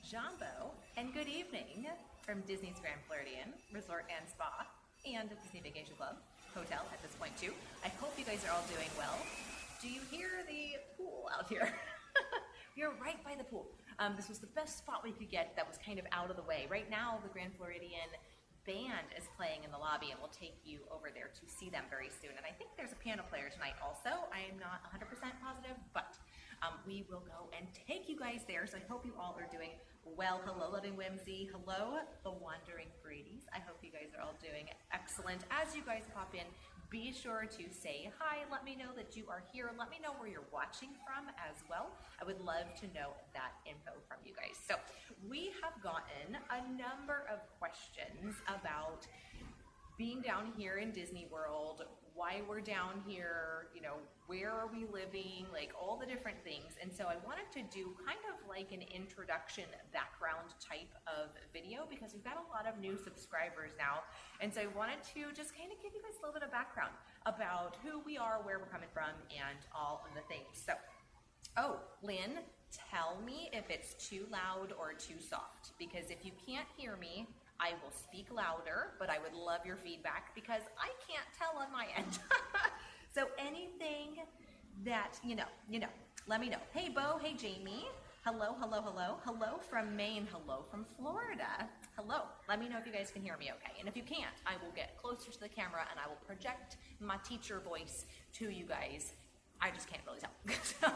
Jumbo, and good evening from Disney's Grand Floridian Resort and Spa and Disney Vacation Club Hotel at this point too. I hope you guys are all doing well. Do you hear the pool out here? We are right by the pool. This was the best spot we could get that was kind of out of the way. Right now, the Grand Floridian band is playing in the lobby, and we'll take you over there to see them very soon. And I think there's a piano player tonight also. I am not 100% positive, but we will go and take you guys there. So I hope you all are doing well. Hello, Loving Whimsy. Hello, the Wandering Brady's. I hope you guys are all doing excellent. As you guys pop in, be sure to say hi. Let me know that you are here. Let me know where you're watching from as well. I would love to know that info from you guys. So we have gotten a number of questions about being down here in Disney World, why we're down here, you know, where are we living, like all the different things. And so I wanted to do kind of like an introduction background type of video because we've got a lot of new subscribers now. And so I wanted to just kind of give you guys a little bit of background about who we are, where we're coming from, and all of the things. So, oh, Lynn, tell me if it's too loud or too soft, because if you can't hear me, I will speak louder, but I would love your feedback because I can't tell on my end. So anything that, you know, let me know. Hey, Bo. Hey, Jamie. Hello, hello, hello. Hello from Maine. Hello from Florida. Hello. Let me know if you guys can hear me okay. And if you can't, I will get closer to the camera and I will project my teacher voice to you guys. I just can't really tell. So,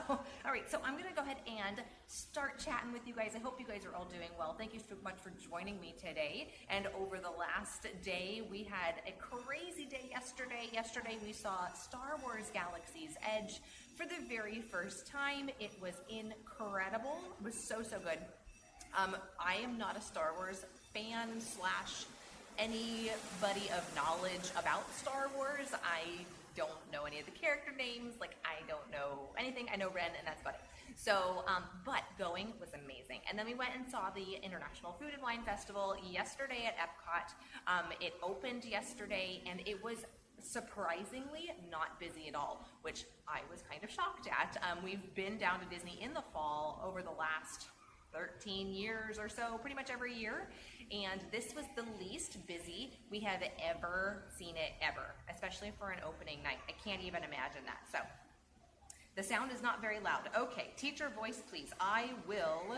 all right, so I'm gonna go ahead and start chatting with you guys. I hope you guys are all doing well. Thank you so much for joining me today. And over the last day, we had a crazy day yesterday. Yesterday, we saw Star Wars Galaxy's Edge for the very first time. It was incredible. It was so, so good. I am not a Star Wars fan slash anybody of knowledge about Star Wars. I don't know any of the character names, like I don't know anything. I know Ren and that's about it. So, but going was amazing. And then we went and saw the International Food and Wine Festival yesterday at Epcot. It opened yesterday and it was surprisingly not busy at all, which I was kind of shocked at. We've been down to Disney in the fall over the last 13 years or so, pretty much every year. And this was the least busy we have ever seen it ever, especially for an opening night. I can't even imagine that. So the sound is not very loud. Okay, teacher voice, please. I will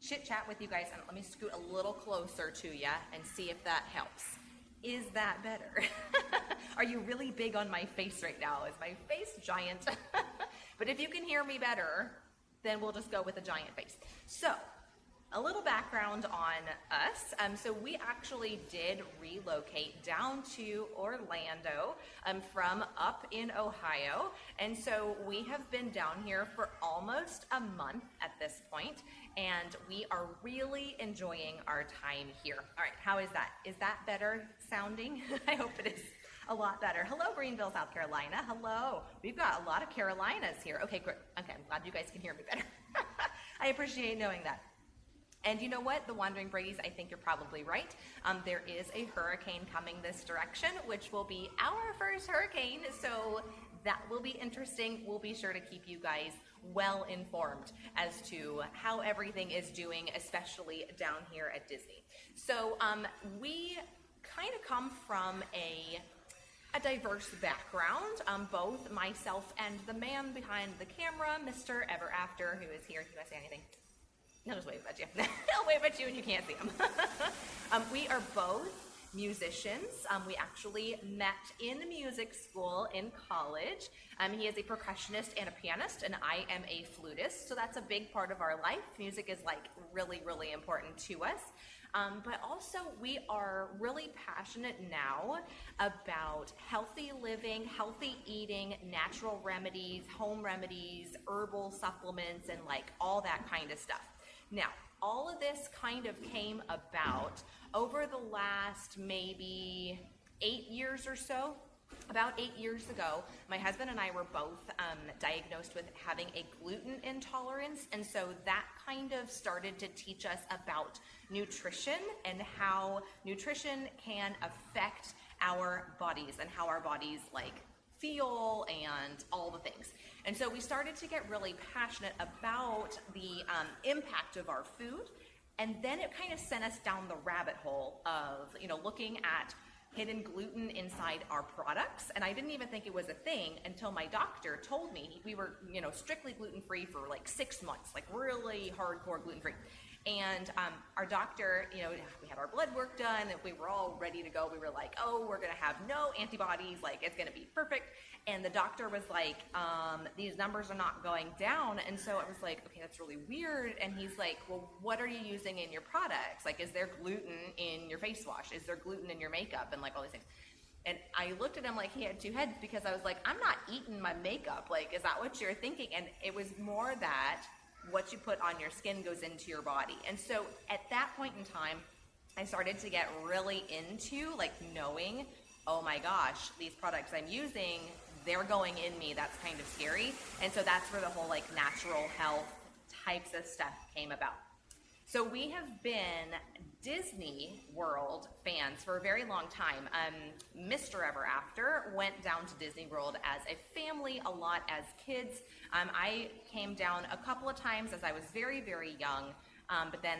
chit chat with you guys and let me scoot a little closer to you and see if that helps. Is that better? Are you really big on my face right now? Is my face giant? But if you can hear me better, then we'll just go with a giant face. So, a little background on us. So we actually did relocate down to Orlando from up in Ohio. And so we have been down here for almost a month at this point, and we are really enjoying our time here. All right, how is that? Is that better sounding? I hope it is. A lot better. Hello, Greenville, South Carolina. Hello. We've got a lot of Carolinas here. Okay, great. Okay, I'm glad you guys can hear me better. I appreciate knowing that. And you know what? The Wandering Brady's, I think you're probably right. There is a hurricane coming this direction, which will be our first hurricane. So that will be interesting. We'll be sure to keep you guys well informed as to how everything is doing, especially down here at Disney. So we kind of come from a diverse background, both myself and the man behind the camera, Mr. Ever After, who is here. If you want to say anything, he'll just wave at you. He'll wave at you and you can't see him. We are both musicians. We actually met in music school in college. He is a percussionist and a pianist, and I am a flutist, so that's a big part of our life. Music is like really, really important to us. But also we are really passionate now about healthy living, healthy eating, natural remedies, home remedies, herbal supplements, and like all that kind of stuff. Now, all of this kind of came about over the last maybe 8 years or so. About 8 years ago, my husband and I were both diagnosed with having a gluten intolerance, and so that kind of started to teach us about nutrition and how nutrition can affect our bodies and how our bodies like feel and all the things. And so we started to get really passionate about the impact of our food And then it kind of sent us down the rabbit hole of, looking at hidden gluten inside our products. And I didn't even think it was a thing until my doctor told me. We were, strictly gluten-free for like 6 months, like really hardcore gluten-free. And our doctor, we had our blood work done, and we were all ready to go. We were like, oh, we're going to have no antibodies, like it's going to be perfect. And the doctor was like, these numbers are not going down. And so I was like, okay, that's really weird. And he's like, well, what are you using in your products? Like, is there gluten in your face wash? Is there gluten in your makeup? And like all these things. And I looked at him like he had two heads, because I was like, I'm not eating my makeup. Like, is that what you're thinking? And it was more that what you put on your skin goes into your body. And so at that point in time, I started to get really into like knowing, oh my gosh, these products I'm using, they're going in me. That's kind of scary. And so that's where the whole like natural health types of stuff came about. So we have been Disney World fans for a very long time. Mr. Ever After went down to Disney World as a family, a lot as kids. I came down a couple of times as I was very, very young, but then,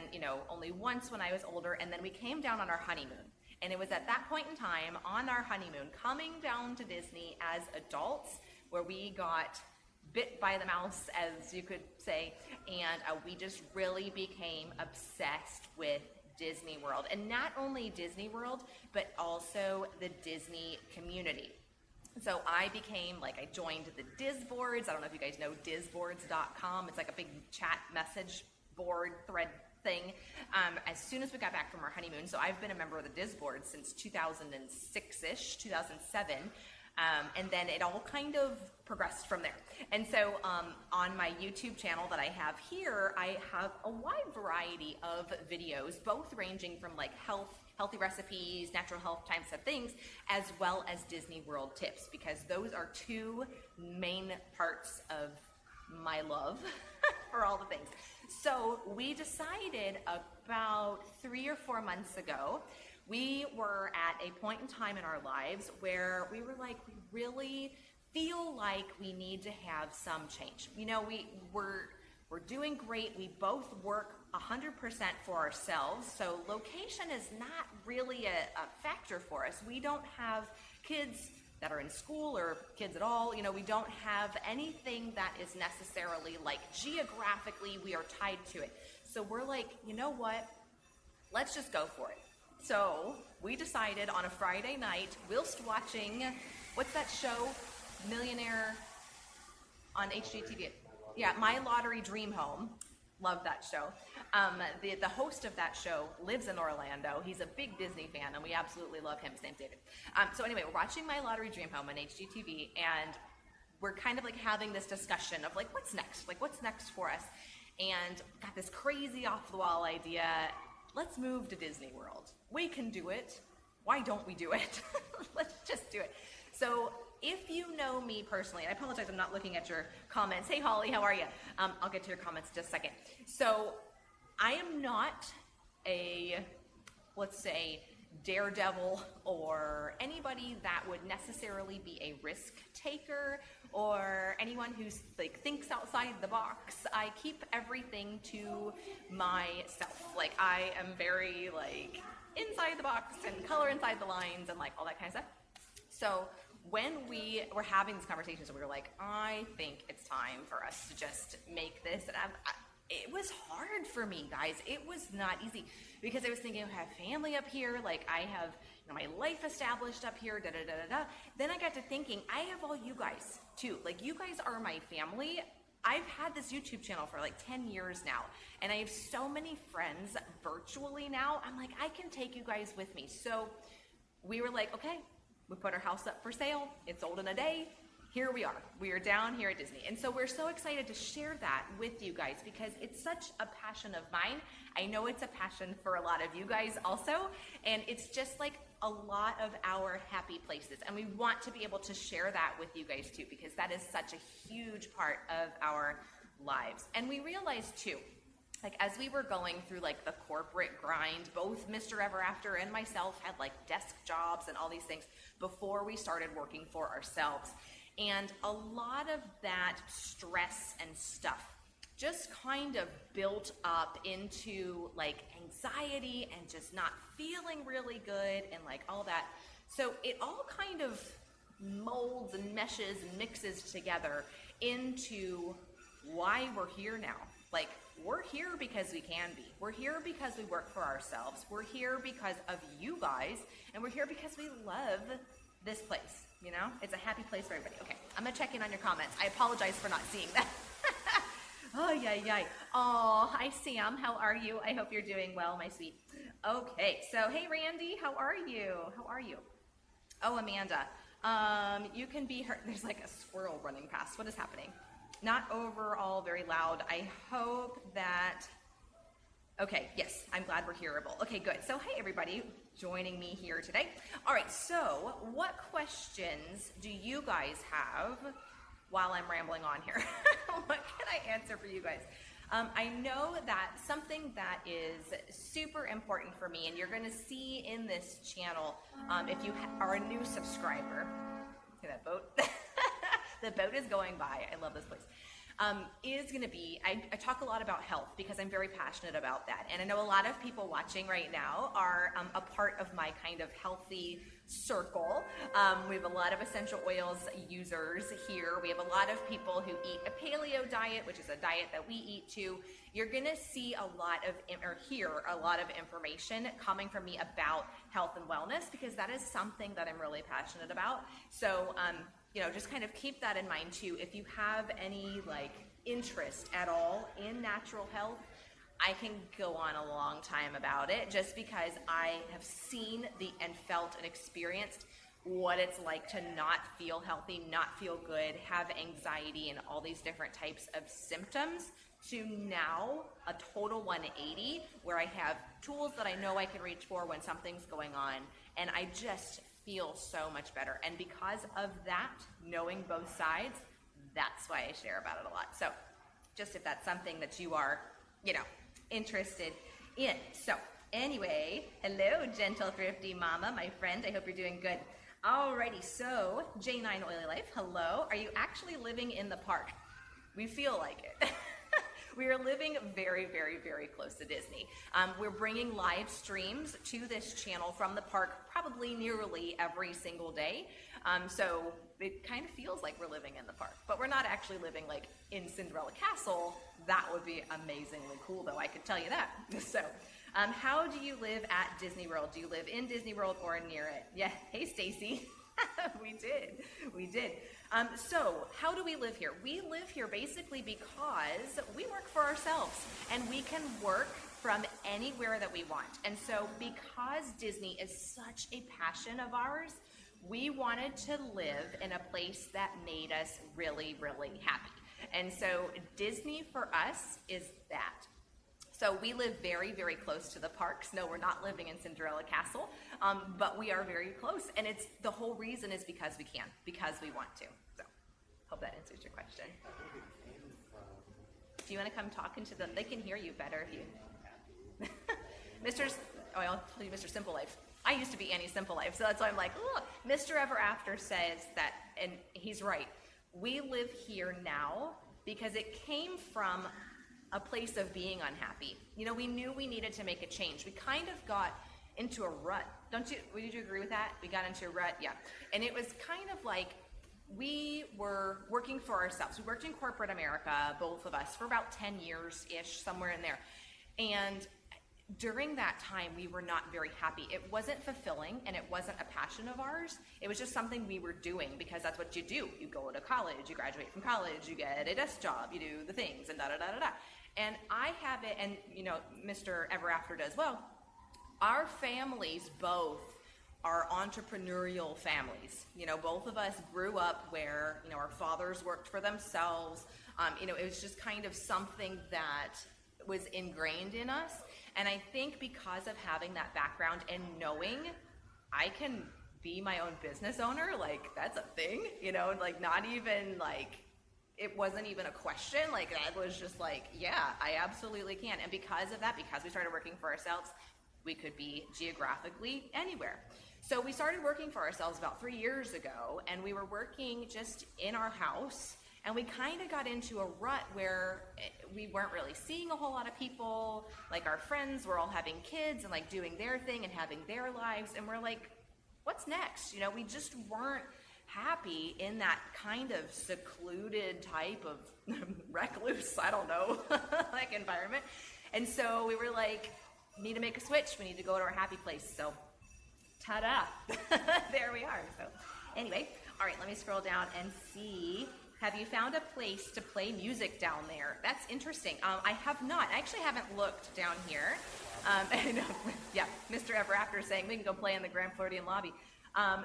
only once when I was older, and then we came down on our honeymoon. And it was at that point in time, on our honeymoon, coming down to Disney as adults, where we got bit by the mouse, as you could say, and we just really became obsessed with Disney World. And not only Disney World, but also the Disney community. So I joined the Diz boards. I don't know if you guys know dizboards.com. It's like a big chat message board thread thing. As soon as we got back from our honeymoon, so I've been a member of the Diz board since 2006-ish, 2007. And then it all kind of progressed from there. And so on my YouTube channel that I have here, I have a wide variety of videos, both ranging from like healthy recipes, natural health types of things, as well as Disney World tips, because those are two main parts of my love for all the things. So we decided about 3 or 4 months ago, we were at a point in time in our lives where we were like, we really feel like we need to have some change. We're doing great. We both work 100% for ourselves. So location is not really a factor for us. We don't have kids that are in school or kids at all. We don't have anything that is necessarily like geographically we are tied to it. So we're like, you know what? Let's just go for it. So we decided on a Friday night, whilst watching, what's that show? Millionaire on HGTV. Yeah, My Lottery Dream Home. Love that show. The host of that show lives in Orlando. He's a big Disney fan, and we absolutely love him. His name's David. So anyway, we're watching My Lottery Dream Home on HGTV, and we're kind of like having this discussion of like, what's next? Like, what's next for us? And got this crazy off-the-wall idea. Let's move to Disney World. We can do it. Why don't we do it? Let's just do it. So if you know me personally, and I apologize, I'm not looking at your comments. Hey, Holly, how are you? I'll get to your comments in just a second. So I am not a, let's say, daredevil or anybody that would necessarily be a risk taker or anyone who's like thinks outside the box. I keep everything to myself. Like I am very like inside the box and color inside the lines and like all that kind of stuff. So when we were having these conversations, we were like, I think it's time for us to just make this. And it was hard for me, guys. It was not easy because I was thinking, I have family up here. Like I have my life established up here, da-da-da-da-da. Then I got to thinking, I have all you guys too. Like you guys are my family. I've had this YouTube channel for like 10 years now, and I have so many friends virtually now. I'm like, I can take you guys with me. So we were like, okay, we put our house up for sale. It sold in a day. Here we are. We are down here at Disney. And so we're so excited to share that with you guys because it's such a passion of mine. I know it's a passion for a lot of you guys also. And it's just like a lot of our happy places. And we want to be able to share that with you guys too, because that is such a huge part of our lives. And we realized too, like as we were going through like the corporate grind, both Mr. Ever After and myself had like desk jobs and all these things before we started working for ourselves. And a lot of that stress and stuff just kind of built up into like anxiety and just not feeling really good and like all that. So it all kind of molds and meshes and mixes together into why we're here now. Like, we're here because we can be. We're here because we work for ourselves. We're here because of you guys, and we're here because we love this place, you know? It's a happy place for everybody. Okay, I'm gonna check in on your comments. I apologize for not seeing that. Oh, yay. Oh, hi, Sam. How are you? I hope you're doing well, my sweet. Okay, so hey, Randy, how are you? How are you? Oh, Amanda, you can be heard. There's like a squirrel running past. What is happening? Not overall very loud. I hope that, okay, yes, I'm glad we're hearable. Okay, good. So, hey, everybody joining me here today. All right, so what questions do you guys have while I'm rambling on here? What can I answer for you guys? I know that something that is super important for me, and you're going to see in this channel, if you are a new subscriber, see that boat? The boat is going by. I love this place. Is going to be, I talk a lot about health because I'm very passionate about that. And I know a lot of people watching right now are a part of my kind of healthy circle. We have a lot of essential oils users here. We have a lot of people who eat a paleo diet, which is a diet that we eat too. You're going to see a lot of, or hear a lot of information coming from me about health and wellness because that is something that I'm really passionate about. So, you know, just kind of keep that in mind too. If you have any like interest at all in natural health, I can go on a long time about it just because I have seen and felt and experienced what it's like to not feel healthy, not feel good, have anxiety and all these different types of symptoms to now a total 180 where I have tools that I know I can reach for when something's going on, and I just feel so much better. And because of that, knowing both sides, that's why I share about it a lot. So just if that's something that you are, you know, interested in. So anyway, hello, gentle thrifty mama, my friend. I hope you're doing good. Alrighty, so J9 Oily Life, hello. Are you actually living in the park? We feel like it. We are living very, very, very close to Disney. We're bringing live streams to this channel from the park probably nearly every single day. So it kind of feels like we're living in the park, but we're not actually living like in Cinderella Castle. That would be amazingly cool though, I could tell you that. So how do you live at Disney World? Do you live in Disney World or near it? Yeah, hey Stacy. We did. So how do we live here? We live here basically because we work for ourselves and we can work from anywhere that we want. And so because Disney is such a passion of ours, we wanted to live in a place that made us really, really happy. And so Disney for us is that. So we live very, very close to the parks. No, we're not living in Cinderella Castle, but we are very close. And it's the whole reason is because we can, because we want to. So hope that answers your question. Do you want to come talk into them? They can hear you better if you... I'll tell you Mr. Simple Life. I used to be Annie Simple Life, so that's why I'm like, oh, Mr. Ever After says that, and he's right. We live here now because it came from a place of being unhappy. You know, we knew we needed to make a change. We kind of got into a rut. Would you agree with that? We got into a rut, yeah. And it was kind of like we were working for ourselves. We worked in corporate America, both of us, for about 10 years-ish, somewhere in there. And during that time, we were not very happy. It wasn't fulfilling and it wasn't a passion of ours. It was just something we were doing because that's what you do. You go to college, you graduate from college, you get a desk job, you do the things and da-da-da-da-da. And I have it, and you know, Mr. Ever After does well. Our families both are entrepreneurial families. You know, both of us grew up where, you know, our fathers worked for themselves. You know, it was just kind of something that was ingrained in us. And I think because of having that background and knowing I can be my own business owner, like that's a thing, you know, like not even like, it wasn't even a question. Like that was just like, yeah, I absolutely can. And because of that, because we started working for ourselves, we could be geographically anywhere. So we started working for ourselves about 3 years ago, and we were working just in our house, and we kind of got into a rut where we weren't really seeing a whole lot of people. Like our friends were all having kids and like doing their thing and having their lives. And we're like, what's next? You know, we just weren't happy in that kind of secluded type of recluse, I don't know, like environment. And so we were like, we need to make a switch. We need to go to our happy place. So ta-da, there we are. So anyway, all right, let me scroll down and see. Have you found a place to play music down there? That's interesting. I have not. I actually haven't looked down here. And, yeah, Mr. Ever After saying we can go play in the Grand Floridian lobby.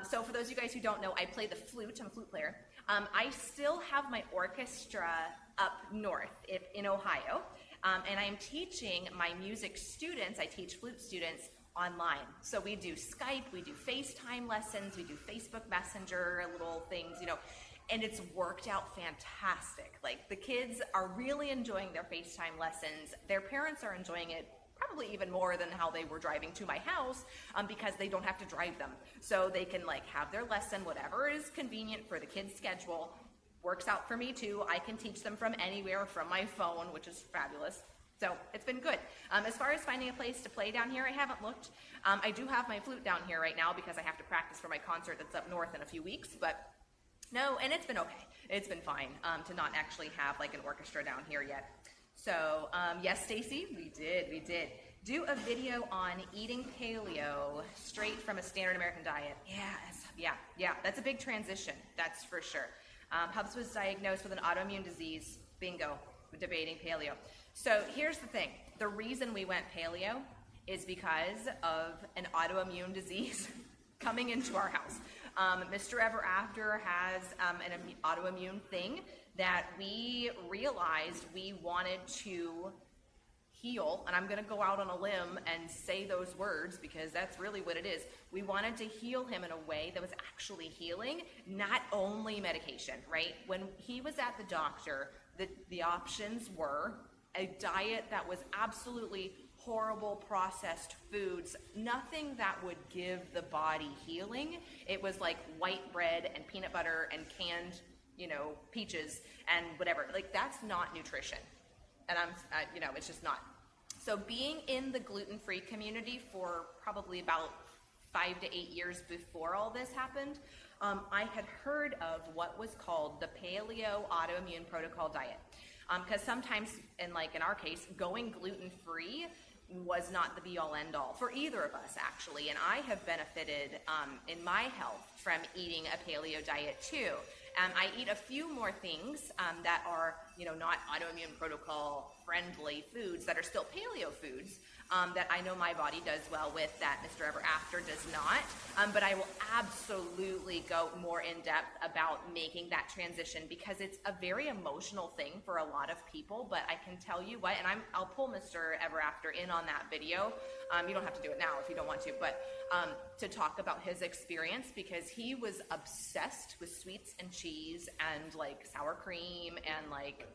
So for those of you guys who don't know, I play the flute. I'm a flute player. I still have my orchestra up north in Ohio. And I'm teaching my music students, I teach flute students, online. So we do Skype, we do FaceTime lessons, we do Facebook Messenger, little things, you know, and it's worked out fantastic. Like the kids are really enjoying their FaceTime lessons. Their parents are enjoying it probably even more than how they were driving to my house, because they don't have to drive them. So they can like have their lesson, whatever is convenient for the kids' schedule. Works out for me too. I can teach them from anywhere from my phone, which is fabulous. So it's been good. As far as finding a place to play down here, I haven't looked. I do have my flute down here right now because I have to practice for my concert that's up north in a few weeks, but no, and it's been okay. It's been fine to not actually have like an orchestra down here yet. So yes, Stacy, we did. Do a video on eating paleo straight from a standard American diet. Yeah, that's a big transition, that's for sure. Hubs was diagnosed with an autoimmune disease. Bingo, we're debating paleo. So here's the thing. The reason we went paleo is because of an autoimmune disease coming into our house. Mr. Ever After has an autoimmune thing that we realized we wanted to heal, and I'm going to go out on a limb and say those words because that's really what it is. We wanted to heal him in a way that was actually healing, not only medication, right? When he was at the doctor, the options were a diet that was absolutely horrible processed foods, nothing that would give the body healing. It was like white bread and peanut butter and canned, you know, peaches and whatever. Like that's not nutrition. And you know, it's just not. So being in the gluten-free community for probably about 5 to 8 years before all this happened, I had heard of what was called the Paleo Autoimmune Protocol Diet. Because sometimes, and like in our case, going gluten-free was not the be-all end-all for either of us actually, and I have benefited in my health from eating a paleo diet too. I eat a few more things that are, you know, not autoimmune protocol friendly foods that are still paleo foods that I know my body does well with that Mr. Ever After does not. But I will absolutely go more in depth about making that transition because it's a very emotional thing for a lot of people. But I can tell you what, and I'll pull Mr. Ever After in on that video. You don't have to do it now if you don't want to, but to talk about his experience because he was obsessed with sweets and cheese and like sour cream and like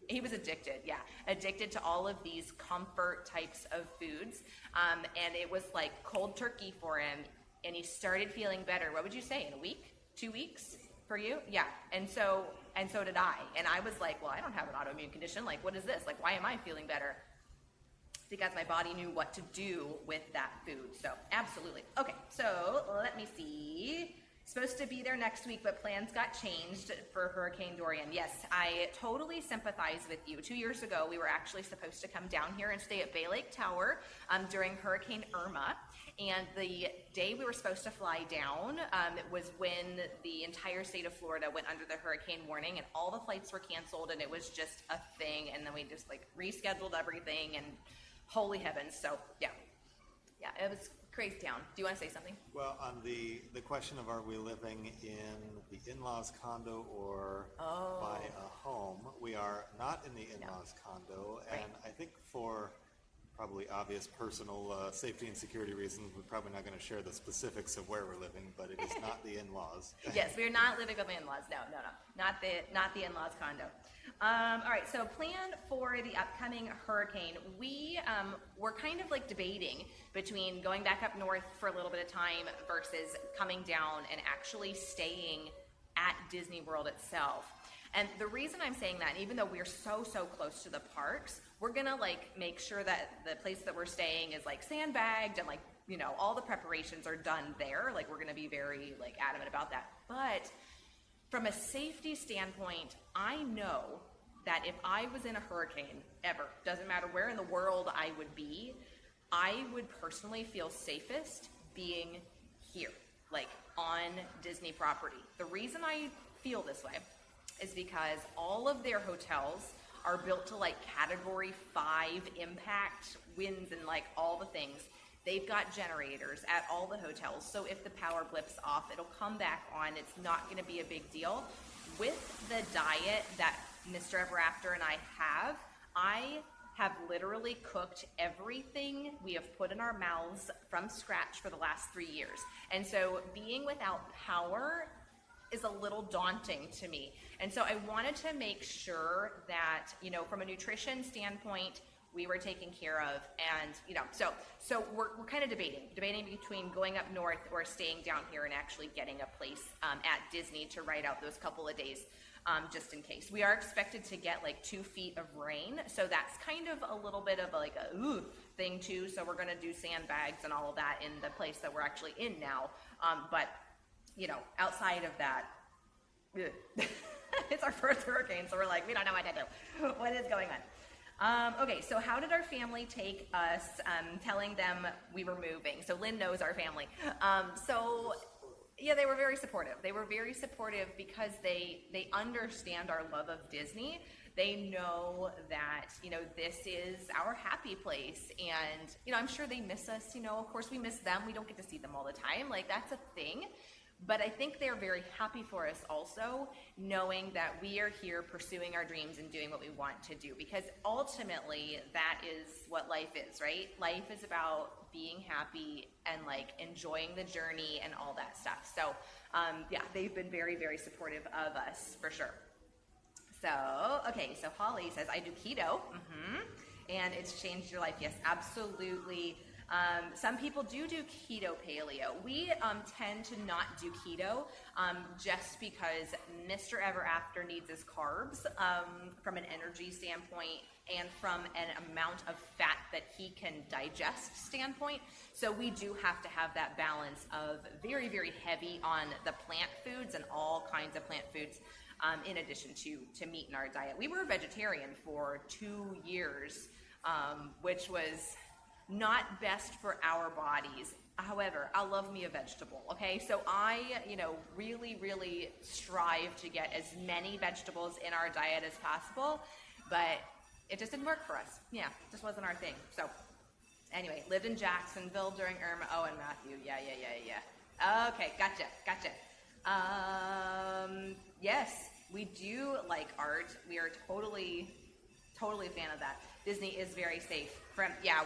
he was addicted to all of these comfort types of foods, and it was like cold turkey for him, and he started feeling better. What would you say, in a week, 2 weeks for you? Yeah. And so did I, and I was like, well, I don't have an autoimmune condition, like what is this, like why am I feeling better? Because my body knew what to do with that food. So absolutely. Okay, so let me see. Supposed to be there next week, but plans got changed for Hurricane Dorian. Yes, I totally sympathize with you. 2 years ago, we were actually supposed to come down here and stay at Bay Lake Tower during Hurricane Irma. And the day we were supposed to fly down was when the entire state of Florida went under the hurricane warning and all the flights were canceled and it was just a thing. And then we just like rescheduled everything and holy heavens. So yeah, it was crazy town. Do you want to say something? Well, on the question of are we living in the in-laws condo or by a home, we are not in the in-laws condo, and Right. I think for probably obvious personal safety and security reasons, we're probably not going to share the specifics of where we're living, but it is not the in-laws. Yes, we're not living with my in-laws. No, not the in-laws condo. All right, so plan for the upcoming hurricane. We were kind of like debating between going back up north for a little bit of time versus coming down and actually staying at Disney World itself. And the reason I'm saying that, even though we're so close to the parks, we're gonna like make sure that the place that we're staying is like sandbagged and like, you know, all the preparations are done there. Like we're gonna be very like adamant about that. But from a safety standpoint, I know that if I was in a hurricane ever, doesn't matter where in the world I would be, I would personally feel safest being here, like on Disney property. The reason I feel this way is because all of their hotels are built to like category 5 impact winds and like all the things. They've got generators at all the hotels, so if the power blips off, it'll come back on. It's not going to be a big deal. With the diet that Mr. Ever After and I have literally cooked everything we have put in our mouths from scratch for the last 3 years. And so being without power is a little daunting to me. And so I wanted to make sure that, you know, from a nutrition standpoint, we were taken care of. And, you know, so we're kind of debating between going up north or staying down here and actually getting a place at Disney to ride out those couple of days, just in case. We are expected to get like 2 feet of rain, so that's kind of a little bit of like a ooh thing too. So we're gonna do sandbags and all of that in the place that we're actually in now. But you know, outside of that, it's our first hurricane, so we're like, we don't know what to do. What is going on? Okay, so how did our family take us telling them we were moving? So Lynn knows our family. So yeah, they were very supportive. They were very supportive because they understand our love of Disney. They know that, you know, this is our happy place, and, you know, I'm sure they miss us. You know, of course we miss them. We don't get to see them all the time. Like, that's a thing. But I think they're very happy for us also, knowing that we are here pursuing our dreams and doing what we want to do, because ultimately that is what life is, right? Life is about being happy and like enjoying the journey and all that stuff. So yeah, they've been very, very supportive of us for sure. So, okay, so Holly says, I do keto, and it's changed your life. Yes, absolutely. Some people do keto paleo. We tend to not do keto just because Mr. Ever After needs his carbs from an energy standpoint and from an amount of fat that he can digest standpoint. So we do have to have that balance of very, very heavy on the plant foods and all kinds of plant foods in addition to meat in our diet. We were a vegetarian for 2 years, which was not best for our bodies. However, I love me a vegetable, okay? So I, you know, really, really strive to get as many vegetables in our diet as possible, but it just didn't work for us. Yeah, it just wasn't our thing. So anyway, lived in Jacksonville during Irma. Oh, and Matthew, yeah. Okay, gotcha. Yes, we do like art. We are totally a fan of that. Disney is very safe.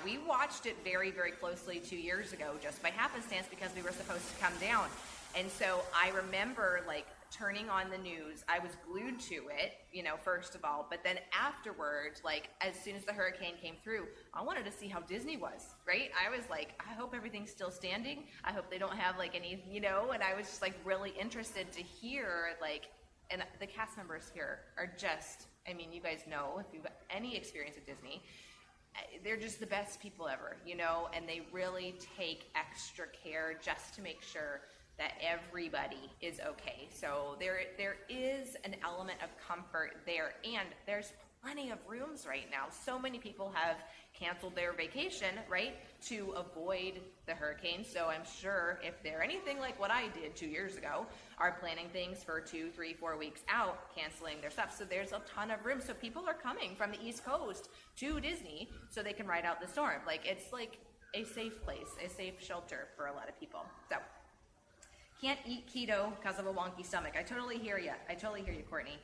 We watched it very, very closely 2 years ago, just by happenstance, because we were supposed to come down. And so I remember like turning on the news. I was glued to it, you know, first of all, but then afterwards, like as soon as the hurricane came through, I wanted to see how Disney was, right? I was like, I hope everything's still standing. I hope they don't have like any, you know, and I was just like really interested to hear like, and the cast members here are just, I mean, you guys know, if you've got any experience with Disney, they're just the best people ever, you know, and they really take extra care just to make sure that everybody is okay. So there is an element of comfort there, and there's plenty of rooms right now. So many people have canceled their vacation, right, to avoid the hurricane. So I'm sure if they're anything like what I did 2 years ago, are planning things for 2, 3, 4 weeks out, canceling their stuff. So there's a ton of room. So people are coming from the East Coast to Disney so they can ride out the storm. Like, it's like a safe place, a safe shelter for a lot of people. So can't eat keto because of a wonky stomach. I totally hear you. Courtney.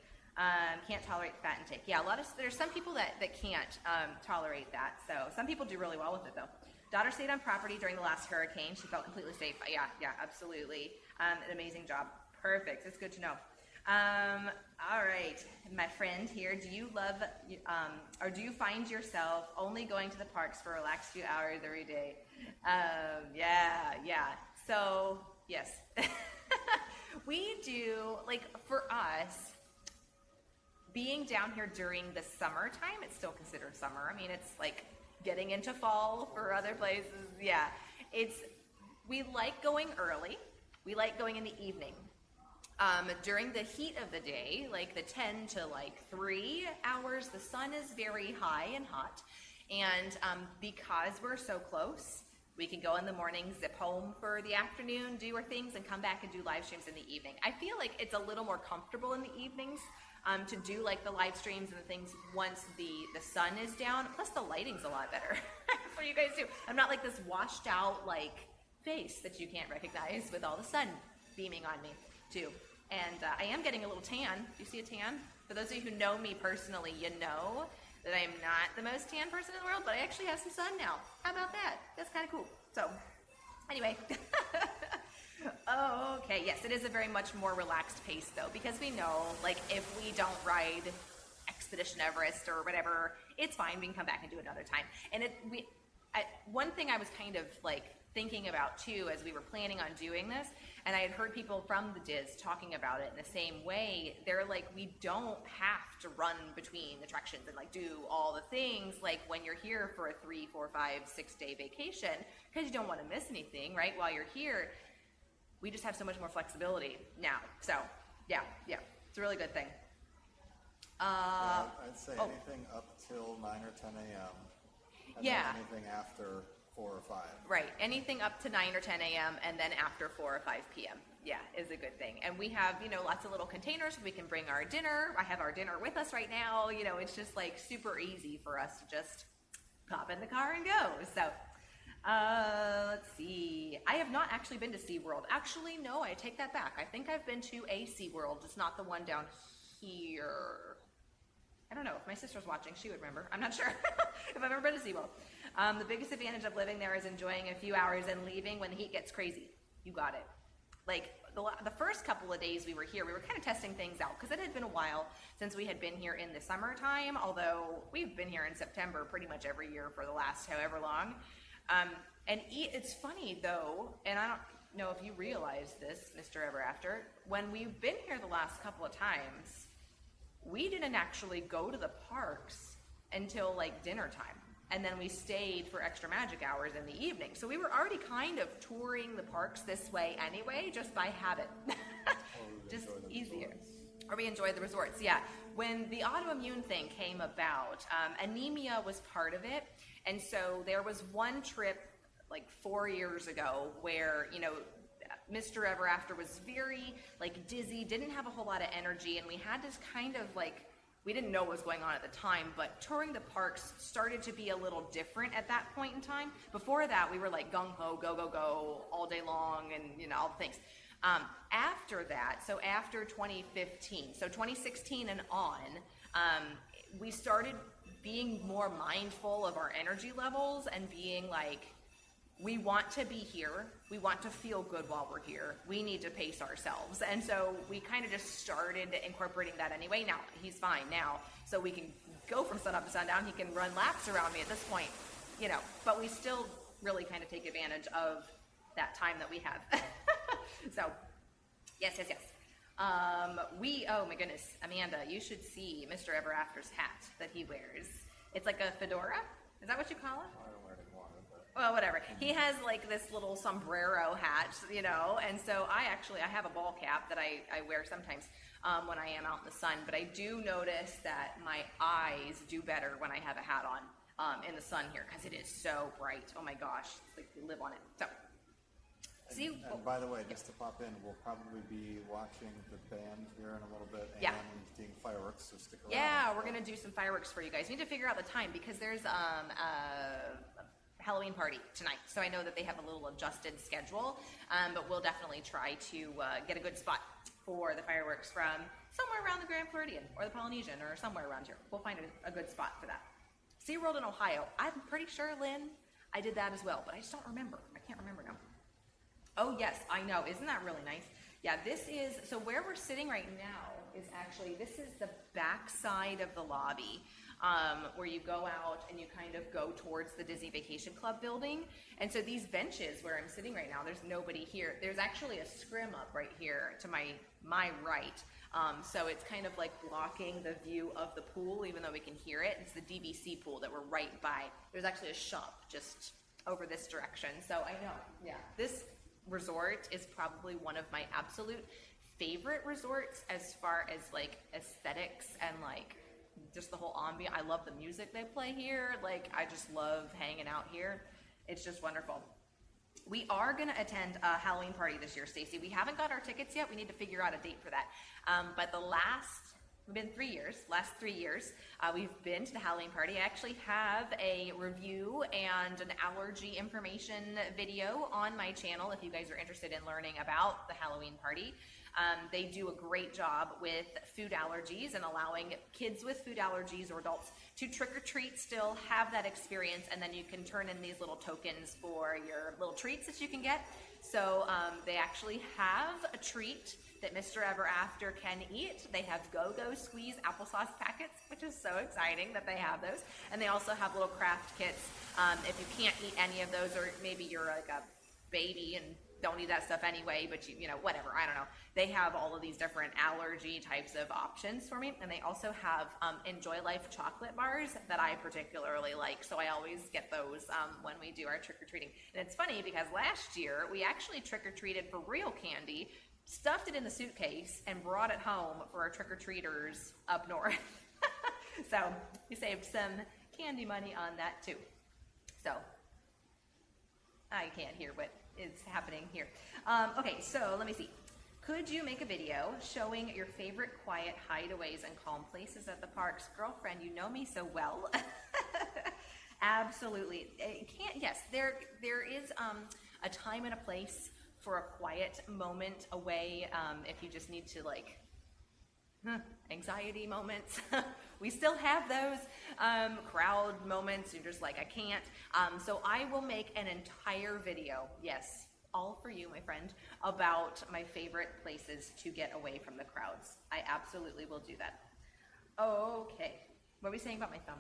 Can't tolerate fat intake. Yeah, there's some people that can't tolerate that. So some people do really well with it though. Daughter stayed on property during the last hurricane. She felt completely safe. Yeah, absolutely. An amazing job. Perfect. It's good to know. All right, my friend here. Do you love, or do you find yourself only going to the parks for a relaxed few hours every day? Yeah. So yes, we do. Like for us, being down here during the summertime, it's still considered summer. I mean, it's like getting into fall for other places. Yeah, we like going early. We like going in the evening. During the heat of the day, like the 10 to like 3 hours, the sun is very high and hot. And because we're so close, we can go in the morning, zip home for the afternoon, do our things, and come back and do live streams in the evening. I feel like it's a little more comfortable in the evenings to do like the live streams and the things once the sun is down. Plus the lighting's a lot better for you guys too. I'm not like this washed out like face that you can't recognize with all the sun beaming on me too. And I am getting a little tan. Do you see a tan? For those of you who know me personally, you know that I am not the most tan person in the world, but I actually have some sun now. How about that? That's kind of cool. So, anyway. Okay, yes, it is a very much more relaxed pace though, because we know, like, if we don't ride Expedition Everest or whatever, it's fine. We can come back and do it another time. And one thing I was kind of like thinking about too as we were planning on doing this, and I had heard people from the DIS talking about it in the same way. They're like, we don't have to run between attractions and like do all the things like when you're here for a 3, 4, 5, 6 day vacation, because you don't want to miss anything, right? While you're here, we just have so much more flexibility now. So yeah, it's a really good thing. I'd say anything up till 9 or 10 a.m. and then anything after 4 or 5. Right. Anything up to 9 or 10 a.m. and then after 4 or 5 p.m. Yeah, is a good thing. And we have, lots of little containers we can bring our dinner. I have our dinner with us right now. It's just like super easy for us to just pop in the car and go. So, let's see. I have not actually been to SeaWorld. Actually, no, I take that back. I think I've been to a SeaWorld, just not the one down here. I don't know. If my sister's watching, she would remember. I'm not sure if I've ever been to SeaWorld. The biggest advantage of living there is enjoying a few hours and leaving when the heat gets crazy. You got it. Like the first couple of days we were here, we were kind of testing things out because it had been a while since we had been here in the summertime, although we've been here in September pretty much every year for the last however long. It's funny though, and I don't know if you realize this, Mr. Ever After, when we've been here the last couple of times, we didn't actually go to the parks until like dinner time. And then we stayed for extra magic hours in the evening. So we were already kind of touring the parks this way anyway, just by habit. Just easier. Or we enjoyed the resorts, yeah. When the autoimmune thing came about, anemia was part of it. And so there was one trip like 4 years ago where, Mr. Ever After was very like dizzy, didn't have a whole lot of energy, and we had this kind of like, we didn't know what was going on at the time, but touring the parks started to be a little different at that point in time. Before that, we were like gung-ho, go, go, go, all day long, and all the things. After that, so after 2015, so 2016 and on, we started being more mindful of our energy levels and being like, we want to be here. We want to feel good while we're here. We need to pace ourselves. And so we kind of just started incorporating that anyway. Now, he's fine now. So we can go from sun up to sundown. He can run laps around me at this point, but we still really kind of take advantage of that time that we have. So, yes. Oh my goodness, Amanda, you should see Mr. Ever After's hat that he wears. It's like a fedora. Is that what you call it? I don't wear it anymore. Well, whatever. He has like this little sombrero hat, and so I have a ball cap that I wear sometimes when I am out in the sun, but I do notice that my eyes do better when I have a hat on in the sun here because it is so bright. Oh my gosh, it's like we live on it. So, and by the way, just to pop in, we'll probably be watching the band here in a little bit and seeing fireworks, so stick around. Yeah, we're going to do some fireworks for you guys. We need to figure out the time because there's Halloween party tonight, so I know that they have a little adjusted schedule, but we'll definitely try to get a good spot for the fireworks from somewhere around the Grand Floridian or the Polynesian or somewhere around here. We'll find a good spot for that. SeaWorld in Ohio. I'm pretty sure, Lynn, I did that as well, but I just don't remember. I can't remember now. Oh yes, I know. Isn't that really nice? Yeah, so where we're sitting right now is actually, this is the back side of the lobby. Where you go out and you kind of go towards the Disney Vacation Club building. And so these benches where I'm sitting right now, there's nobody here. There's actually a scrim up right here to my right. So it's kind of like blocking the view of the pool, even though we can hear it. It's the DVC pool that we're right by. There's actually a shop just over this direction. So I know, yeah, this resort is probably one of my absolute favorite resorts as far as like aesthetics and like just the whole ambient. I love the music they play here. Like, I just love hanging out here. It's just wonderful. We are going to attend a Halloween party this year, Stacy. We haven't got our tickets yet. We need to figure out a date for that. But we've been 3 years, last 3 years, we've been to the Halloween party. I actually have a review and an allergy information video on my channel if you guys are interested in learning about the Halloween party. They do a great job with food allergies and allowing kids with food allergies or adults to trick or treat, still have that experience, and then you can turn in these little tokens for your little treats that you can get. So they actually have a treat that Mr. Ever After can eat. They have Go-Go Squeeze applesauce packets, which is so exciting that they have those. And they also have little craft kits. If you can't eat any of those, or maybe you're like a baby and don't eat that stuff anyway, but you know, whatever, I don't know. They have all of these different allergy types of options for me. And they also have Enjoy Life chocolate bars that I particularly like. So I always get those when we do our trick-or-treating. And it's funny because last year we actually trick-or-treated for real candy, stuffed it in the suitcase, and brought it home for our trick-or-treaters up north. So we saved some candy money on that too. So I can't hear what is happening here. Okay, so let me see. Could you make a video showing your favorite quiet hideaways and calm places at the parks? Girlfriend, you know me so well. Absolutely. Yes, there is a time and a place for a quiet moment away if you just need to, like, anxiety moments. We still have those crowd moments. You're just like, I can't. So I will make an entire video, yes, all for you, my friend, about my favorite places to get away from the crowds. I absolutely will do that. Okay. What were we saying about my thumb?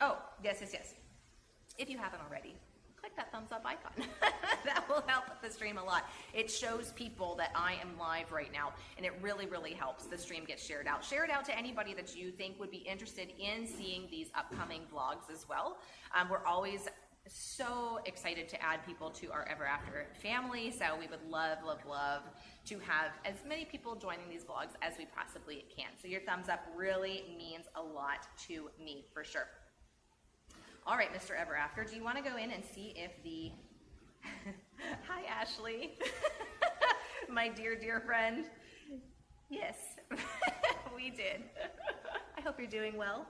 Oh, yes. If you haven't already, click that thumbs up icon. That will help the stream a lot. It shows people that I am live right now, and it really, really helps the stream get shared out. Share it out to anybody that you think would be interested in seeing these upcoming vlogs as well. We're always so excited to add people to our Ever After family, so we would love to have as many people joining these vlogs as we possibly can. So your thumbs up really means a lot to me, for sure. All right, Mr. Ever After, do you want to go in and see if the... Hi, Ashley. My dear friend. Yes, we did. I hope you're doing well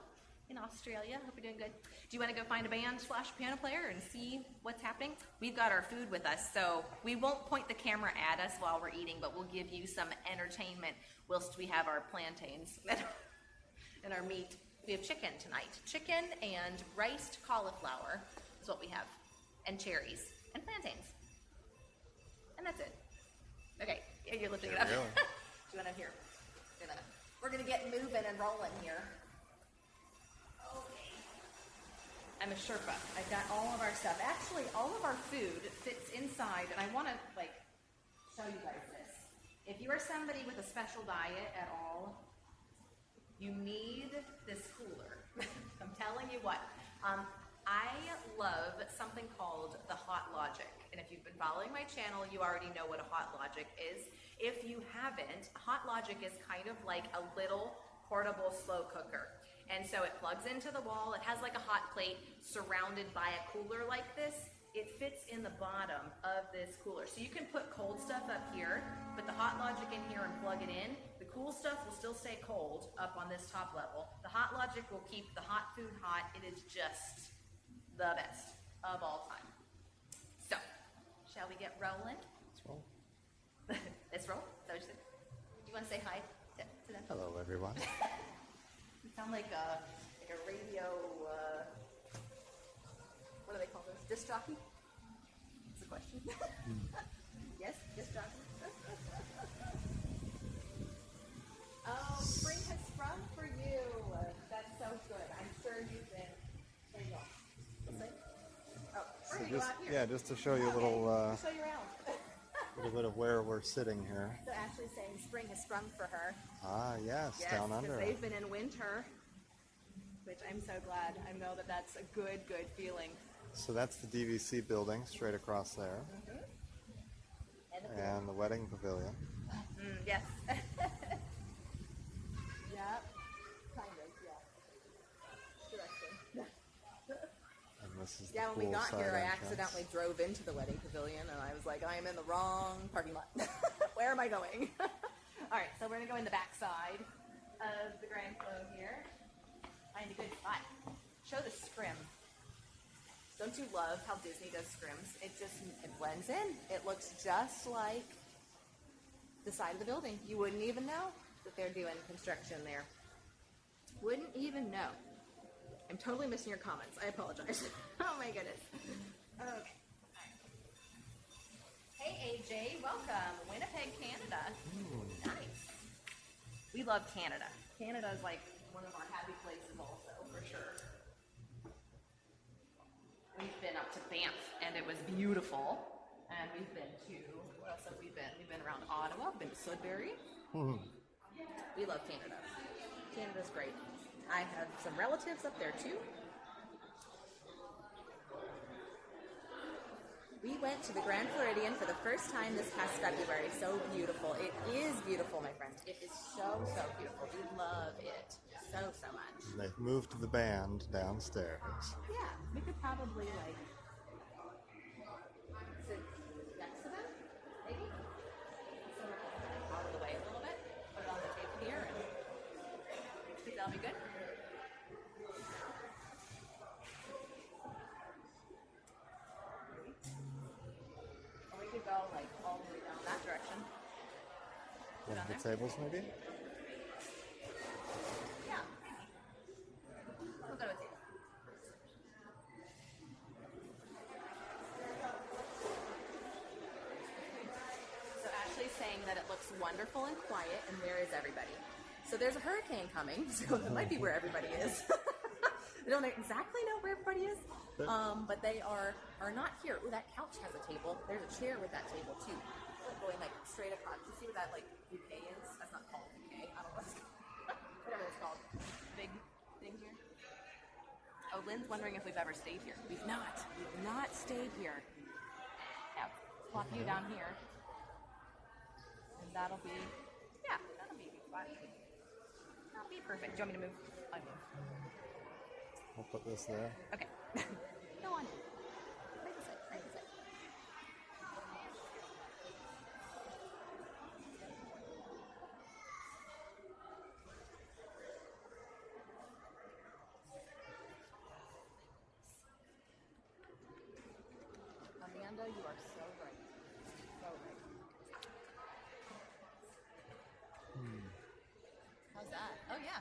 in Australia. I hope you're doing good. Do you want to go find a band/piano player and see what's happening? We've got our food with us, so we won't point the camera at us while we're eating, but we'll give you some entertainment whilst we have our plantains and our meat. We have chicken tonight. Chicken and riced cauliflower is what we have, and cherries and plantains. And that's it. Okay, you're lifting it up. Do you want to hear? We're going to get moving and rolling here. Okay. I'm a Sherpa. I've got all of our stuff. Actually, all of our food fits inside, and I want to, like, show you guys this. If you are somebody with a special diet at all, you need this cooler. I'm telling you what. I love something called the Hot Logic. And if you've been following my channel, you already know what a Hot Logic is. If you haven't, Hot Logic is kind of like a little portable slow cooker. And so it plugs into the wall. It has like a hot plate surrounded by a cooler like this. It fits in the bottom of this cooler. So you can put cold stuff up here, put the Hot Logic in here and plug it in. The cool stuff will still stay cold up on this top level. The Hot Logic will keep the hot food hot. It is just the best of all time. So, shall we get rolling? Let's roll. Let's roll? Is that what you said? Do you want to say hi to them? Hello, everyone. You sound like a radio, what do they call those? Disc jockey? That's the question. Yes, disc jockey. Oh, spring has sprung for you. That's so good. I'm sure you've been. There you go. Oh, we're So gonna go just, out here. yeah, just to show you a little Show you around. little bit of where we're sitting here. So Ashley's saying spring has sprung for her. Ah, yes, down because under. they've been in winter, which I'm so glad. I know that that's a good feeling. So that's the DVC building straight across there. And the wedding pavilion. Yes. Yep. Kind of, yeah. Direction. And this is Yeah, the when we got poolside here, I entrance. accidentally drove into the wedding pavilion, and I was like, I am in the wrong parking lot. Where am I going? All right, so we're going to go in the back side of the Grand Flow here. Find a good spot. Show the scrim. Don't you love how Disney does scrims? It blends in. It looks just like the side of the building. You wouldn't even know that they're doing construction there. Wouldn't even know. I'm totally missing your comments. I apologize. Oh my goodness. Okay. Hey AJ, welcome. Winnipeg, Canada. Nice. We love Canada. Canada is like one of our happy places also, for sure. We've been up to Banff and it was beautiful. And we've been to, what else have we been? We've been around Ottawa, been to Sudbury. We love Canada. Canada's great. I have some relatives up there too. We went to the Grand Floridian for the first time this past February. So beautiful. It is beautiful, my friends. It is so beautiful. We love it so much. They've moved the band downstairs. Yeah, we could probably like sit next to them, maybe. So out of the way a little bit. Put it on the table here, and think that'll be good. Or we could go like all the way down that direction. One of the tables, maybe? Yeah, maybe. We'll go with you. So Ashley's saying that it looks wonderful and quiet, and where is everybody? So there's a hurricane coming, so that might be where everybody is. We don't exactly know where everybody is, but they are not here. Ooh, that couch has a table. There's a chair with that table too. Going like straight across. You see what that like bouquet is? That's not called bouquet. I don't know what it's called. Whatever it's called. Big thing here. Oh, Lynn's wondering if we've ever stayed here. We've not. We've not stayed here. Yeah, plop you down here. And that'll be, yeah, that'll be fun. That'll be perfect. Do you want me to move? I'll move. We'll put this there. Okay. Go on. Right this way. Right this way. Amanda, you are so right. So right. How's that? Oh yeah.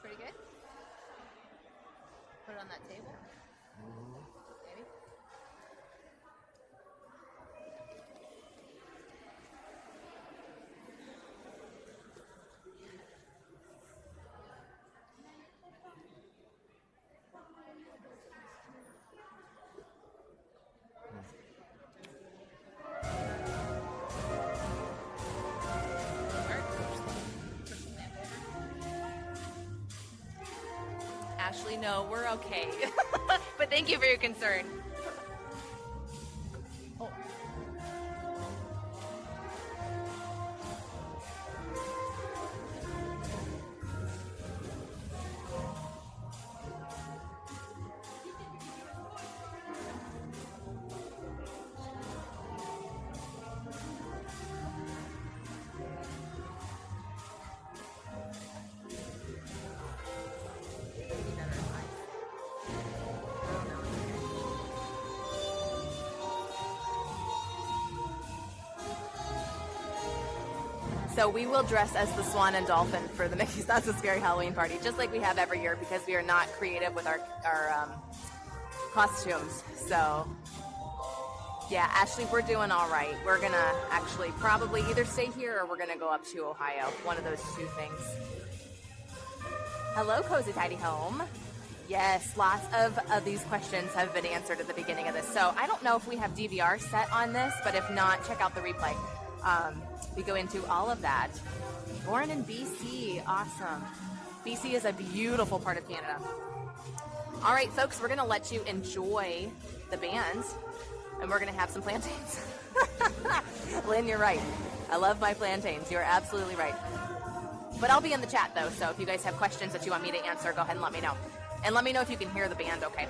Pretty good? Put it on that table? Maybe? Ashley, no, we're okay. But thank you for your concern. Oh. So we will dress as the Swan and Dolphin for the Mickey's Not So Scary Halloween party, just like we have every year, because we are not creative with our costumes. So yeah, Ashley, we're doing all right. We're gonna actually probably either stay here or we're gonna go up to Ohio. One of those two things. Hello, Cozy Tidy Home. Yes, lots of these questions have been answered at the beginning of this. So I don't know if we have DVR set on this, but if not, check out the replay. We go into all of that. Born in BC, awesome. BC is a beautiful part of Canada. All right, folks, we're going to let you enjoy the bands, and we're going to have some plantains. Lynn, you're right. I love my plantains. You're absolutely right. But I'll be in the chat, though, so if you guys have questions that you want me to answer, go ahead and let me know. And let me know if you can hear the band okay.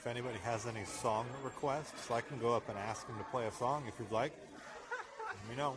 if anybody has any song requests, I can go up and ask them to play a song if you'd like. Let me know.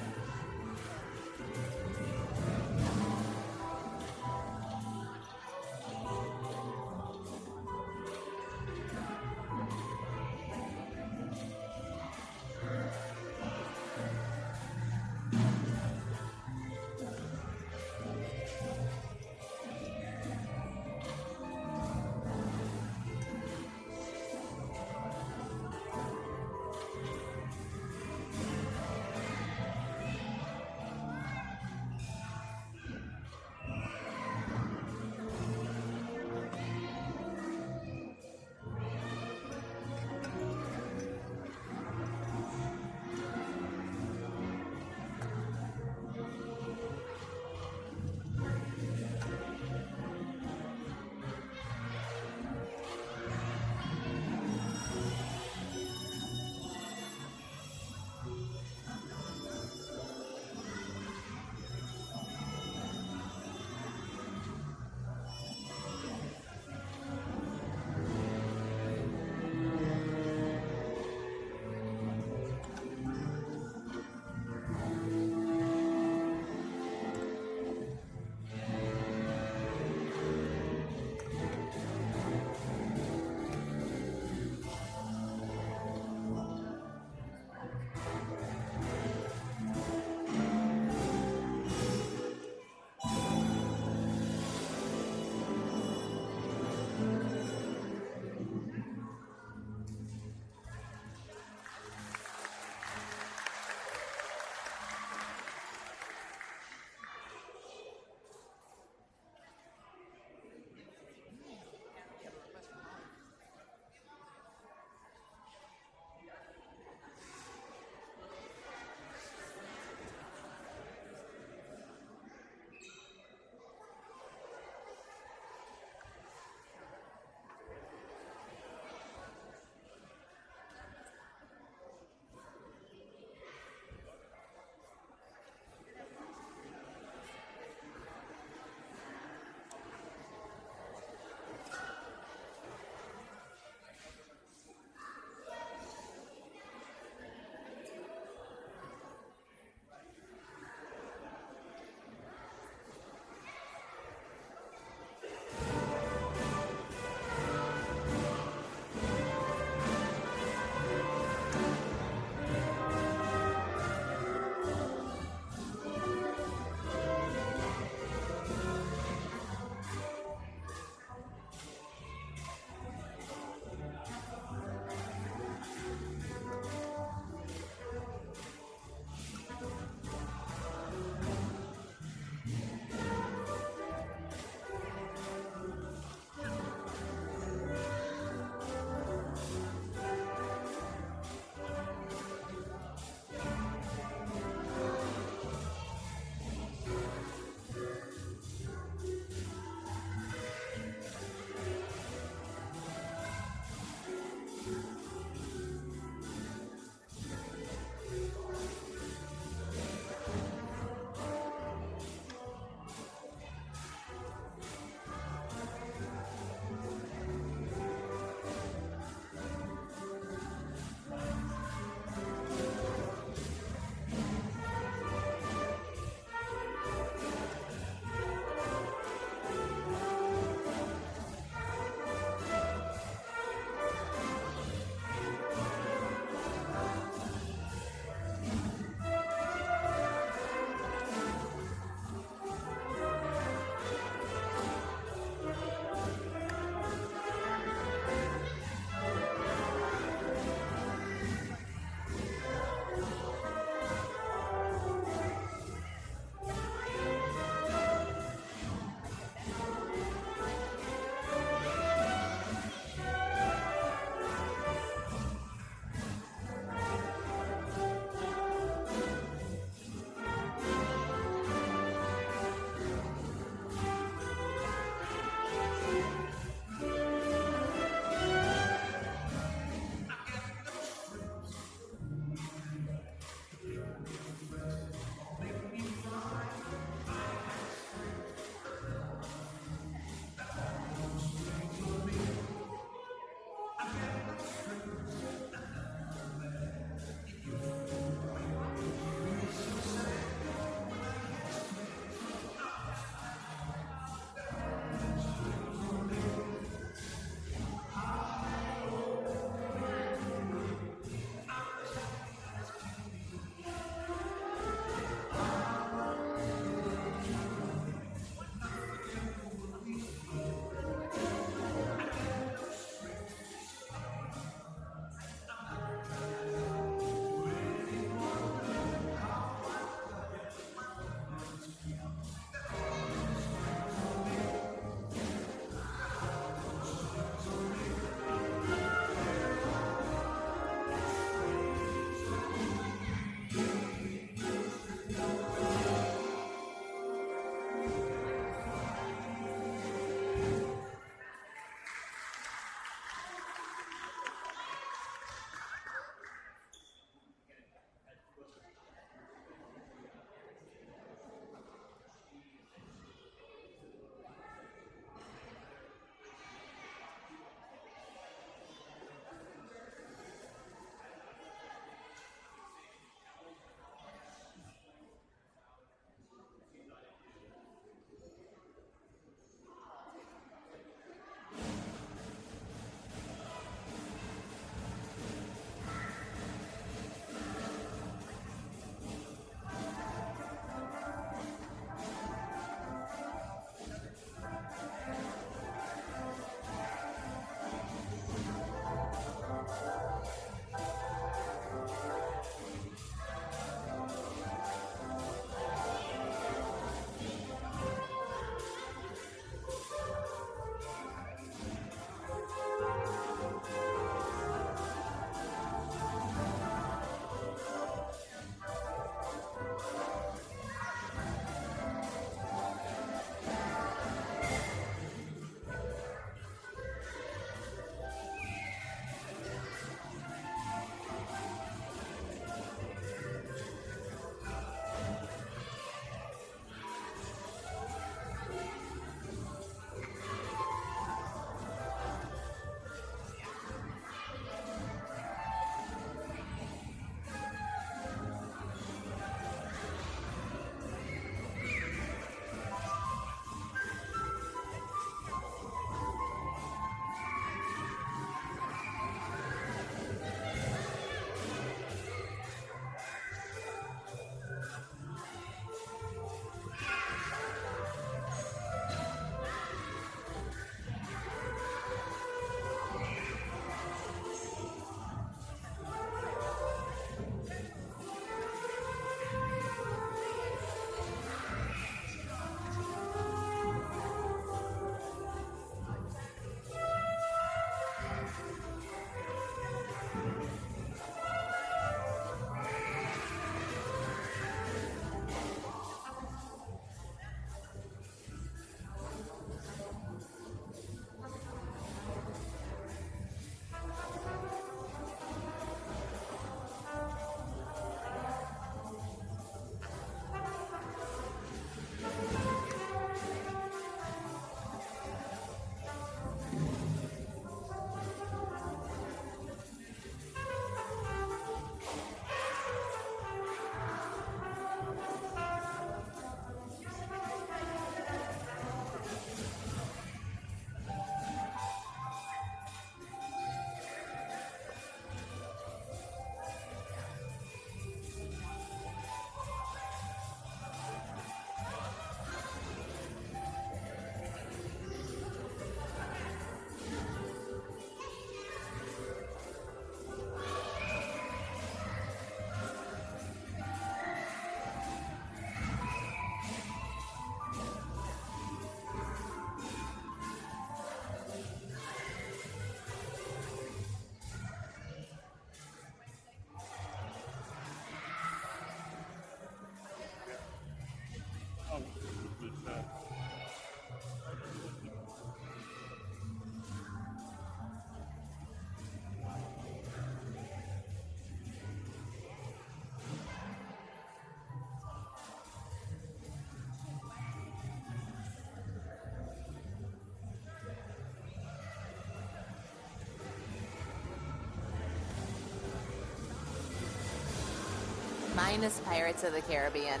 Minus Pirates of the Caribbean.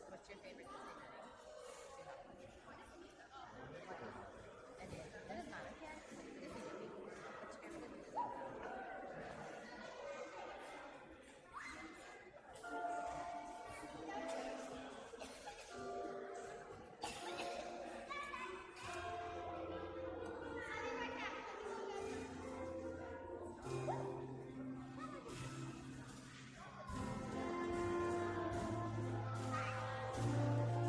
What's your favorite Disney movie? That is not a Disney movie. What's your favorite Disney movie?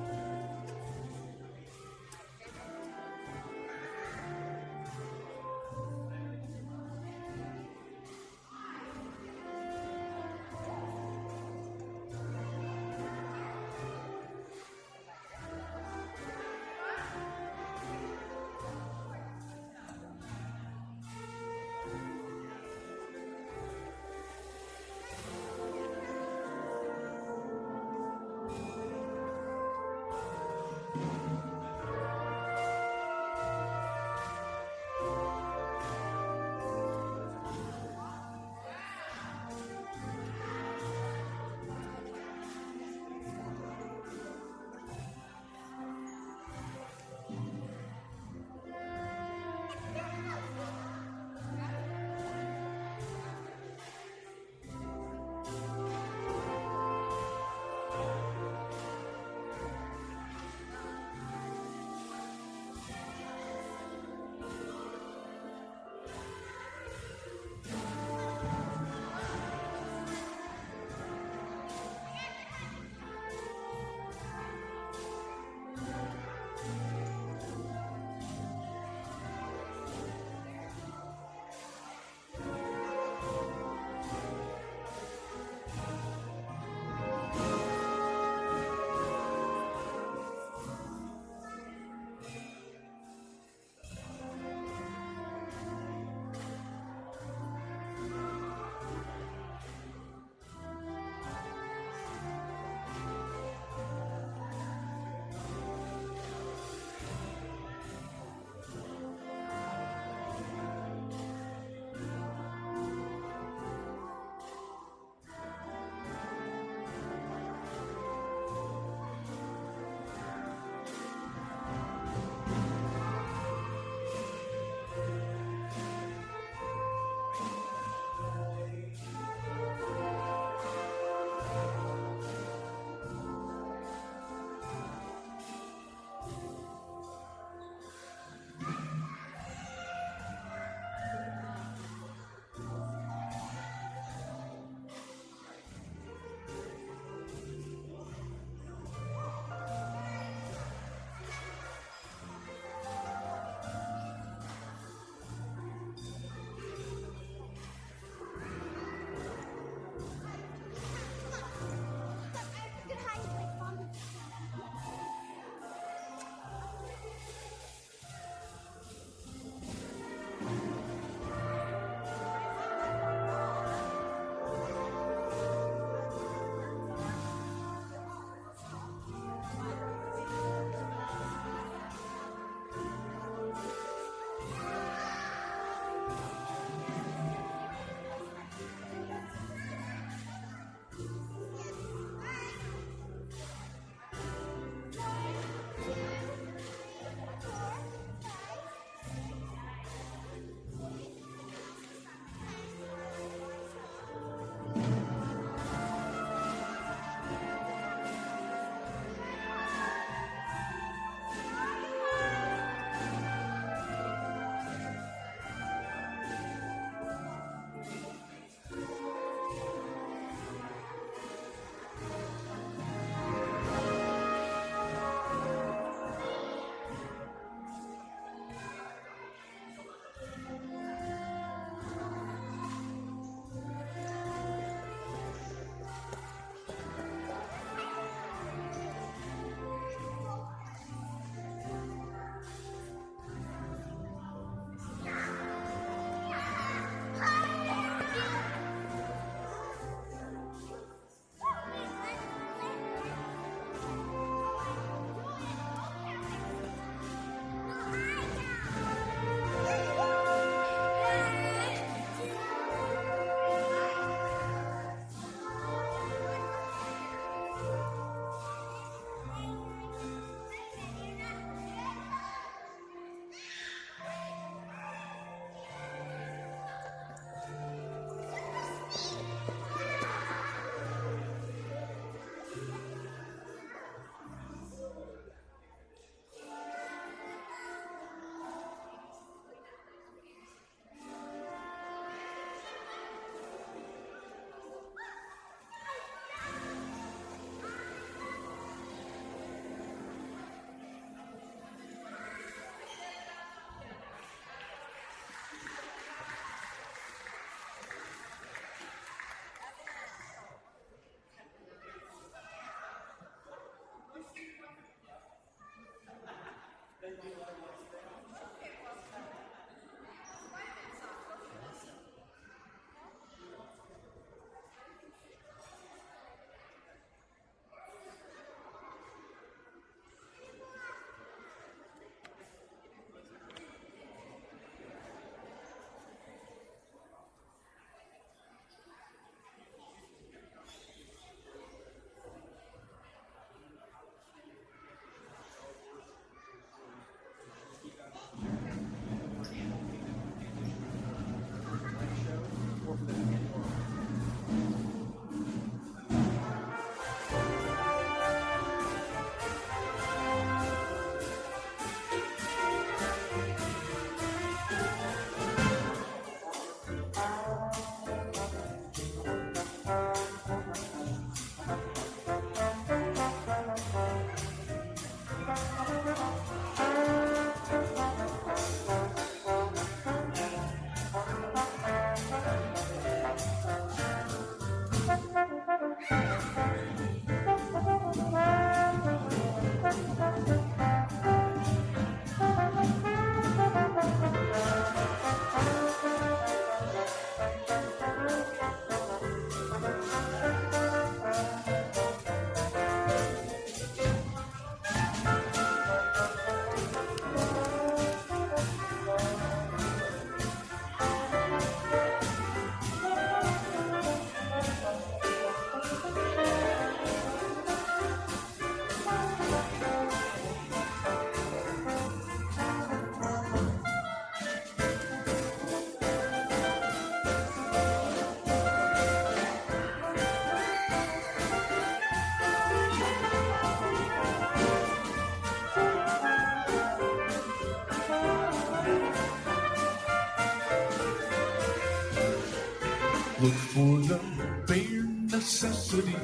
look for the bare necessities,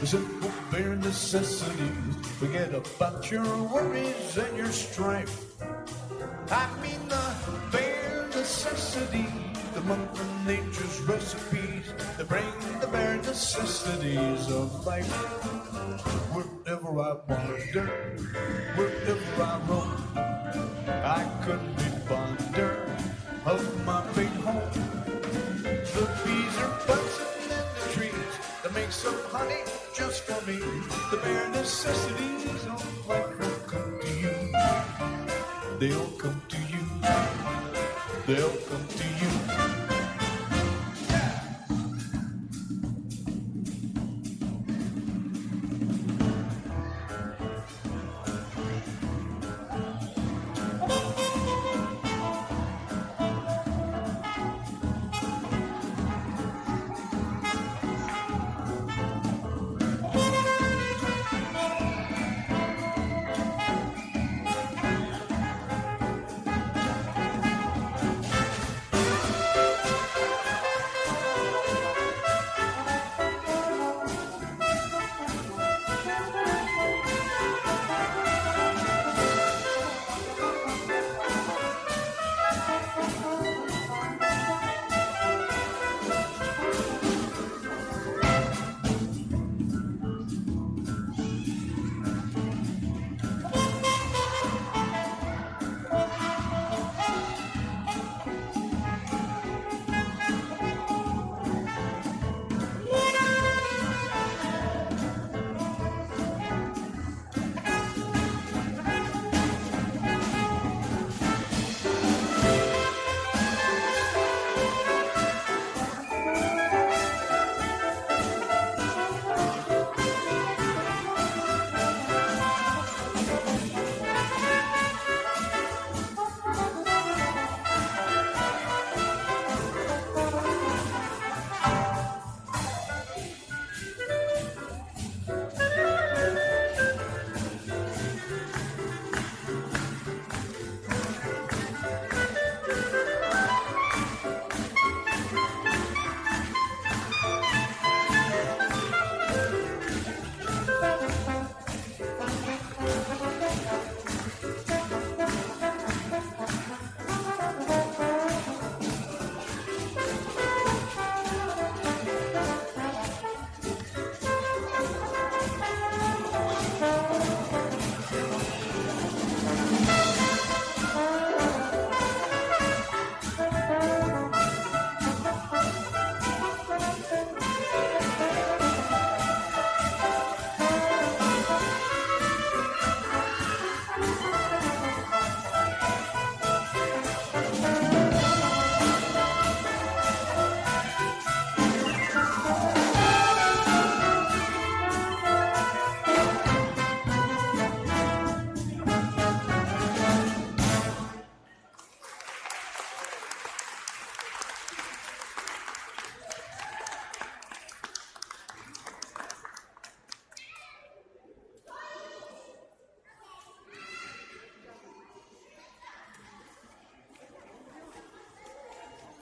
the simple bare necessities. Forget about your worries and your strife. I mean the bare necessities, the Mother Nature's recipes that bring the bare necessities of life. Wherever I wander, wherever I roam, I couldn't be fonder of my big home. The bees are buzzing in the trees that make some honey just for me. The bare necessities of life will come to you. They'll come to you. They'll come to you.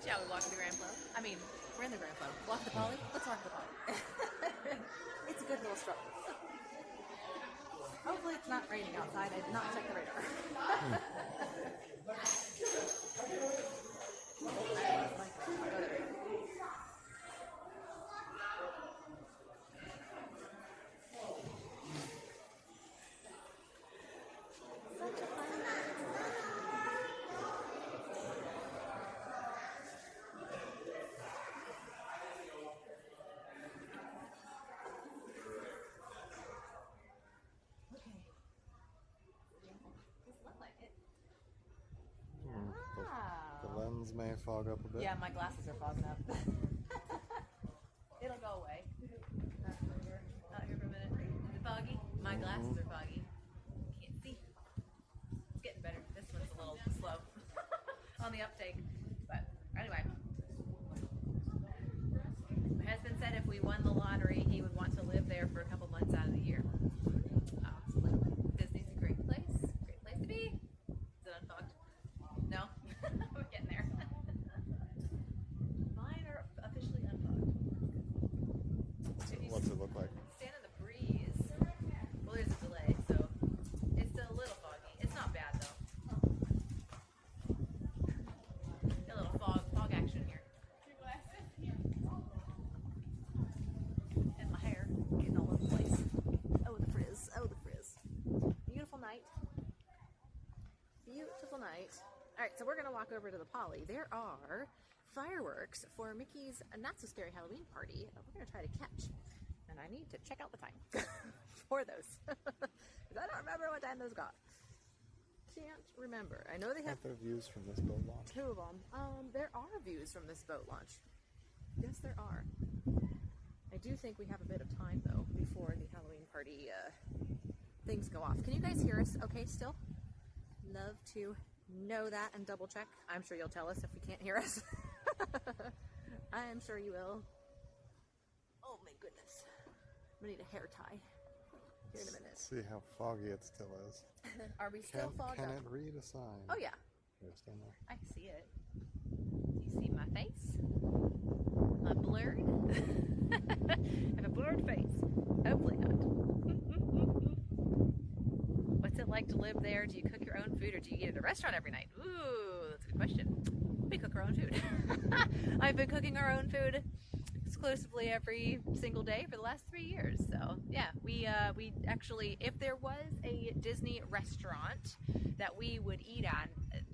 Shall we walk to the Grand Club? I mean, we're in the Grand Club. Walk the Poly? Let's walk the Poly. It's a good little stroll. Hopefully it's not raining outside. I did not check the radar. The lens may fog up a bit. Yeah, my glasses are fogging up. It'll go away. Not here for a minute. Is it foggy? My glasses are foggy. Can't see. It's getting better. This one's a little slow on the uptake. But anyway. My husband said if we won the lottery, he would want to live there for a couple months out of the year. Disney's a great place. Great place to be. Is it unfogged? No? We're getting there. Mine are officially unfogged. so we're gonna walk over to the Poly. There are fireworks for Mickey's Not So Scary Halloween party that we're gonna try to catch. And I need to check out the time for those. Because I don't remember what time those got. Can't remember. I know they have There views from this boat launch. 2 of them. There are views from this boat launch. Yes, there are. I do think we have a bit of time though before the Halloween party things go off. Can you guys hear us okay still? Love to know that and double check. I'm sure you'll tell us if we can't hear us. I am sure you will. Oh my goodness. I'm gonna need a hair tie here in a minute. See how foggy it still is. Are we still fogged up? Can it read a sign? Oh yeah. Here, stand there. I see it. Do you see my face? I'm blurred. I have a blurred face. Hopefully not. What's it like to live there? Do you cook your own food or do you eat at a restaurant every night? Ooh, that's a good question. We cook our own food. I've been cooking our own food exclusively every single day for the last 3 years. So yeah, we actually, if there was a Disney restaurant that we would eat at,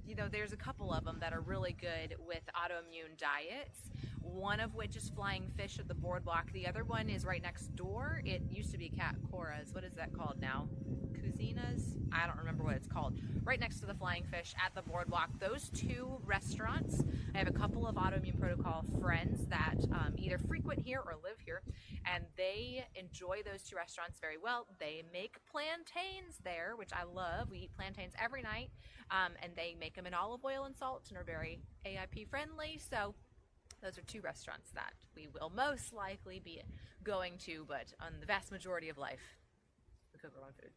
you know, there's a couple of them that are really good with autoimmune diets. One of which is Flying Fish at the Boardwalk. The other one is right next door. It used to be Cat Cora's. What is that called now? Cuisina's? I don't remember what it's called. Right next to the Flying Fish at the Boardwalk. Those 2 restaurants, I have a couple of autoimmune protocol friends that either frequent here or live here, and they enjoy those 2 restaurants very well. They make plantains there, which I love. We eat plantains every night, and they make them in olive oil and salt and are very AIP friendly. So those are 2 restaurants that we will most likely be going to, but on the vast majority of life, we cook our own food.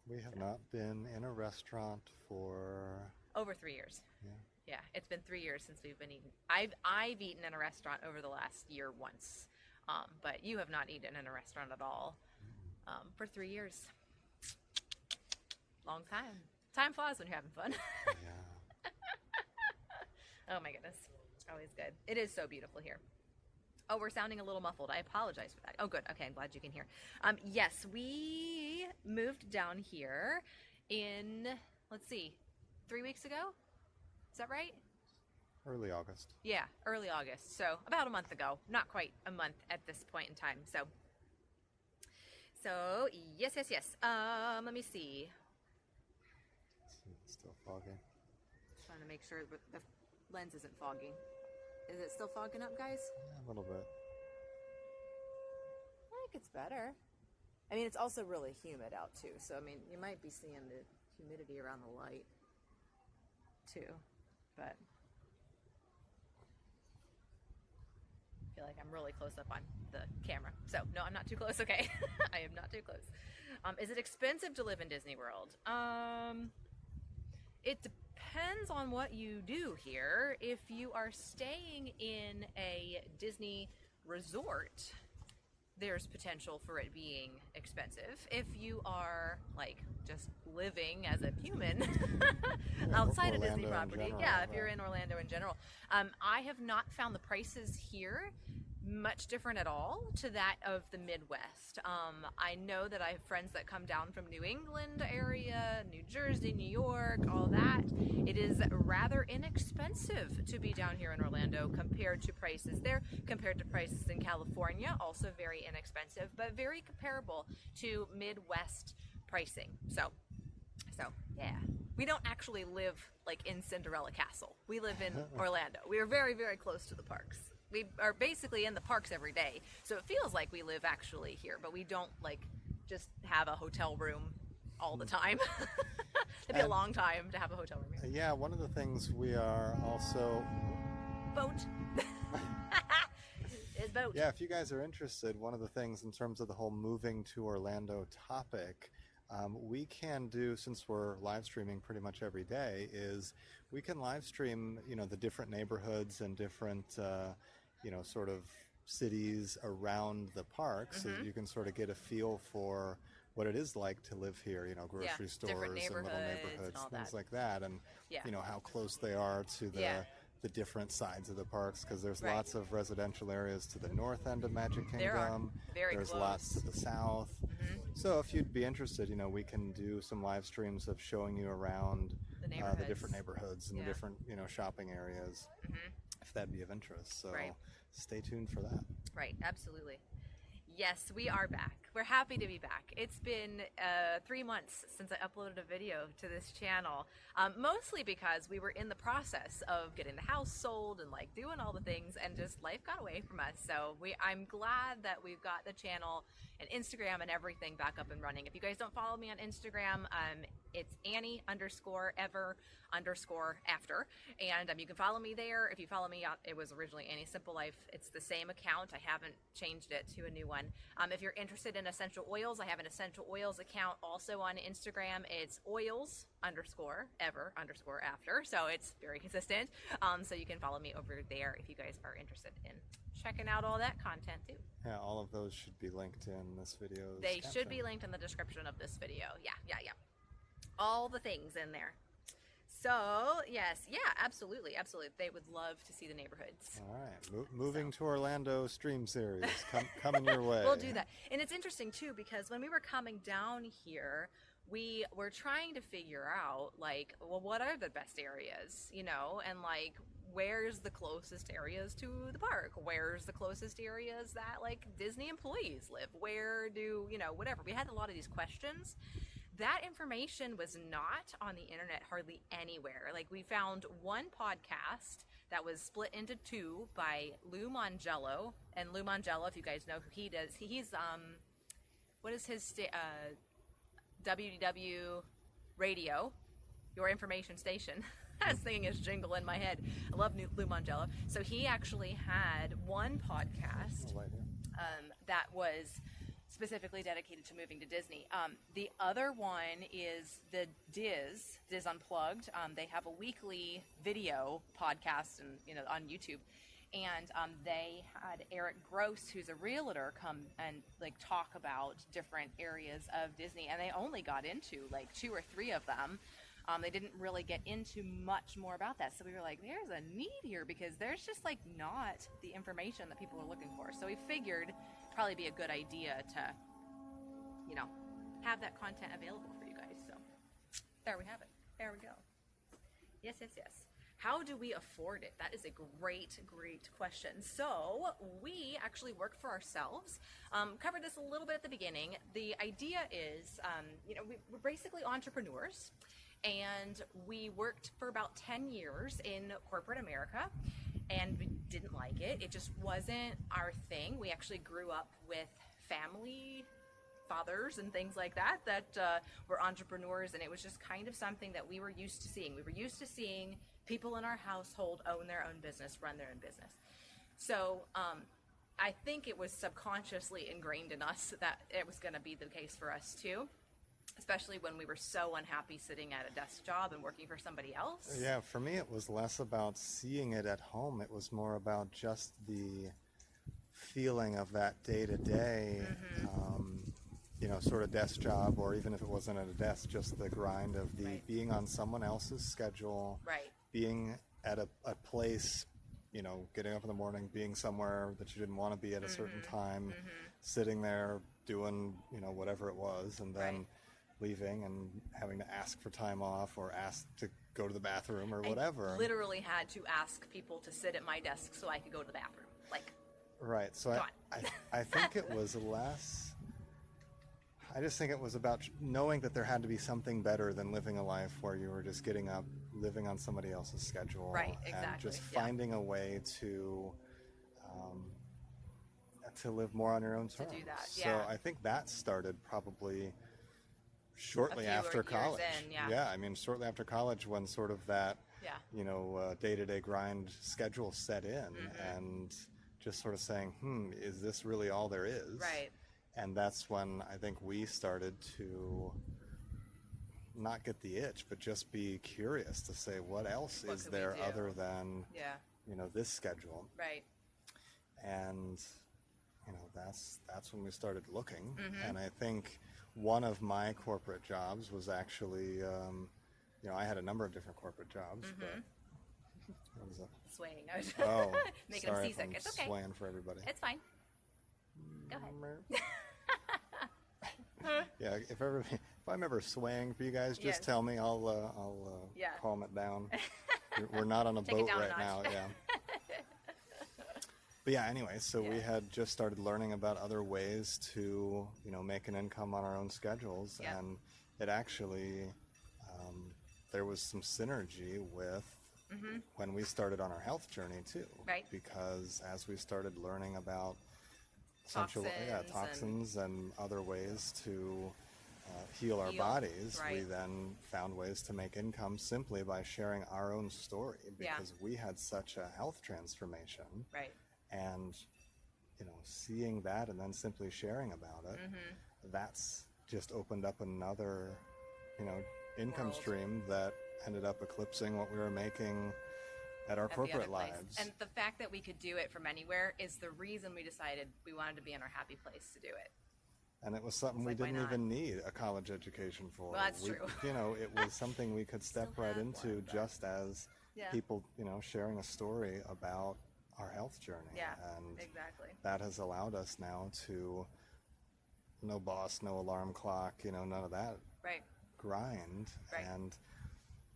We have not been in a restaurant for Over 3 years. Yeah. Yeah, it's been 3 years since we've been eating. I've eaten in a restaurant over the last year once, but you have not eaten in a restaurant at all for 3 years. Long time. Time flies when you're having fun. Yeah. Oh my goodness. Always good. It is so beautiful here. Oh, we're sounding a little muffled. I apologize for that. Oh, good. Okay, I'm glad you can hear. Yes, we moved down here in, let's see, 3 weeks ago? Is that right? Early August. Yeah, early August. So about a month ago. Not quite a month at this point in time. So yes. Let me see. It's still foggy. Trying to make sure the lens isn't fogging. Is it still fogging up, guys? Yeah, a little bit. I think it's better. I mean, it's also really humid out too. So, I mean, you might be seeing the humidity around the light too. But I feel like I'm really close up on the camera. So, no, I'm not too close. Okay. I am not too close. Is it expensive to live in Disney World? It depends on what you do here. If you are staying in a Disney resort, there's potential for it being expensive. If you are like just living as a human outside of Disney property, general, yeah, if you're in Orlando in general, I have not found the prices here much different at all to that of the Midwest. I know that I have friends that come down from New England area, New Jersey, New York, all that. It is rather inexpensive to be down here in Orlando compared to prices there, compared to prices in California, also very inexpensive, but very comparable to Midwest pricing. So yeah. We don't actually live like in Cinderella Castle. We live in Orlando. We are very, very close to the parks. We are basically in the parks every day, so it feels like we live actually here, but we don't like just have a hotel room all the time. It'd be a long time to have a hotel room here. Yeah, one of the things we are also... Boat. Is boat. Yeah, if you guys are interested, one of the things in terms of the whole moving to Orlando topic, we can do, since we're live streaming pretty much every day, is we can live stream, you know, the different neighborhoods and different, you know, sort of cities around the park, so that you can sort of get a feel for what it is like to live here, you know, grocery stores and little neighborhoods, and things like that, and you know, how close they are to the different sides of the parks, because there's lots of residential areas to the north end of Magic Kingdom. There are. Very There's close. lots to the south. So if you'd be interested, you know, we can do some live streams of showing you around neighborhoods. the different neighborhoods and Yeah. the different, shopping areas, if that'd be of interest. So Right. stay tuned for that. Right, absolutely. Yes, we are back. We're happy to be back. It's been 3 months since I uploaded a video to this channel, mostly because we were in the process of getting the house sold and like doing all the things, and just life got away from us. So I'm glad that we've got the channel and Instagram and everything back up and running. If you guys don't follow me on Instagram, it's Annie_Ever_after, and you can follow me there. If you follow me on, it was originally Annie Simple Life. It's the same account. I haven't changed it to a new one. If you're interested in essential oils, I have an essential oils account also on Instagram. It's oils_ever_after, so it's very consistent. So you can follow me over there if you guys are interested in checking out all that content too. Yeah, all of those should be linked in this video. They should be linked in the description of this video. Yeah. All the things in there. So, yes, yeah, absolutely. They would love to see the neighborhoods. All right, moving to Orlando stream series, coming your way. We'll do that. And it's interesting, too, because when we were coming down here, we were trying to figure out, like, well, what are the best areas, and, like, where's the closest areas to the park? Where's the closest areas that, like, Disney employees live? Where do, whatever. We had a lot of these questions. That information was not on the internet hardly anywhere. Like, we found one podcast that was split into two by Lou Mangello. And Lou Mangello, if you guys know who he does, he's, what is his, WDW Radio, your information station. I was singing his jingle in my head. I love Lou Mangello. So he actually had one podcast that was specifically dedicated to moving to Disney. The other one is the Diz Unplugged. They have a weekly video podcast and on YouTube, and they had Eric Gross, who's a realtor, come and like talk about different areas of Disney, and they only got into like 2 or 3 of them. They didn't really get into much more about that. So we were like, there's a need here, because there's just like not the information that people are looking for. So we figured it'd probably be a good idea to, have that content available for you guys. So there we have it. There we go. Yes. How do we afford it? That is a great question. So we actually work for ourselves. Covered this a little bit at the beginning. The idea is, we're basically entrepreneurs. And we worked for about 10 years in corporate America, and we didn't like it. It just wasn't our thing. We actually grew up with family, fathers and things like that were entrepreneurs, and it was just kind of something that we were used to seeing. We were used to seeing people in our household own their own business, run their own business. So I think it was subconsciously ingrained in us that it was going to be the case for us too. Especially when we were so unhappy sitting at a desk job and working for somebody else. Yeah, for me it was less about seeing it at home. It was more about just the feeling of that day-to-day, sort of desk job, or even if it wasn't at a desk, just the grind of the being on someone else's schedule, being at a place, getting up in the morning, being somewhere that you didn't want to be at a certain time, sitting there doing, whatever it was, and then leaving and having to ask for time off or ask to go to the bathroom or whatever. I literally had to ask people to sit at my desk so I could go to the bathroom. Right. So I think it was less, I just think it was about knowing that there had to be something better than living a life where you were just getting up, living on somebody else's schedule. Right, exactly. And just finding a way to live more on your own terms. To do that, So I think that started probably shortly after college. Shortly after college, when sort of that, day-to-day grind schedule set in, and just sort of saying, is this really all there is? Right. And that's when I think we started to not get the itch, but just be curious to say, what else is there other than, this schedule? Right. And, that's when we started looking. And I think one of my corporate jobs was actually, I had a number of different corporate jobs, but what was that? Swaying. Making sorry him seasick. It's okay. Swaying for everybody. It's fine. Go ahead. Yeah, if I'm ever swaying for you guys, just Yes. tell me. I'll Yeah. calm it down. We're not on a Take it boat down a right now. notch. Yeah. But yeah, anyway, so we Yeah. had just started learning about other ways to, make an income on our own schedules, Yep. and it actually there was some synergy with when we started on our health journey too. Right. Because as we started learning about essential toxins and other ways to heal our Heal, bodies, we right. then found ways to make income simply by sharing our own story, Yeah. because we had such a health transformation, Right. and seeing that and then simply sharing about it, that's just opened up another income World. stream that ended up eclipsing what we were making at our At the corporate other place. lives. And the fact that we could do it from anywhere is the reason we decided we wanted to be in our happy place to do it. And it was something we It's like, why didn't not? even need a college education for. Well, that's true. It was something we could step Still right have into one, but- just as Yeah. people, sharing a story about our health journey. Yeah, And exactly. that has allowed us now to no boss, no alarm clock, none of that Right. grind. Right. And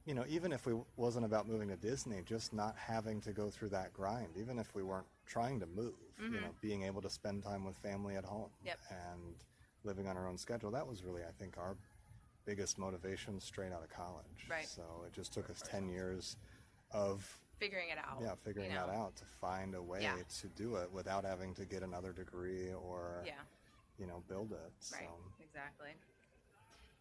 even if we wasn't about moving to Disney, just not having to go through that grind, even if we weren't trying to move, being able to spend time with family at home Yep. and living on our own schedule, that was really, I think, our biggest motivation straight out of college. Right. So it just took us 10 years of Figuring it out. figuring you know? that out to find a way Yeah. to do it without having to get another degree or Yeah. build it. Right. So Exactly.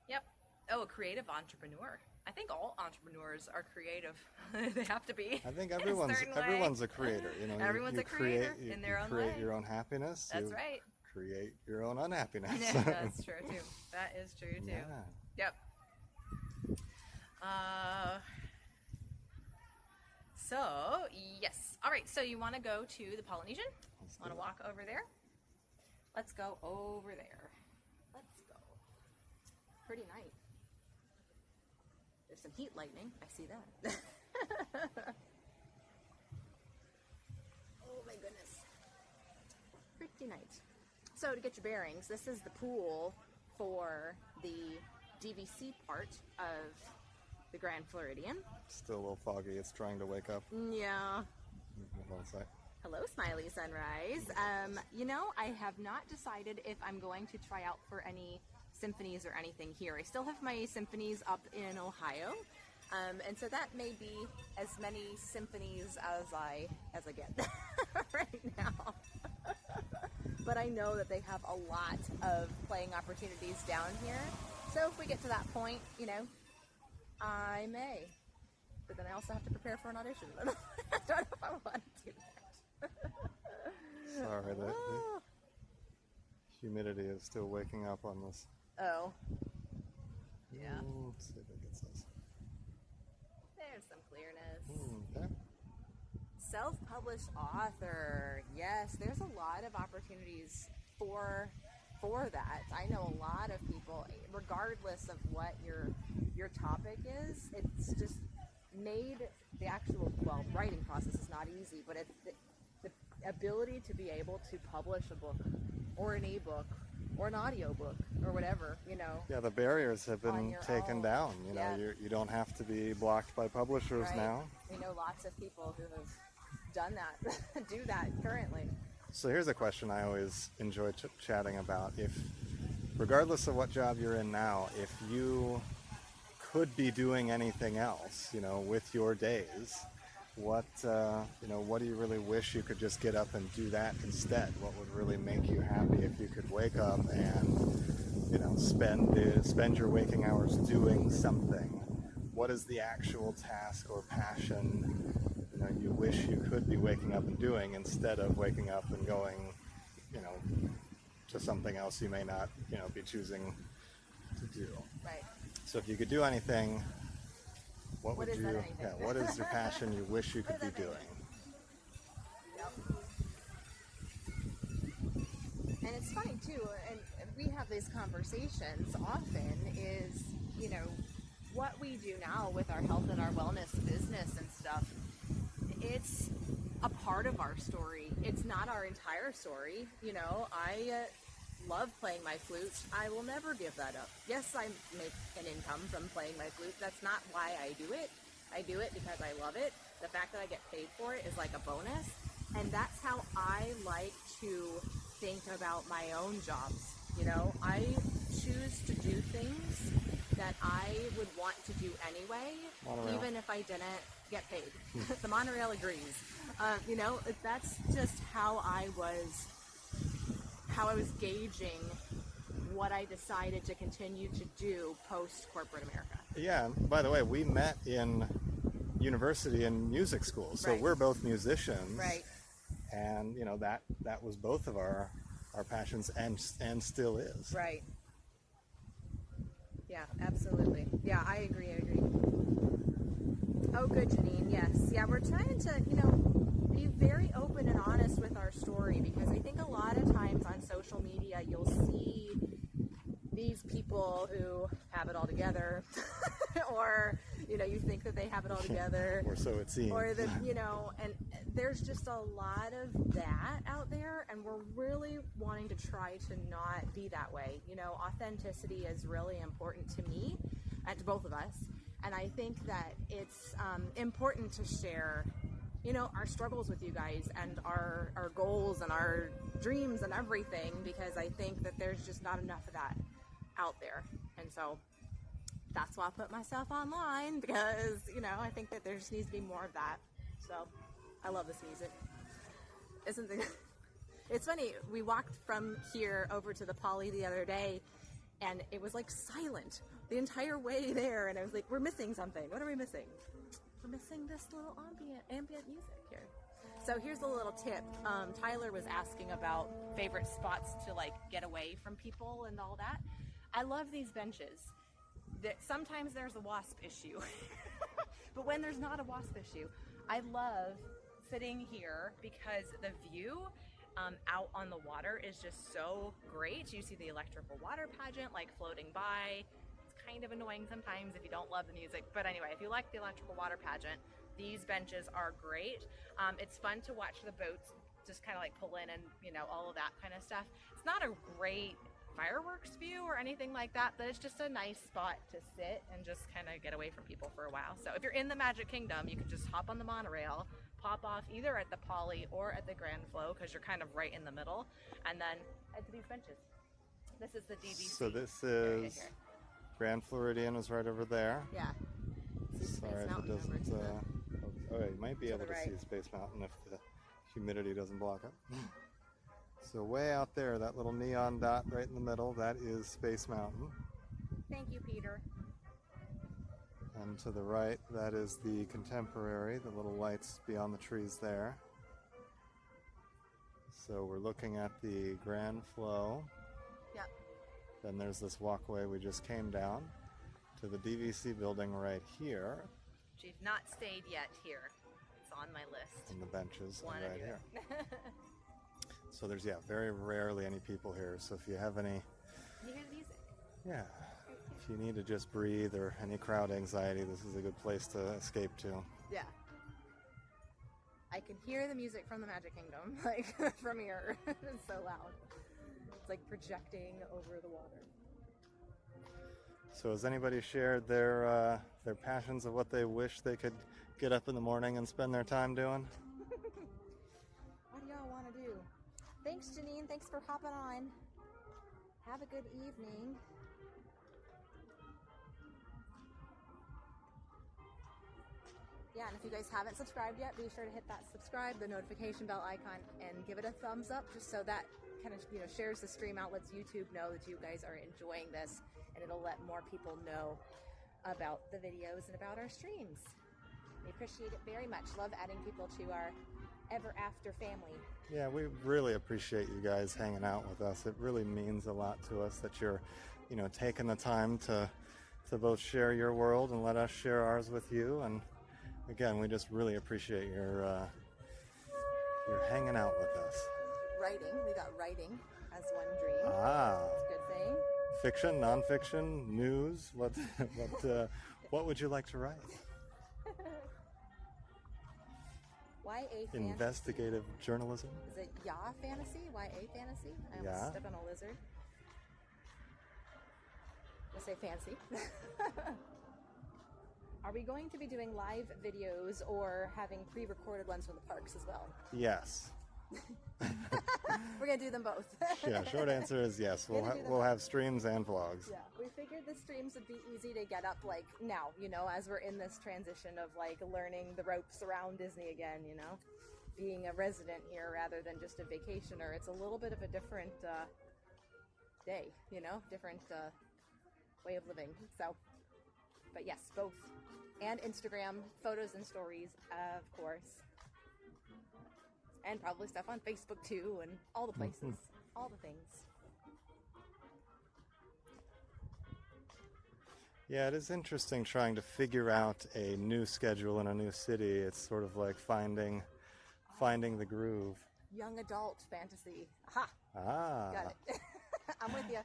Yep. Oh, a creative entrepreneur. I think all entrepreneurs are creative. They have to be. I think in a everyone's certain way. everyone's a creator. Everyone's a creator create, in their own create way. your own happiness. That's you right. Create your own unhappiness. Yeah, that's true too. That is true too. Yeah. Yep. So, yes. All right, so you want to go to the Polynesian? Let's do Want to it. walk over there? Let's go over there. Let's go. Pretty night. There's some heat lightning. I see that. Oh my goodness. Pretty night. So to get your bearings, this is the pool for the DVC part of the Grand Floridian. Still a little foggy. It's trying to wake up. Yeah. Hold on a sec. Hello, Smiley Sunrise. I have not decided if I'm going to try out for any symphonies or anything here. I still have my symphonies up in Ohio. And so that may be as many symphonies as I get right now. But I know that they have a lot of playing opportunities down here. So if we get to that point, I may. But then I also have to prepare for an audition. I don't know if I want to do that. Sorry, the Oh. humidity is still waking up on this. Oh. Yeah. Ooh, let's see if it gets us. There's some clearness. Okay. Self-published author. Yes, there's a lot of opportunities for that. I know a lot of people, regardless of what your topic is, it's just made the actual, writing process is not easy, but it's the ability to be able to publish a book or an ebook or an audiobook or whatever, Yeah, the barriers have On been your taken own. down. Yeah. You don't have to be blocked by publishers right? now. We know lots of people who have done that, do that currently. So here's a question I always enjoy chatting about. If, regardless of what job you're in now, if you could be doing anything else, with your days, what do you really wish you could just get up and do that instead? What would really make you happy if you could wake up and, spend your waking hours doing something? What is the actual task or passion you wish you could be waking up and doing instead of waking up and going, to something else you may not, be choosing to do. Right. So if you could do anything, what would is you? that anything? Yeah, what is your passion you wish you could be doing? And it's funny too, and we have these conversations often, is, what we do now with our health and our wellness business and stuff, it's a part of our story. It's not our entire story. love playing my flute. I will never give that up. Yes, I make an income from playing my flute. That's not why I do it. I do it because I love it. The fact that I get paid for it is like a bonus. And that's how I like to think about my own jobs. You know, I choose to do things that I would want to do anyway, Monorail. even if I didn't get paid. The monorail agrees. You know, that's just how I was gauging what I decided to continue to do post corporate America. Yeah, and by the way, we met in university and music school, so Right. we're both musicians. Right. And you know that was both of our passions and still is. Right. Yeah, absolutely. Yeah, I agree. Oh, good, Janine. Yes. Yeah, we're trying to, you know, be very open and honest with our story, because I think a lot of times on social media you'll see these people who have it all together or, you know, you think that they have it all together. Or so it seems. Or that, you know, and there's just a lot of that out there, and we're really wanting to try to not be that way. You know, authenticity is really important to me and to both of us, and I think that it's important to share, you know, our struggles with you guys and our goals and our dreams and everything, because I think that there's just not enough of that out there. And so that's why I put myself online, because, you know, I think that there just needs to be more of that. So I love this music. Isn't it? It's funny, we walked from here over to the Poly the other day, and it was like silent the entire way there, and I was like, we're missing something. What are we missing? We're missing this little ambient music here. So here's a little tip. Tyler was asking about favorite spots to like get away from people and all that. I love these benches. Sometimes there's a wasp issue, but when there's not a wasp issue, I love sitting here because the view out on the water is just so great. You see the electrical water pageant like floating by. It's kind of annoying sometimes if you don't love the music, but anyway, if you like the electrical water pageant, these benches are great. It's fun to watch the boats just kind of like pull in and, you know, all of that kind of stuff. It's not a great fireworks view or anything like that, but it's just a nice spot to sit and just kind of get away from people for a while. So if you're in the Magic Kingdom, you can just hop on the monorail, pop off either at the Poly or at the Grand Flow, because you're kind of right in the middle, and then head to these benches. This is the DVC. So this area is here. Grand Floridian is right over there. Yeah. See Space Sorry if it Mountain over doesn't. to the- Okay, you might be to able the to see right. Space Mountain if the humidity doesn't block it. So way out there, that little neon dot right in the middle, that is Space Mountain. Thank you, Peter. And to the right, that is the Contemporary, the little lights beyond the trees there. So we're looking at the Grand Flow. Yep. Then there's this walkway we just came down to the DVC building right here, Which you've not stayed yet here. It's on my list. and the benches are Wanna right do here. it. So there's, very rarely any people here. So if you have any, You hear the music. if you need to just breathe or any crowd anxiety, this is a good place to escape to. Yeah. I can hear the music from the Magic Kingdom, like from here. It's so loud. It's like projecting over the water. So has anybody shared their passions of what they wish they could get up in the morning and spend their time doing? What do y'all want to do? Thanks, Janine. Thanks for hopping on. Have a good evening. Yeah, and if you guys haven't subscribed yet, be sure to hit that subscribe, the notification bell icon, and give it a thumbs up, just so that kind of, you know, shares the stream out, lets YouTube know that you guys are enjoying this, and it'll let more people know about the videos and about our streams. We appreciate it very much. Love adding people to our ever after family. Yeah, we really appreciate you guys hanging out with us. It really means a lot to us that you're, taking the time to both share your world and let us share ours with you. And again, we just really appreciate your hanging out with us. Writing. We got writing as one dream. Ah, It's a good thing. fiction, nonfiction, news. What would you like to write? YA fantasy. Investigative journalism. Is it YA fantasy? YA fantasy? I almost Yeah. stepped on a lizard. to say fancy. Are we going to be doing live videos or having pre-recorded ones from the parks as well? Yes. We're gonna do them both. Yeah, short answer is yes. We'll have streams and vlogs. Yeah, we figured the streams would be easy to get up like now, you know, as we're in this transition of like learning the ropes around Disney again, you know, being a resident here rather than just a vacationer. It's a little bit of a different day, you know, different way of living. So, but yes, both. And Instagram, photos and stories, of course. And probably stuff on Facebook too, and all the places, all the things. Yeah, it is interesting trying to figure out a new schedule in a new city. It's sort of like finding the groove. Young adult fantasy. Aha! Ah. Got it. I'm with you.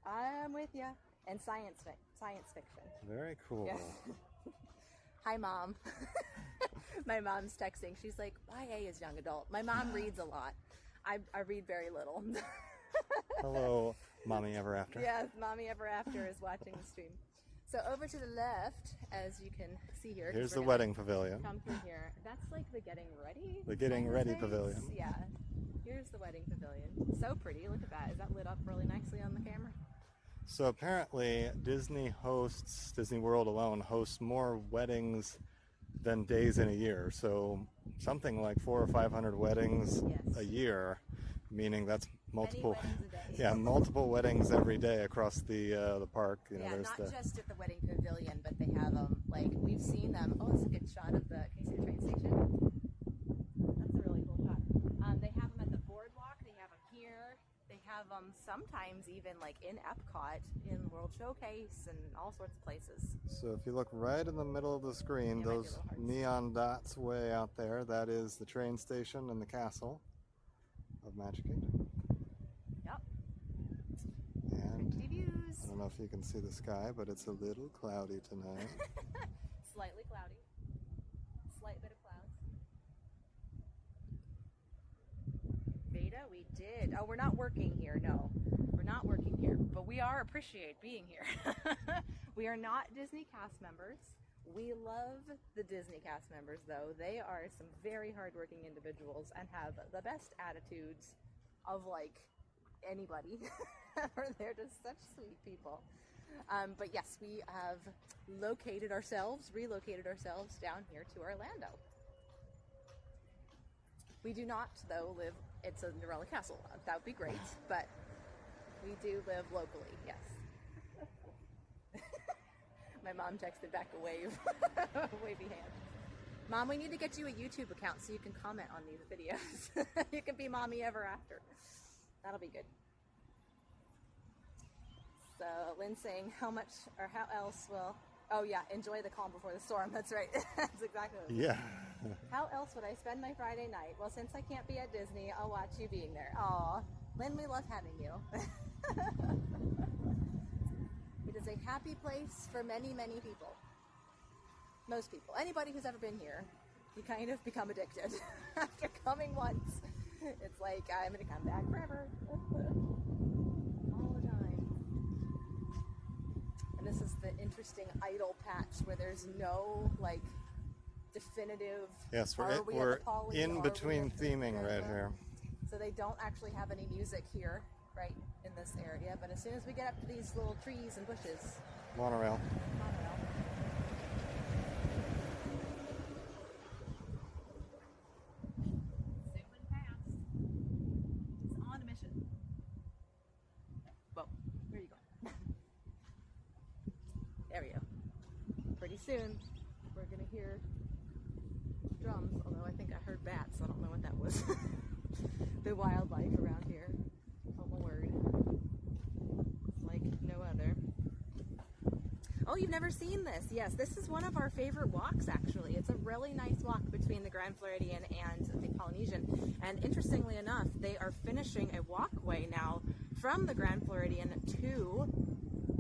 I'm with you. And science fiction. Very cool. Yeah. Hi, Mom. My mom's texting. She's like, YA is young adult. My mom reads a lot. I read very little. Hello, Mommy Ever After. Yes, Mommy Ever After is watching the stream. So over to the left, as you can see here. Here's the wedding pavilion. Come through here. That's like the getting ready. The getting ready pavilion. Yeah. Here's the wedding pavilion. So pretty. Look at that. Is that lit up really nicely on the camera? So apparently Disney World alone hosts more weddings than days in a year. So something like 400 or 500 weddings a year, meaning that's multiple. Many weddings a day. Yeah, multiple weddings every day across the park. You know, Yeah, there's not just at the wedding pavilion, but they have them. Like we've seen them. Oh, it's a good shot of the. Can you see the train station? That's a really cool shot. They have them at the boardwalk. They have them here. They have them sometimes even like in Epcot, in World Showcase, and all sorts of places. So if you look right in the middle of the screen, Yeah, my those little hearts. neon dots way out there, that is the train station and the castle of Magic Kingdom. Yep. And Pretty views. I don't know if you can see the sky, but it's a little cloudy tonight. Slightly cloudy. Slight bit of clouds. Veda, we did. Oh, we're not working here. No, we're not working here, but we are appreciate being here. We are not Disney cast members. We love the Disney cast members, though. They are some very hardworking individuals and have the best attitudes of like anybody. They're just such sweet people. But yes, we have relocated ourselves down here to Orlando. We do not, though, live at Cinderella Castle. That would be great, but we do live locally, yes. My mom texted back a wave, wavy hand. Mom, we need to get you a YouTube account so you can comment on these videos. You can be Mommy Ever After. That'll be good. So Lynn's saying how else will, oh yeah, enjoy the calm before the storm. That's right. That's exactly what it is. Yeah. How else would I spend my Friday night? Well, since I can't be at Disney, I'll watch you being there. Aw, Lynn, we love having you. It is a happy place for many, many people. Most people. Anybody who's ever been here, you kind of become addicted. After coming once, it's like, I'm going to come back forever. All the time. And this is the interesting idle patch where there's no, like, definitive. Yes, are we we're at the Poly? in Are we between at the theming right Orlando? here. So they don't actually have any music here, right in this area. But as soon as we get up to these little trees and bushes, Monorail. monorail. Zooming past. It's on a mission. Whoa, where are you going? There we go. Pretty soon, we're going to hear drums, although I think I heard bats. I don't know what that was. The wildlife around here. Oh my word. It's like no other. Oh, you've never seen this? Yes, this is one of our favorite walks, actually. It's a really nice walk between the Grand Floridian and the Polynesian. And interestingly enough, they are finishing a walkway now from the Grand Floridian to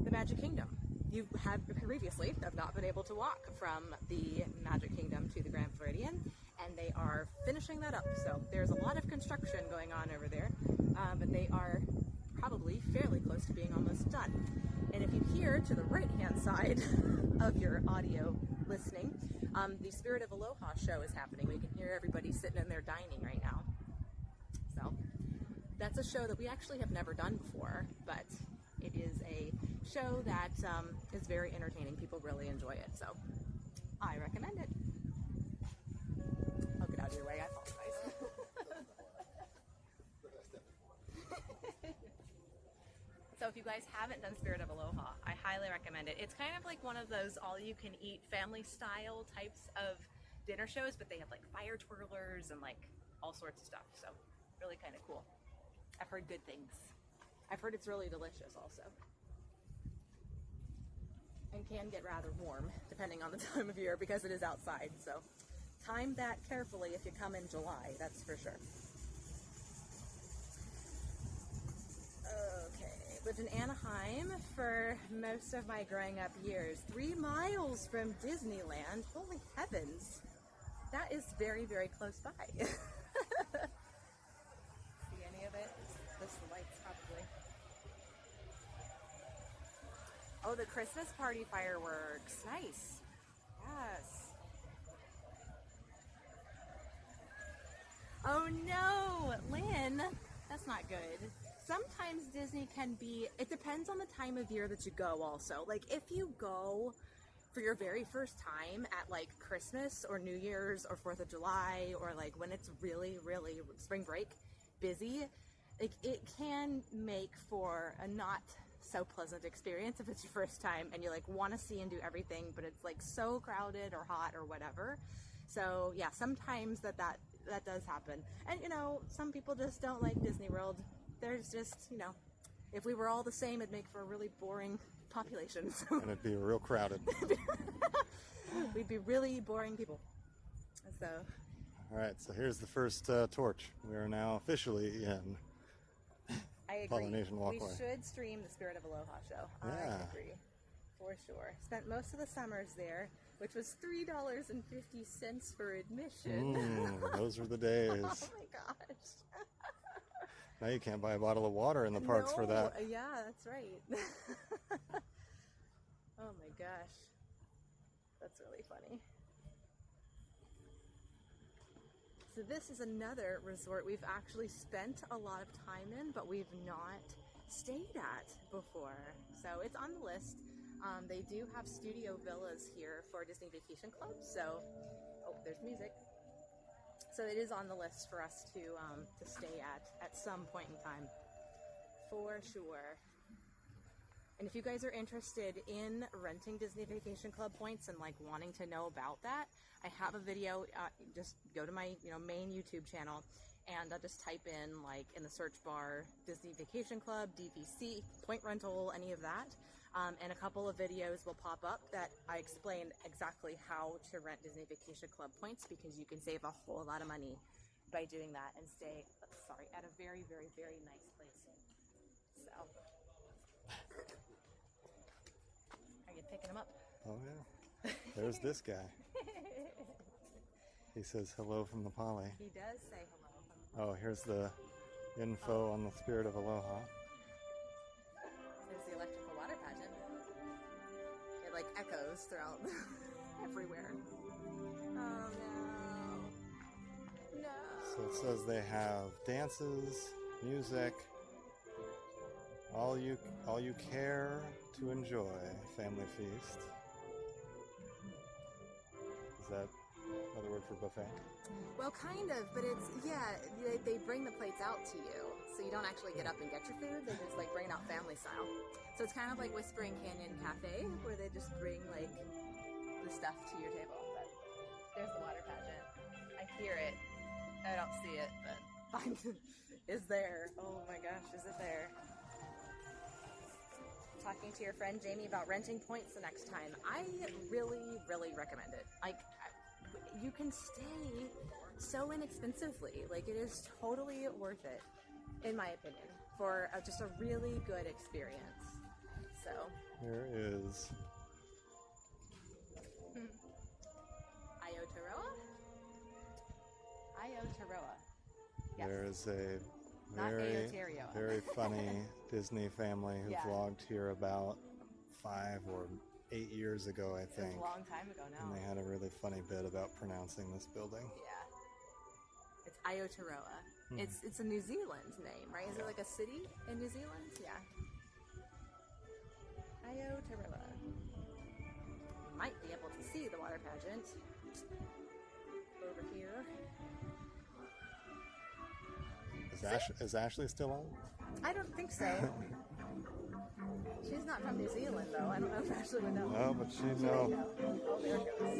the Magic Kingdom. You have previously have not been able to walk from the Magic Kingdom to the Grand Floridian, and they are finishing that up. So there's a lot of construction going on over there, but they are probably fairly close to being almost done. And if you hear to the right-hand side of your audio listening, the Spirit of Aloha show is happening. We can hear everybody sitting in there dining right now. So that's a show that we actually have never done before, but it is a show that is very entertaining. People really enjoy it, so I recommend it. I'll get out of your way, I apologize. So if you guys haven't done Spirit of Aloha, I highly recommend it. It's kind of like one of those all-you-can-eat family-style types of dinner shows, but they have like fire twirlers and like all sorts of stuff, so really kind of cool. I've heard good things. I've heard it's really delicious also. And can get rather warm depending on the time of year because it is outside, so time that carefully if you come in July, that's for sure. Okay, lived in Anaheim for most of my growing up years. 3 miles from Disneyland. Holy heavens. That is very, very close by. See any of it? Just the lights probably. Oh, the Christmas party fireworks. Nice. Yes. Oh no, Lynn, that's not good. Sometimes Disney can be, it depends on the time of year that you go also. Like if you go for your very first time at like Christmas or New Year's or 4th of July or like when it's really, really spring break busy, like it can make for a not so pleasant experience if it's your first time and you like want to see and do everything, but it's like so crowded or hot or whatever. So yeah, sometimes that does happen. And you know, some people just don't like Disney World. There's just, you know, if we were all the same, it'd make for a really boring population. So. And it'd be real crowded. We'd be really boring people. So. All right, so here's the first torch. We are now officially in I agree. Polynesian Walkway. We should stream the Spirit of Aloha show. Yeah. I agree. For sure. Spent most of the summers there, which was $3.50 for admission. Those were the days. Oh my gosh. Now you can't buy a bottle of water in the parks for that. Yeah, that's right. Oh my gosh. That's really funny. So this is another resort we've actually spent a lot of time in, but we've not stayed at before. So it's on the list. They do have studio villas here for Disney Vacation Club. So, oh, there's music. So it is on the list for us to stay at some point in time, for sure. And if you guys are interested in renting Disney Vacation Club points and like wanting to know about that, I have a video. Just go to my main YouTube channel and just type in like in the search bar Disney Vacation Club, DVC, point rental, any of that. And a couple of videos will pop up that I explain exactly how to rent Disney Vacation Club points because you can save a whole lot of money by doing that and stay, at a very, very, very nice place. So, are you picking them up? Oh yeah. There's this guy. He says hello from the Poly. He does say hello. Oh, here's the info on the Spirit of Aloha. There's the electrical water pageant. It like echoes throughout everywhere. Oh no. No. So it says they have dances, music, all you care to enjoy, family feast. Is that another word for buffet? Well, kind of, but it's, yeah, they bring the plates out to you, so you don't actually get up and get your food, they just like bring it out family style. So it's kind of like Whispering Canyon Cafe, where they just bring like the stuff to your table. But there's the water pageant. I hear it. I don't see it, but is there. Oh my gosh, is it there? Talking to your friend Jamie about renting points the next time. I really, really recommend it. Like, you can stay so inexpensively. Like, it is totally worth it, in my opinion, for just a really good experience. So Here is Aotearoa. Yes. there is a Not very Aotearoa. very funny Disney family who Yeah. vlogged here about 5 or 8 years ago, I It was think. a long time ago now. And they had a really funny bit about pronouncing this building. Yeah. It's Aotearoa. It's a New Zealand name, right? Is it like a city in New Zealand? Yeah. Aotearoa. You might be able to see the water pageant over here. Is Ashley still on? I don't think so. She's not from New Zealand, though. I don't know if Ashley would know. No, but she She may know. know. Oh, there it goes.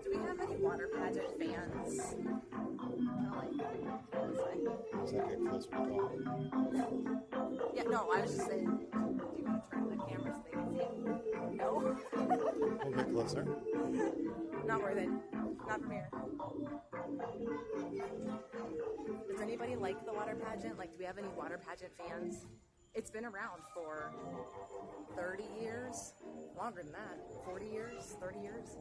Do we have any water pageant fans? Does that get closer to call? Yeah, no, I was just saying, do you want to turn the camera so they can see it? No? A little bit closer. Not worth it. Not from here. Does anybody like the water pageant? Like, do we have any water pageant fans? It's been around for 30 years. Longer than that. 40 years? 30 years?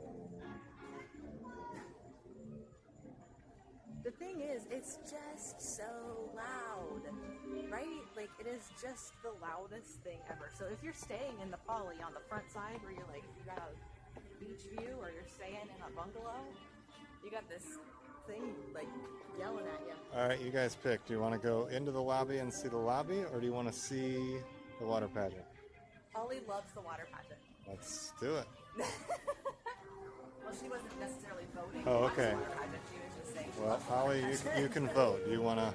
The thing is, it's just so loud, right? Like, it is just the loudest thing ever. So if you're staying in the poly on the front side where you're like, you got a beach view, or you're staying in a bungalow, you got this thing, like, yelling at you. All right, you guys pick. Do you want to go into the lobby and see the lobby, or do you want to see the water pageant? Holly loves the water pageant. Let's do it. Well, she wasn't necessarily voting. Oh, to watch the okay. water pageant. She was just saying she Well, loves the water Holly, pageant. you can vote. Do you want to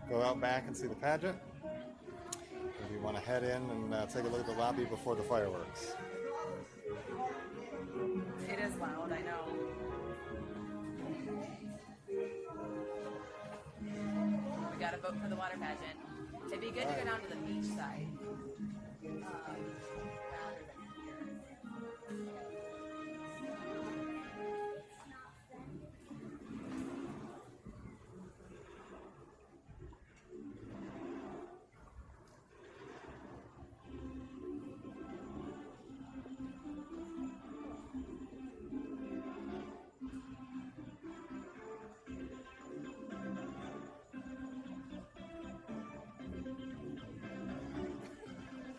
go out back and see the pageant? Or do you want to head in and take a look at the lobby before the fireworks? It is loud, I know. We gotta vote for the water pageant. It'd be good to go down to the beach side. Rather than here.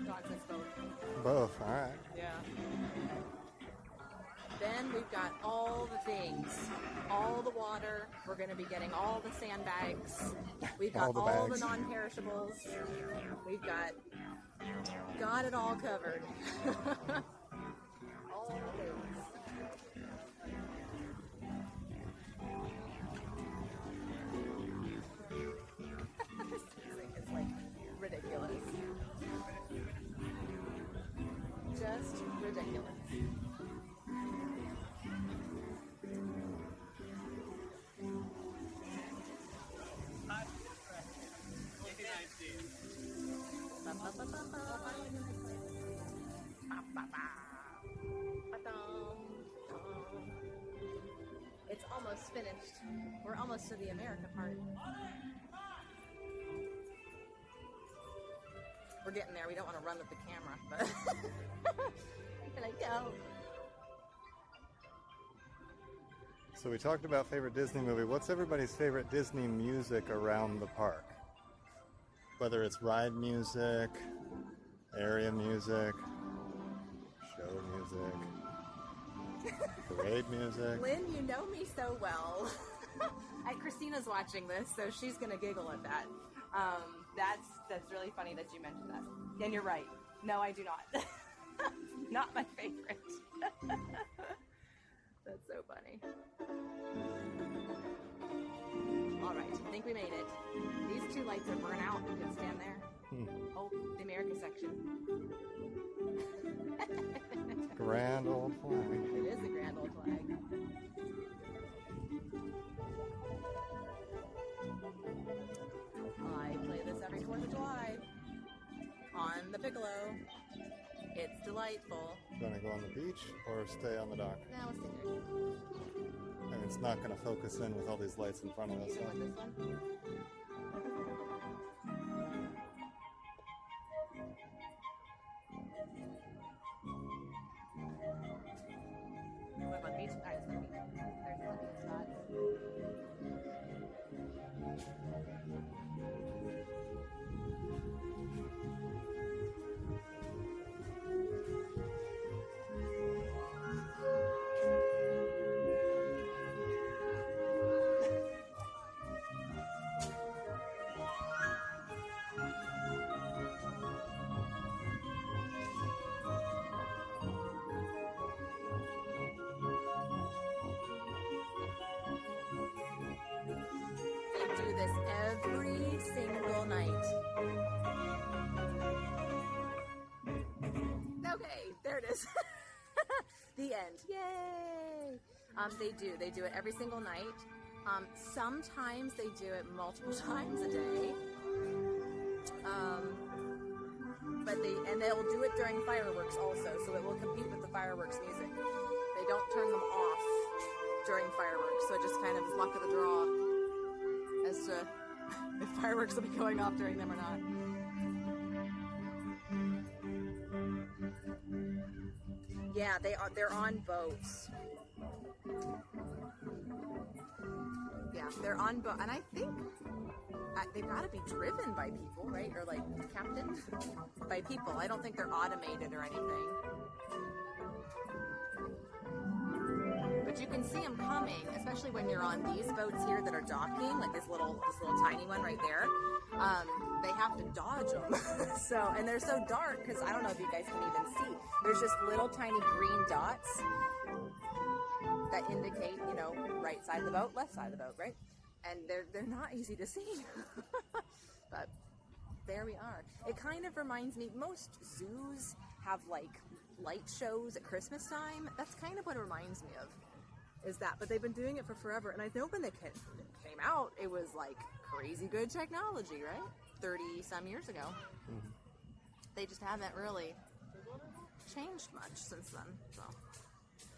Dog says both. Both, all right. Yeah. Then we've got all the things, all the water. We're going to be getting all the sandbags. We've got All the all the bags. non-perishables. We've got it all covered. All the things. This music is like ridiculous. Just ridiculous. It's almost finished. We're almost to the America part. We're getting there. We don't want to run with the camera, but here I go. So we talked about favorite Disney movie. What's everybody's favorite Disney music around the park? Whether it's ride music, area music, show music, parade music. Lynn, you know me so well. Christina's watching this, so she's gonna giggle at that. That's really funny that you mentioned that. And you're right. No, I do not. Not my favorite. That's so funny. All right, I think we made it. These two lights are burnt out. You can stand there. Oh, the America section. Grand old flag. It is a grand old flag. I play this every 4th of July on the piccolo. It's delightful. You want to go on the beach or stay on the dock? Now let's see here. And it's not going to focus in with all these lights in front of us. Even Huh? with this one. What about the beach? All right, let's go to the beach. There's a lovely spot. do this every single night. Okay, there it is. The end. Yay! They do it every single night. Sometimes they do it multiple times a day. And they'll do it during fireworks also, so it will compete with the fireworks music. They don't turn them off during fireworks, so it just kind of is luck of the draw as to if fireworks will be going off during them or not. Yeah, they're on boats. Yeah, they're on boat, and I think they've got to be driven by people, right? Or like captained by people. I don't think they're automated or anything. But you can see them coming, especially when you're on these boats here that are docking, like this little tiny one right there. They have to dodge them. And they're so dark because I don't know if you guys can even see. There's just little tiny green dots that indicate, right side of the boat, left side of the boat, right? And they're not easy to see. But there we are. It kind of reminds me, most zoos have like light shows at Christmas time. That's kind of what it reminds me of, is that. But they've been doing it for forever. And I know when they came out, it was like crazy good technology, right? 30 some years ago. Mm-hmm. They just haven't really changed much since then. So.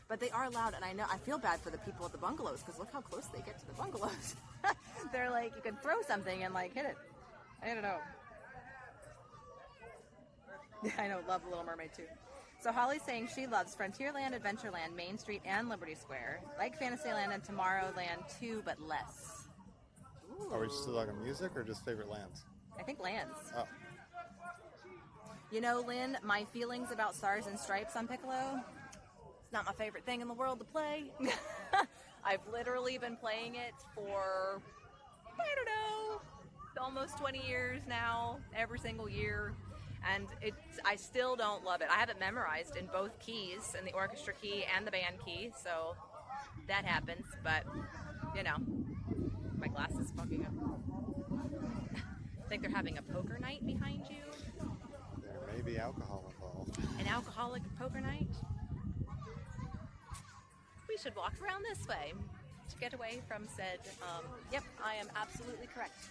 But they are loud, and I feel bad for the people at the bungalows, because look how close they get to the bungalows. They're like, you can throw something and like hit it. I don't know. Yeah, I know, love The Little Mermaid too. So Holly's saying she loves Frontierland, Adventureland, Main Street, and Liberty Square. Like Fantasyland and Tomorrowland too, but less. Ooh. Are we still talking music or just favorite lands? I think lands. Oh. Lynn, my feelings about Stars and Stripes on Piccolo, it's not my favorite thing in the world to play. I've literally been playing it for, I don't know, almost 20 years now, every single year. And I still don't love it. I have it memorized in both keys, in the orchestra key and the band key, so that happens. But, my glass is fucking up. I think they're having a poker night behind you. There may be alcohol involved. An alcoholic poker night? We should walk around this way to get away from said, yep, I am absolutely correct.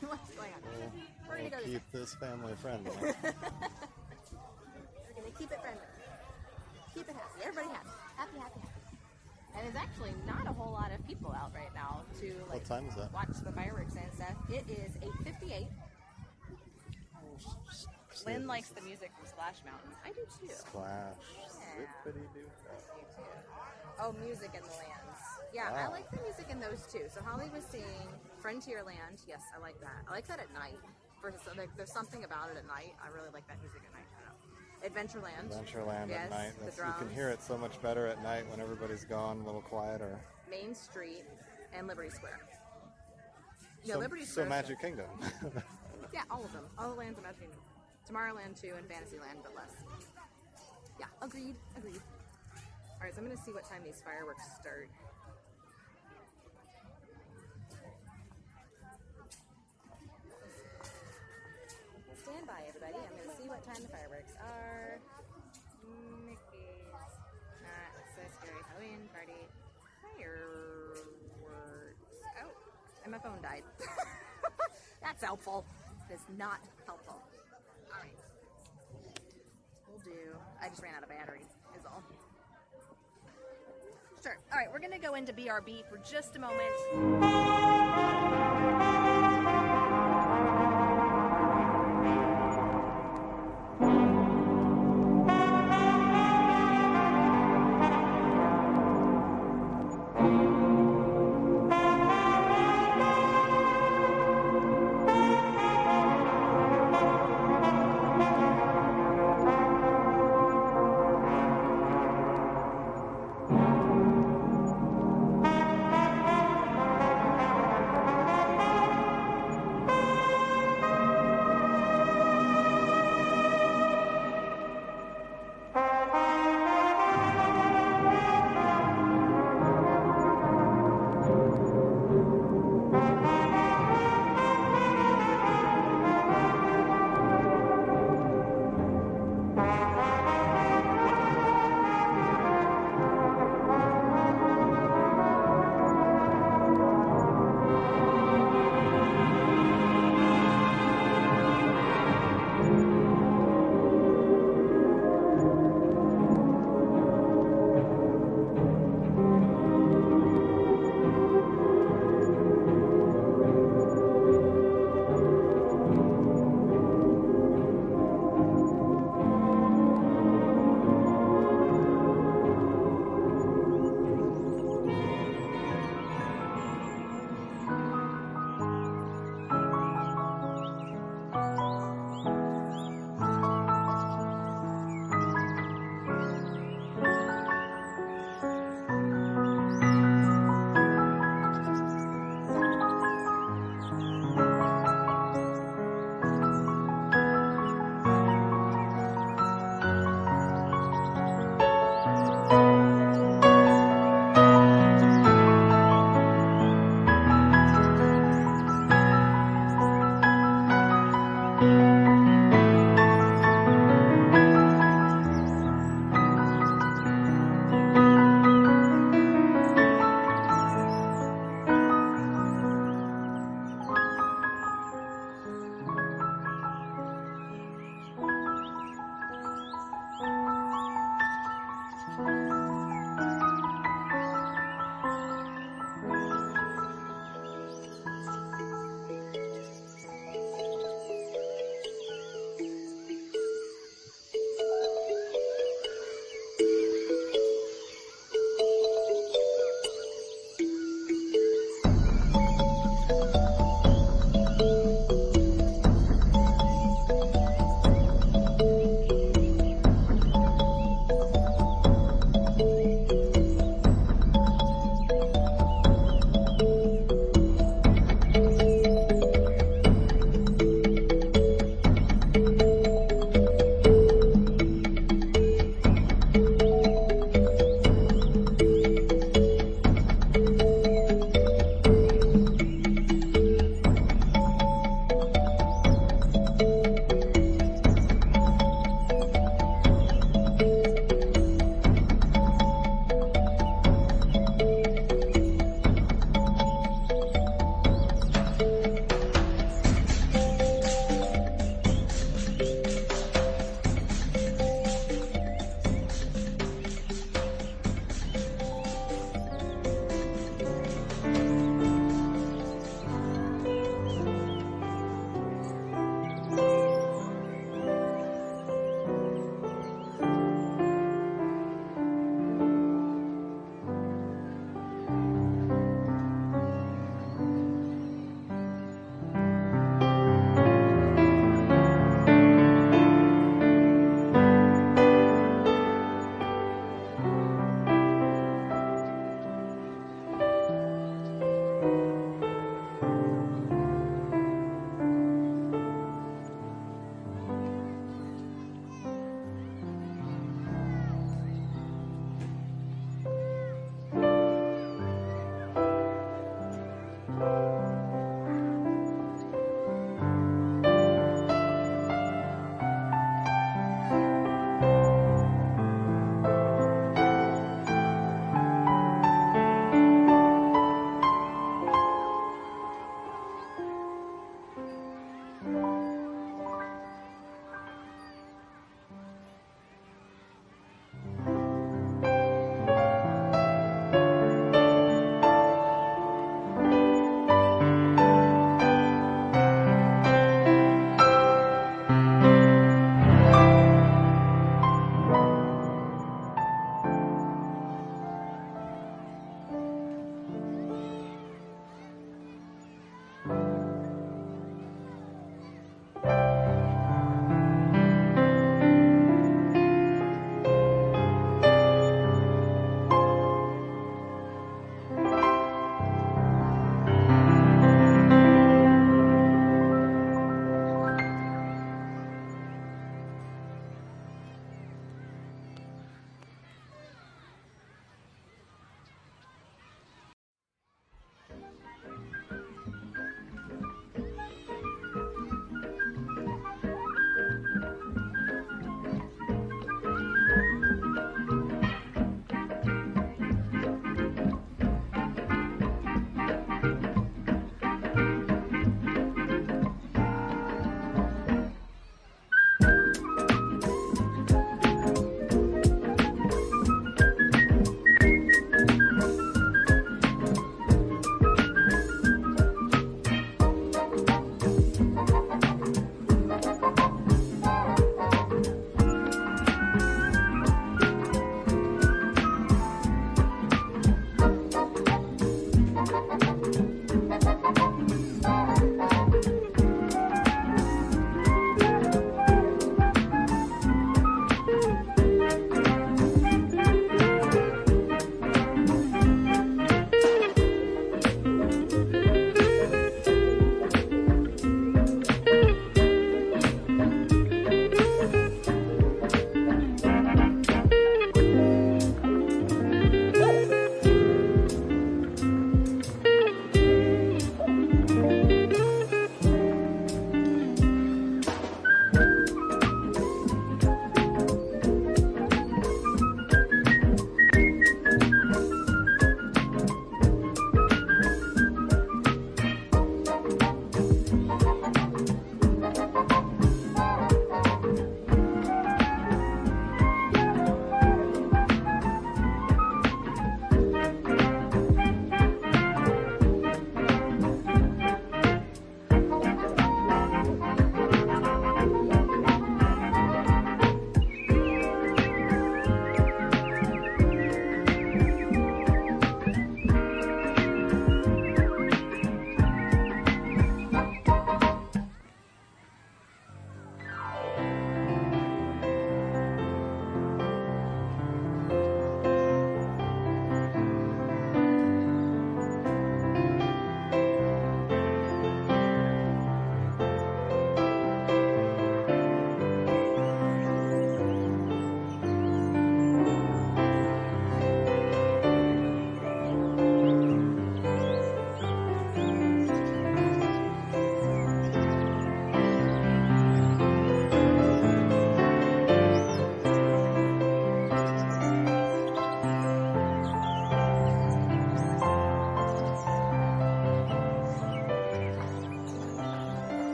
What's going on? We're going to go keep this family friendly. We're going to keep it friendly. Keep it happy. Everybody happy. Happy, happy, happy. And there's actually not a whole lot of people out right now to what time is that? Watch the fireworks and stuff. It is 8:58. Lynn likes the music from Splash Mountain. I do too. Splash. Yeah. Zippity-doo. Oh, music in the lands. Yeah, Wow. I like the music in those too. So Holly was seeing Frontierland. Yes, I like that. I like that at night. There's something about it at night. I really like that music at night. I don't know. Adventureland. Yes, at night. The You drums. can hear it so much better at night when everybody's gone, a little quieter. Main Street and Liberty Square. Liberty So Square. Magic Kingdom. Yeah, all of them. All the lands of Magic Kingdom. Tomorrowland too, and Fantasyland, but less. Yeah, agreed. All right, so I'm going to see what time these fireworks start. Stand by, everybody. I'm going to see what time the fireworks are. Mickey's Not So Scary Halloween Party fireworks. Oh, and my phone died. That's helpful. It's not helpful. All right. We'll do. I just ran out of battery, is all. Sure. All right, we're going to go into BRB for just a moment.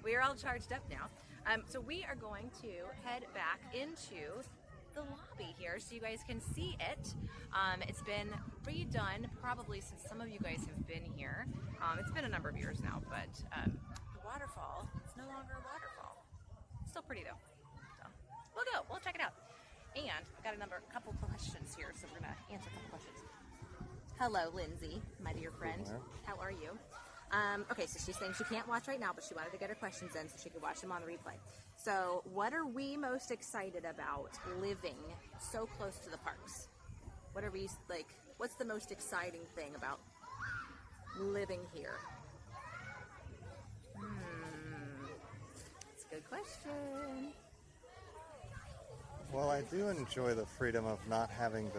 We are all charged up now. So we are going to head back into the lobby here so you guys can see it. It's been redone probably since some of you guys have been here. It's been a number of years now, but the waterfall is no longer a waterfall. Still pretty though. So we'll check it out. And I've got a couple questions here, so we're gonna answer a couple questions. Hello, Lindsay, my dear friend. Hello. How are you? Okay, so she's saying she can't watch right now, but she wanted to get her questions in so she could watch them on the replay. So, what are we most excited about living so close to the parks? What are we, like, what's the most exciting thing about living here? That's a good question. Well, I do enjoy the freedom of not having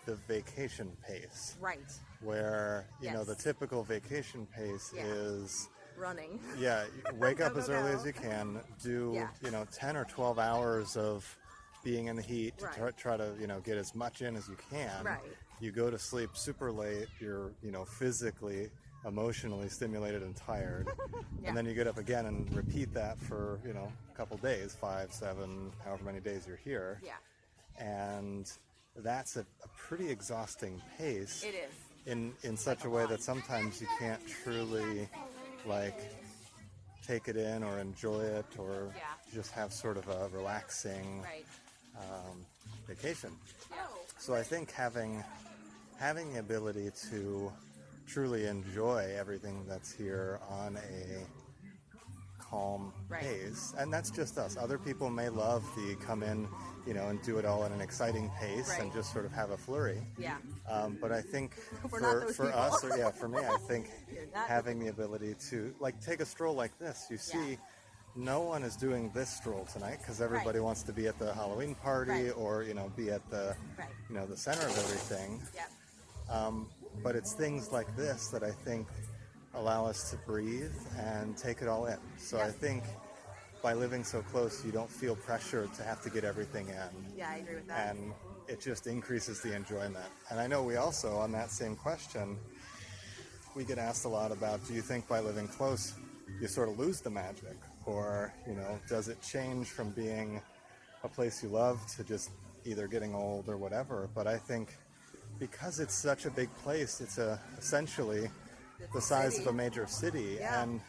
the vacation pace. Right. Where, you know, Yes. the typical vacation pace Yeah. is, Running. yeah, you wake up Go, as go, early go. as you can, do, Yeah. you know, 10 or 12 hours of being in the heat to Right. try to, you know, get as much in as you can. Right. You go to sleep super late, you're, you know, physically, emotionally stimulated and tired. Yeah. And then you get up again and repeat that for, you know, a couple days, 5, 7, however many days you're here. Yeah, And that's a pretty exhausting pace. it is. In such a way that sometimes you can't truly like take it in or enjoy it or Yeah. just have sort of a relaxing Right. vacation. Oh. So I think having the ability to truly enjoy everything that's here on a calm Right. pace, and that's just us. Other people may love the come in, you know, and do it all at an exciting pace and Right. just sort of have a flurry. Yeah. But I think We're not those for people. us, or yeah, for me, I think You're not having the ability to like take a stroll like this, you see, no one is doing this stroll tonight because everybody Right. wants to be at the Halloween party Right. or, you know, be at the, Right. you know, the center of everything. Yeah. But it's things like this that I think allow us to breathe and take it all in. So I Yeah. think by living so close, you don't feel pressure to have to get everything in. Yeah, I agree with that. And it just increases the enjoyment. And I know we also, on that same question, we get asked a lot about, do you think by living close, you sort of lose the magic? Or, you know, does it change from being a place you love to just either getting old or whatever? But I think because it's such a big place, it's essentially the size of a major city. Yeah. And,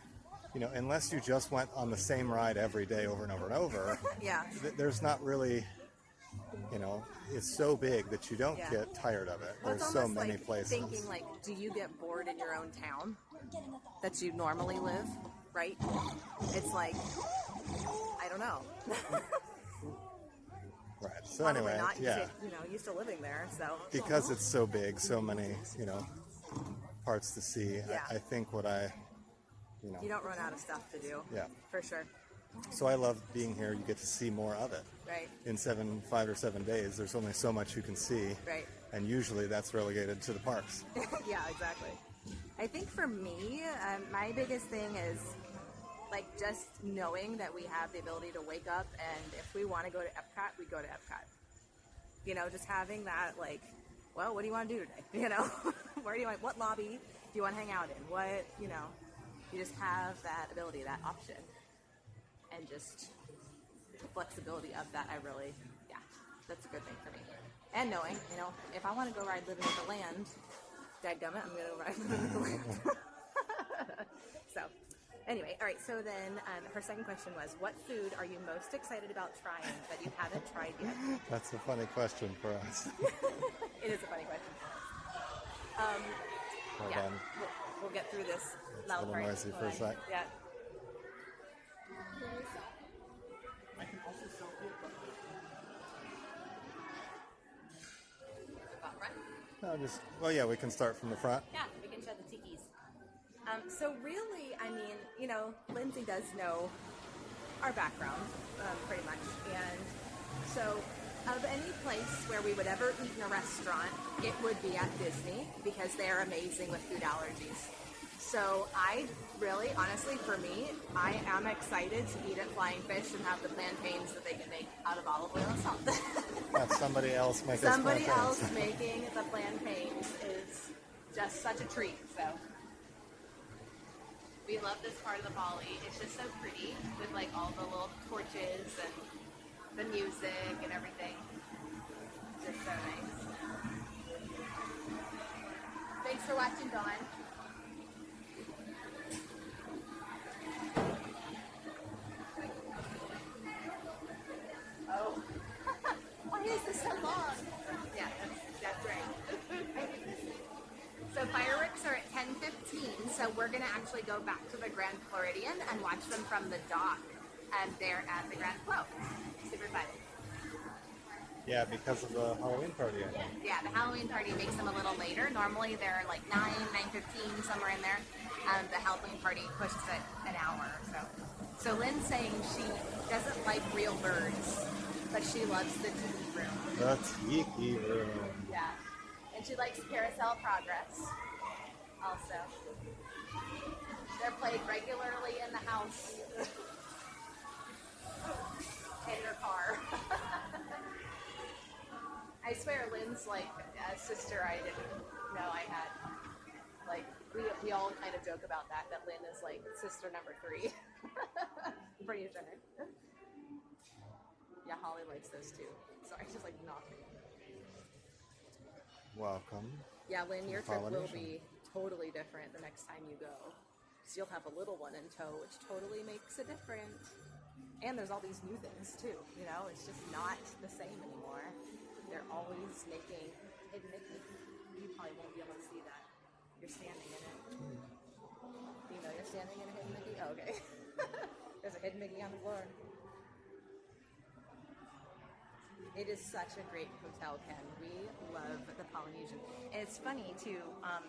you know, unless you just went on the same ride every day over and over and over, Yeah. there's not really, you know, it's so big that you don't Yeah. get tired of it. Well, it's There's so almost many like places. thinking like, do you get bored in your own town that you normally live? Right? It's like, I don't know. Right. So Probably anyway, not. yeah, You know, used to living there, so. because it's so big, so many, you know, parts to see. Yeah. I think what I, you know, You don't run out of stuff to do. yeah. For sure. So I love being here. You get to see more of it. Right. In 5 or 7 days, there's only so much you can see. Right. And usually that's relegated to the parks. Yeah, exactly. I think for me, my biggest thing is like just knowing that we have the ability to wake up and if we want to go to Epcot, we go to Epcot. You know, just having that like, well, what do you want to do today? You know, where do you want, what lobby do you want to hang out in? What, you know, you just have that ability, that option. And just the flexibility of that, I really, yeah, that's a good thing for me. And knowing, you know, if I want to go ride Living with the Land, dadgummit, I'm going to go ride Living with the Land. So, anyway, all right, so then her second question was, what food are you most excited about trying that you haven't tried yet? That's a funny question for us. It is a funny question. Hold Yeah, on. we'll get through this It's a loud little part. noisy for a Hold on. sec. Yeah. About front? No, well, yeah, we can start from the front. Yeah, we can show the tikis. So really, I mean, you know, Lindsay does know our background, pretty much. And so of any place where we would ever eat in a restaurant, it would be at Disney because they're amazing with food allergies. So I really, honestly, for me, I am excited to eat at Flying Fish and have the plantains that they can make out of olive oil and salt. Have somebody else make us Somebody plantains. else making the plantains is just such a treat. So We love this part of the Bali. It's just so pretty with like all the little torches and the music and everything. Just so nice. Thanks for watching, Dawn. Oh. Why is this so long? Yeah, that's right. So fireworks are at 10:15, so we're going to actually go back to the Grand Floridian and watch them from the dock there at the Grand Flow. Super fun. Yeah, because of the Halloween party, I think. Yeah, the Halloween party makes them a little later. Normally they're like 9, 9:15, somewhere in there. The Halloween party pushes it an hour or so. So Lynn's saying she doesn't like real birds, but she loves the tiki room. The tiki room. Yeah. And she likes Carousel Progress also. They're played regularly in the house. In her car. I swear Lynn's like a sister I didn't know I had. Like, we all kind of joke about that Lynn is like sister number 3. I'm pretty sure. Yeah, Holly likes those too. Sorry, just like knocking. Welcome. Yeah, Lynn, your trip will Polynesian. be totally different the next time you go. So you'll have a little one in tow, which totally makes it different. And there's all these new things too, you know, it's just not the same anymore. They're always making hidden Mickey. You probably won't be able to see that. You're standing in it. Do you know you're standing in a hidden Mickey? Oh, okay. There's a hidden Mickey on the floor. It is such a great hotel, Ken. We love the Polynesian. And it's funny too,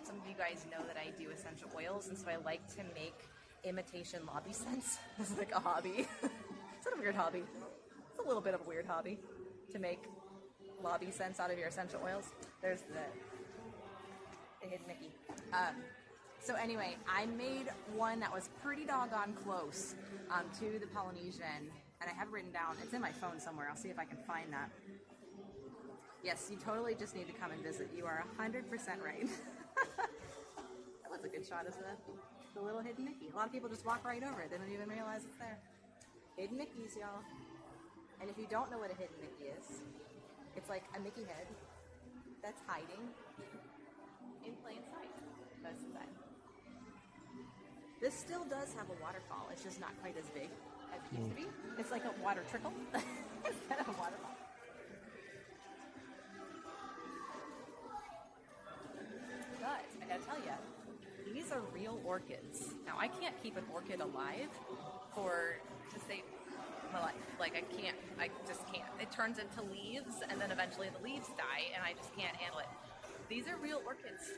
some of you guys know that I do essential oils, and so I like to make imitation lobby scents. This is like a hobby. It's not a weird hobby. It's a little bit of a weird hobby to make lobby scents out of your essential oils. There's the hidden Mickey. So anyway, I made one that was pretty doggone close to the Polynesian, and I have it written down. It's in my phone somewhere. I'll see if I can find that. Yes, you totally just need to come and visit. You are 100% right. That was a good shot, isn't it? The little hidden Mickey. A lot of people just walk right over it. They don't even realize it's there. Hidden Mickeys, y'all. And if you don't know what a hidden Mickey is, it's like a Mickey head that's hiding in plain sight most of the time. This still does have a waterfall. It's just not quite as big as it used to be. It's like a water trickle instead of a waterfall. But I gotta tell you, these are real orchids. Now I can't keep an orchid alive to save my life. Like I just can't. It turns into leaves, and then eventually the leaves die, and I just can't handle it. These are real orchids.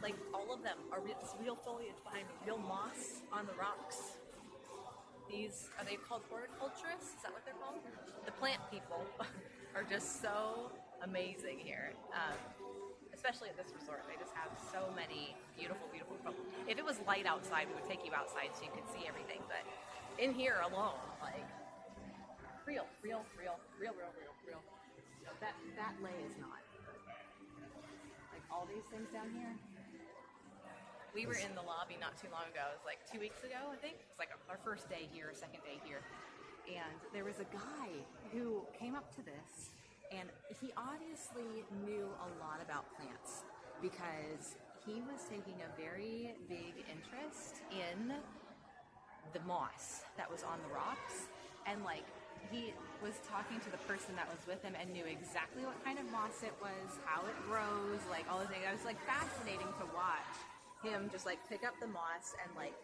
Like all of them are real foliage behind me, real moss on the rocks. These, are they called horticulturists? Is that what they're called? The plant people are just so amazing here. Especially at this resort. They just have so many beautiful, beautiful problems. If it was light outside, we would take you outside so you could see everything. But in here alone, like, real. That lay is not. Like all these things down here. We were in the lobby not too long ago. It was like 2 weeks ago, I think. It was like our first day here, second day here. And there was a guy who came up to this, and he obviously knew a lot about plants because he was taking a very big interest in the moss that was on the rocks. And like, he was talking to the person that was with him and knew exactly what kind of moss it was, how it grows, like all the things. It was like fascinating to watch him just like pick up the moss and like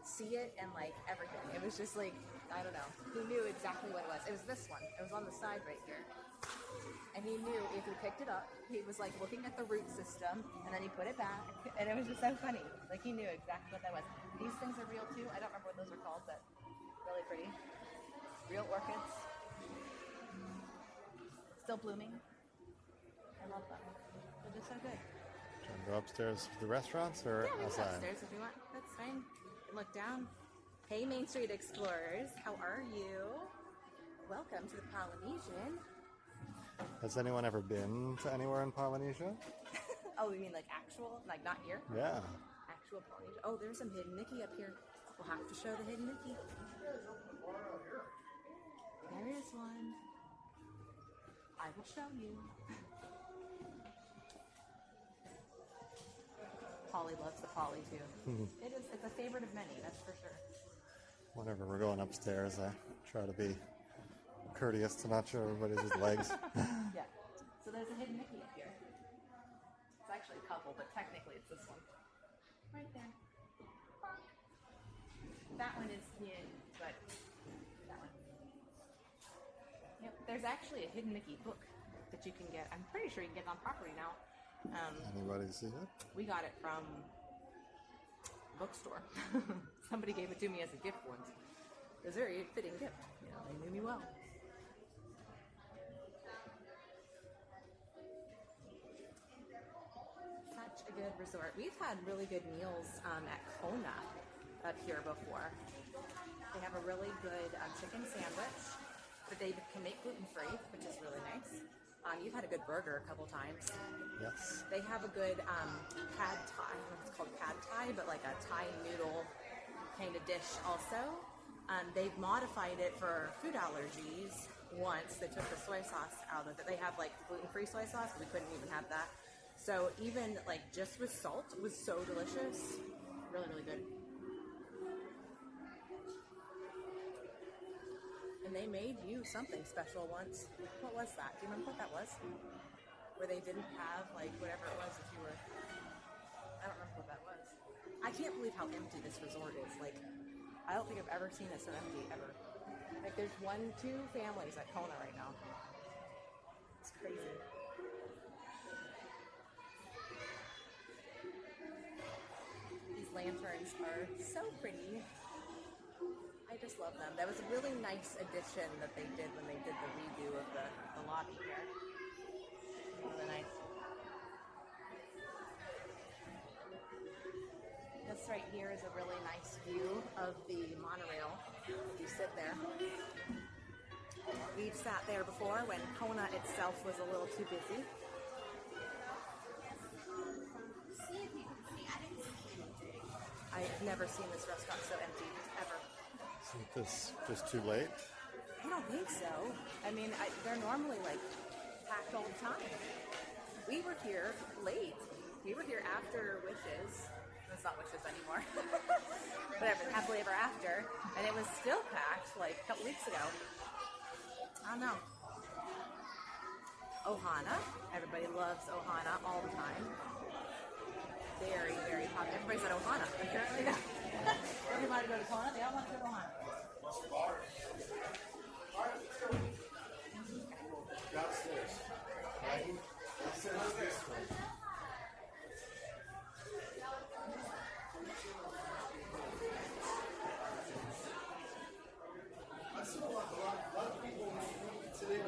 see it and like everything. It was just like, I don't know. He knew exactly what it was. It was this one. It was on the side right here. And he knew if he picked it up, he was like looking at the root system, and then he put it back, and it was just so funny. Like he knew exactly what that was. These things are real too. I don't remember what those are called, but really pretty. Real orchids. Still blooming. I love them. They're just so good. Should we go upstairs to the restaurants or Yeah, we can go outside? upstairs if you want. That's fine. Look down. Hey, Main Street Explorers. How are you? Welcome to the Polynesian. Has anyone ever been to anywhere in Polynesia? Oh, you mean like actual? Like not here? Yeah. Actual Polynesia. Oh, there's some hidden Mickey up here. We'll have to show the hidden Mickey. There is one. I will show you. Polly loves the Polly too. It's a favorite of many, that's for sure. Whenever we're going upstairs, I try to be courteous to not show everybody's legs. Yeah. So there's a hidden Mickey up here. It's actually a couple, but technically it's this one. Right there. That one is hidden, but that one. Yep. There's actually a hidden Mickey book that you can get. I'm pretty sure you can get it on property now. Anybody see it? We got it from a bookstore. Somebody gave it to me as a gift once. It was a very fitting gift. You know, they knew me well. Such a good resort. We've had really good meals at Kona up here before. They have a really good chicken sandwich that they can make gluten-free, which is really nice. You've had a good burger a couple times. Yes. They have a good pad thai. I don't know if it's called pad thai, but like a Thai noodle kind of dish also. They've modified it for food allergies once. They took the soy sauce out of it. They have like gluten-free soy sauce, but we couldn't even have that. So even like just with salt, it was so delicious. Really, really good. And they made you something special once. What was that? Do you remember what that was? Where they didn't have like whatever it was that you were... I don't remember what that was. I can't believe how empty this resort is. Like, I don't think I've ever seen it so empty, ever. Like, there's 2 families at Kona right now. It's crazy. These lanterns are so pretty. I just love them. That was a really nice addition that they did when they did the redo of the lobby here. Really nice. This right here is a really nice view of the monorail. If you sit there. We've sat there before when Kona itself was a little too busy. See if you can see. I didn't see anything. I've never seen this restaurant so empty, ever. Isn't this just too late? I don't think so. I mean, they're normally like packed all the time. We were here late. We were here after Wishes. It's not Wishes anymore. Whatever, happily ever after. And it was still packed like a couple weeks ago. I don't know. Ohana. Everybody loves Ohana all the time. Very, very popular. Everybody's at Ohana. Apparently now. Everybody go to Kona. They all want to go to Ohana. Downstairs. I see a lot of people today.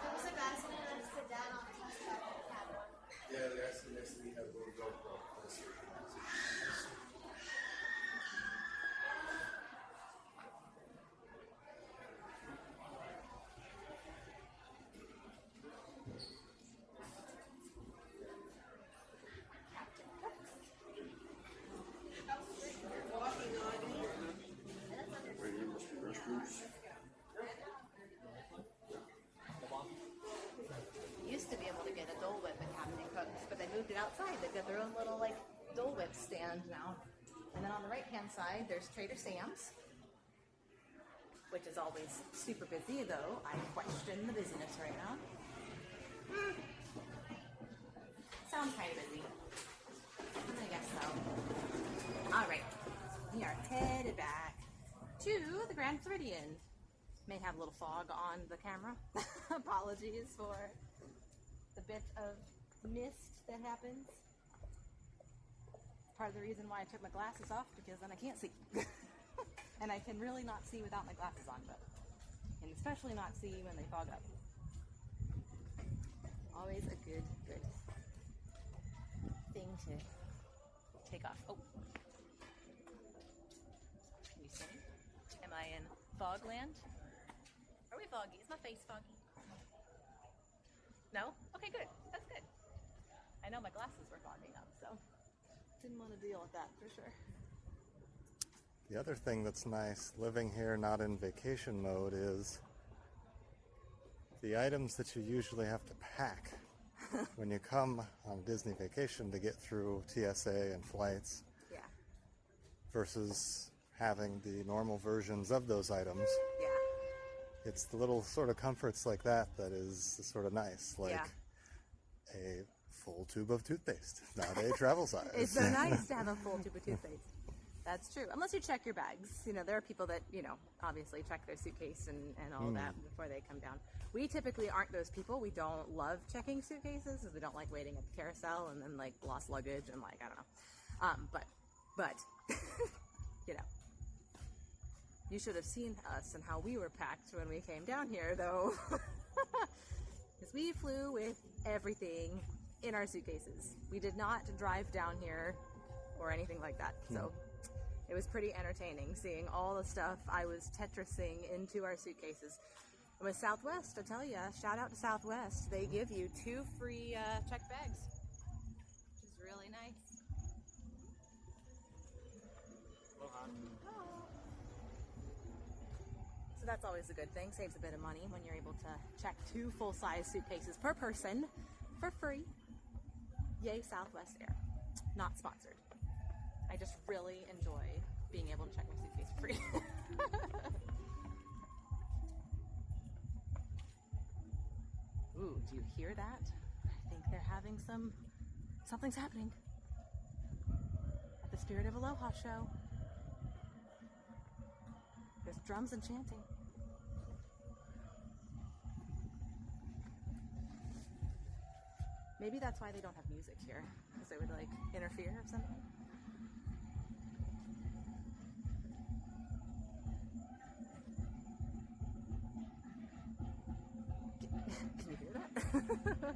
There was a guy sitting there to sit down on the test back in the cabin. Yeah, they're asking next to me how to go to GoPro. Used to be able to get a Dole Whip at Captain Cook's, but they moved it outside. They've got their own little like Dole Whip stand now. And then on the right-hand side, there's Trader Sam's, which is always super busy, though I question the busyness right now. Sounds kind of busy. I guess so. All right, we are headed back to the Grand Floridian. May have a little fog on the camera. Apologies for the bit of mist that happens. Part of the reason why I took my glasses off, because then I can't see. And I can really not see without my glasses on, but and especially not see when they fog up. Always a good thing to take off. Oh. Can you see? Am I in Fogland? Are we foggy? Is my face foggy? No? Okay, good. That's good. I know my glasses were fogging up, so didn't want to deal with that for sure. The other thing that's nice living here, not in vacation mode, is the items that you usually have to pack when you come on a Disney vacation to get through TSA and flights Yeah. versus having the normal versions of those items. Yeah. It's the little sort of comforts like that that is sort of nice, like Yeah. a full tube of toothpaste, not a travel size. It's so nice to have a full tube of toothpaste. That's true. Unless you check your bags. You know, there are people that, you know, obviously check their suitcase and all that before they come down. We typically aren't those people. We don't love checking suitcases because we don't like waiting at the carousel and then like lost luggage and like, I don't know. But you know, you should have seen us and how we were packed when we came down here though. Because we flew with everything in our suitcases. We did not drive down here or anything like that. So it was pretty entertaining seeing all the stuff I was Tetrising into our suitcases. And with Southwest, I tell you, shout out to Southwest. They give you 2 free checked bags, which is really nice. So that's always a good thing. Saves a bit of money when you're able to check 2 full-size suitcases per person for free. Yay, Southwest Air. Not sponsored. I just really enjoy being able to check my suitcase for free. Ooh, do you hear that? I think they're having something's happening at the Spirit of Aloha show. There's drums and chanting. Maybe that's why they don't have music here, because it would like interfere or something. Can you hear that?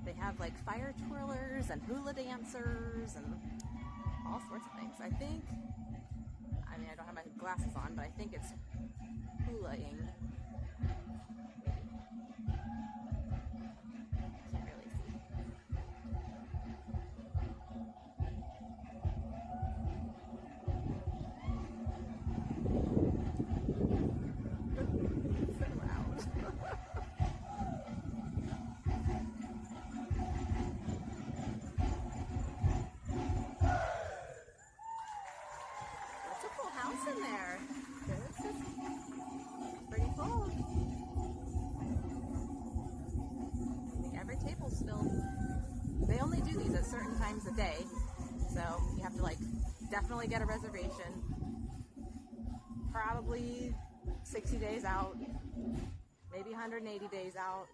They have like fire twirlers and hula dancers and all sorts of things. I mean, I don't have my glasses on, but I think it's hula-ing. Can't really see. It's so loud. That's a full house in there. This is pretty full. I think every table's filled. They only do these at certain times a day, so you have to like definitely get a reservation. Probably 60 days out, maybe 180 days out.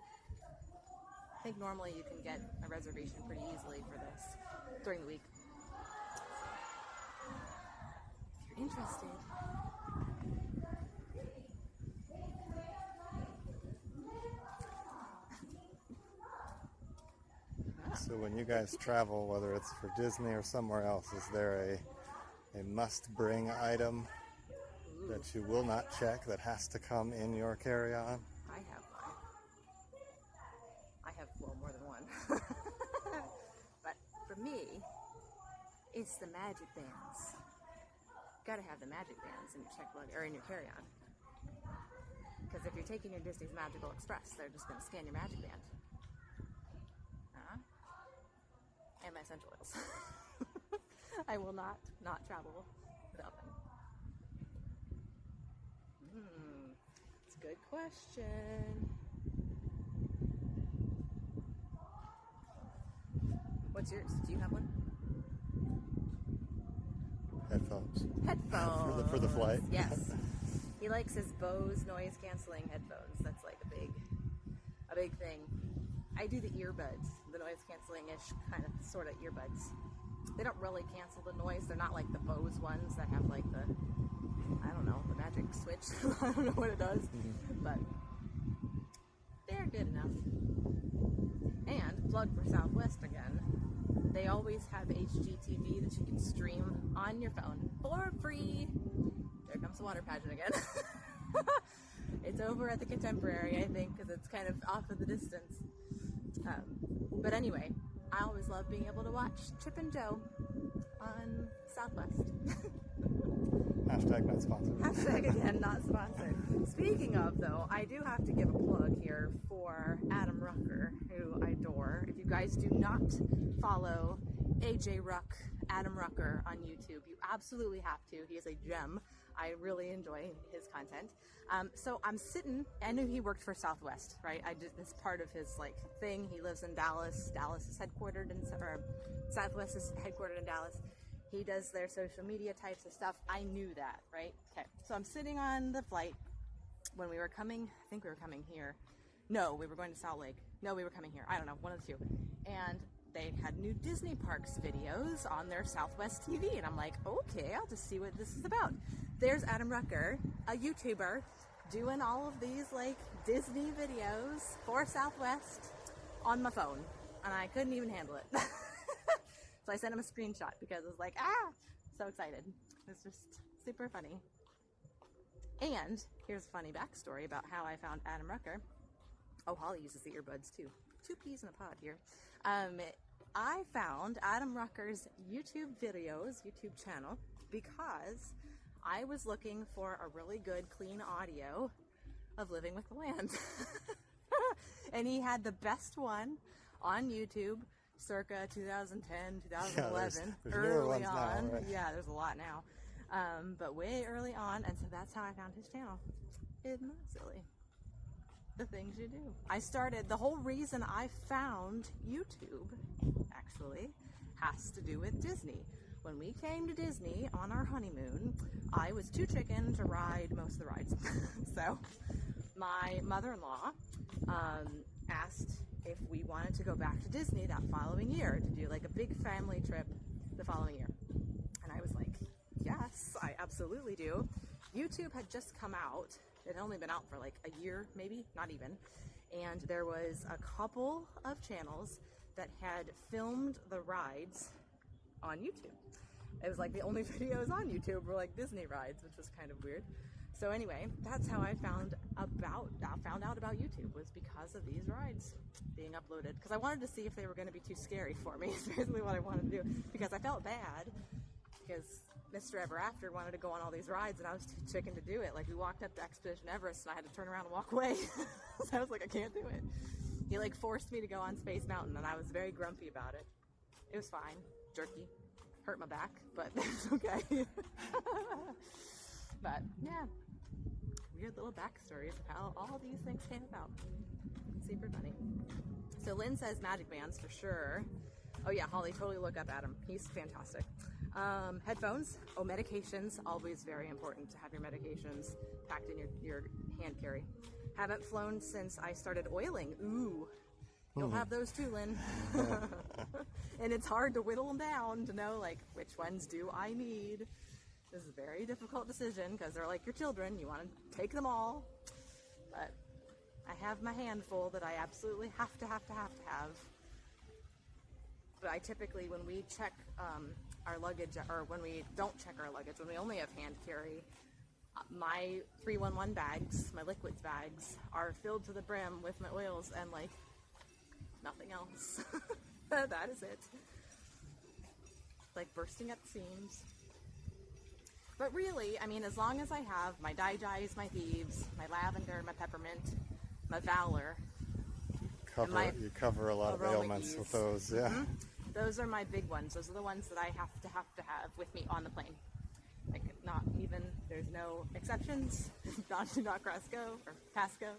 I think normally you can get a reservation pretty easily for this during the week. If you're interested. So when you guys travel, whether it's for Disney or somewhere else, is there a must-bring item that you will not check that has to come in your carry-on? I have one. I have, well, more than one. But for me, it's the magic bands. Gotta have the magic bands in your check luggage or in your carry-on. Because if you're taking your Disney's Magical Express, they're just gonna scan your magic band. And my essential oils. I will not travel without them. It's a good question. What's yours? Do you have one? Headphones. Headphones. for the flight. Yes. He likes his Bose noise canceling headphones. That's like a big thing. I do the earbuds, the noise canceling-ish kind of sort of earbuds. They don't really cancel the noise. They're not like the Bose ones that have like the, I don't know, the magic switch. I don't know what it does, but they're good enough. And plug for Southwest again. They always have HGTV that you can stream on your phone for free. There comes the water pageant again. It's over at the Contemporary, I think, because it's kind of off in the distance. But anyway, I always love being able to watch Chip and Joe on Southwest. Hashtag not sponsored. Hashtag again, not sponsored. Speaking of, though, I do have to give a plug here for Adam Rucker, who I adore. If you guys do not follow AJ Ruck, Adam Rucker on YouTube, you absolutely have to. He is a gem. I really enjoy his content. So I'm sitting, I knew he worked for Southwest, right? I did this part of his like thing. He lives in Dallas. Dallas is headquartered in, or Southwest is headquartered in Dallas. He does their social media types of stuff. I knew that, right? Okay. So I'm sitting on the flight when we were coming, I think we were coming here. No, we were going to Salt Lake. No, we were coming here. I don't know, one of the two. And they had new Disney Parks videos on their Southwest TV. And I'm like, okay, I'll just see what this is about. There's Adam Rucker, a YouTuber, doing all of these like Disney videos for Southwest on my phone. And I couldn't even handle it. So I sent him a screenshot because I was like, so excited. It's just super funny. And here's a funny backstory about how I found Adam Rucker. Oh, Holly uses the earbuds too. 2 peas in a pod here. I found Adam Rucker's YouTube videos, YouTube channel, because I was looking for a really good, clean audio of Living with the Land. And he had the best one on YouTube, circa 2010, 2011, there's newer ones on. now, right? Yeah, there's a lot now. But way early on, and so that's how I found his channel. Isn't that silly? The things you do. The whole reason I found YouTube, actually, has to do with Disney. When we came to Disney on our honeymoon, I was too chicken to ride most of the rides. So my mother-in-law asked if we wanted to go back to Disney that following year to do like a big family trip the following year. And I was like, yes, I absolutely do. YouTube had just come out. It had only been out for like a year, maybe, not even. And there was a couple of channels that had filmed the rides on YouTube. It was like the only videos on YouTube were like Disney rides, which was kind of weird. So anyway, that's how I found out about YouTube, was because of these rides being uploaded. Because I wanted to see if they were going to be too scary for me. It's basically what I wanted to do. Because I felt bad, because Mr. Ever After wanted to go on all these rides, and I was too chicken to do it. Like, we walked up to Expedition Everest, and I had to turn around and walk away. So I was like, I can't do it. He like forced me to go on Space Mountain, and I was very grumpy about it. It was fine. Jerky. Hurt my back, but it's okay. But yeah, weird little backstories of how all these things came about. Super funny. So Lynn says magic bands for sure. Oh yeah, Holly, totally look up Adam. He's fantastic. Headphones. Oh, medications. Always very important to have your medications packed in your hand carry. Haven't flown since I started oiling. Ooh. You'll have those too, Lynn. And it's hard to whittle them down to know, like, which ones do I need. This is a very difficult decision because they're like your children. You want to take them all. But I have my handful that I absolutely have to have. But I typically, when we check our luggage, or when we don't check our luggage, when we only have hand carry, my 311 bags, my liquids bags, are filled to the brim with my oils and, like, nothing else. That is it. Like bursting at the seams. But really, I mean, as long as I have my Dai-Jais, my Thieves, my Lavender, my Peppermint, my Valor. You cover a lot of ailments with those, yeah. Mm-hmm. Those are my big ones. Those are the ones that I have to have with me on the plane. Like, not even, there's no exceptions. Do not cross go or pass go.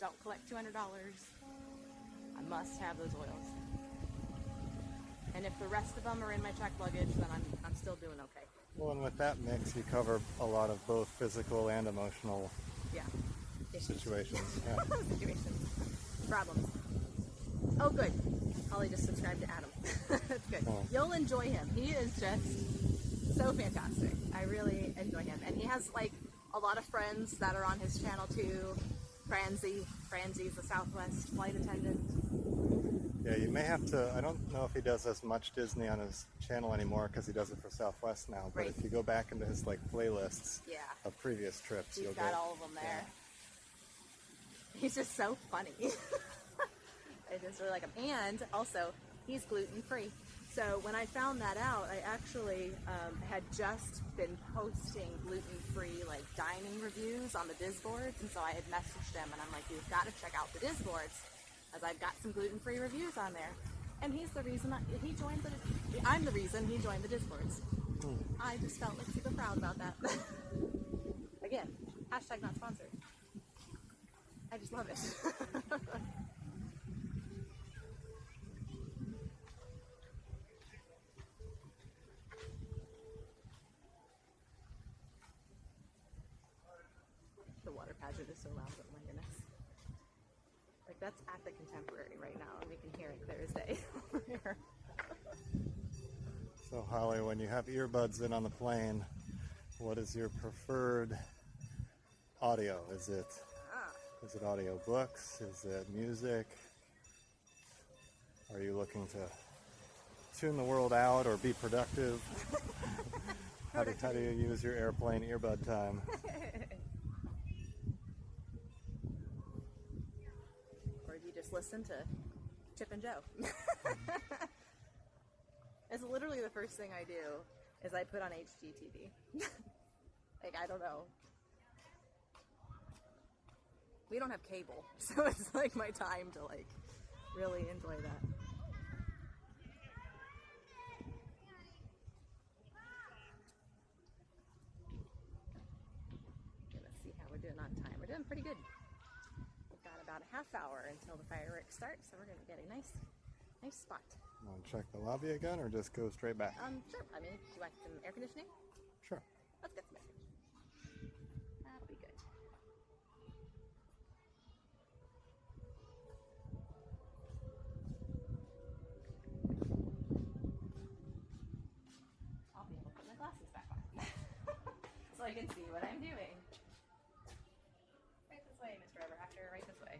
Don't collect $200. I must have those oils. And if the rest of them are in my checked luggage, then I'm still doing okay. Well, and with that mix, you cover a lot of both physical and emotional situations. Yeah. Situations. Problems. Oh, good. Holly just subscribed to Adam. That's good. Oh. You'll enjoy him. He is just so fantastic. I really enjoy him. And he has, like, a lot of friends that are on his channel, too. Franzie's the Southwest flight attendant. Yeah, you may have to, I don't know if he does as much Disney on his channel anymore because he does it for Southwest now, but Right. if you go back into his, like, playlists Yeah. of previous trips, He's you'll got get all of them there. He's just so funny. I just really like him. And also, he's gluten-free. So when I found that out, I actually had just been posting gluten-free like dining reviews on the Disboards, and so I had messaged him, and I'm like, you've got to check out the Disboards, as I've got some gluten-free reviews on there. And he's the reason he joined I'm the reason he joined the Disboards. I just felt like super proud about that. Again, hashtag not sponsored. I just love it. The water pageant is so loud, oh my goodness. Like, that's at the Contemporary right now, and we can hear it clear as day over here. So Holly, when you have earbuds in on the plane, what is your preferred audio? Is it audio books? Is it music? Are you looking to tune the world out or be productive? How do you use your airplane earbud time? Or do you just listen to Chip and Joe? It's literally the first thing I do is I put on HGTV. Like, I don't know. We don't have cable, so it's like my time to like really enjoy that. Let's see how we're doing on time. We're doing pretty good. We've got about a half hour until the fireworks start, so we're going to get a nice spot. Want to check the lobby again, or just go straight back? Sure. I mean, do you want some air conditioning? Sure. Let's get some air conditioning. That'll be good. I'll be able to put my glasses back on so I can see what I'm doing. Right this way, Mr. Everactor, right this way.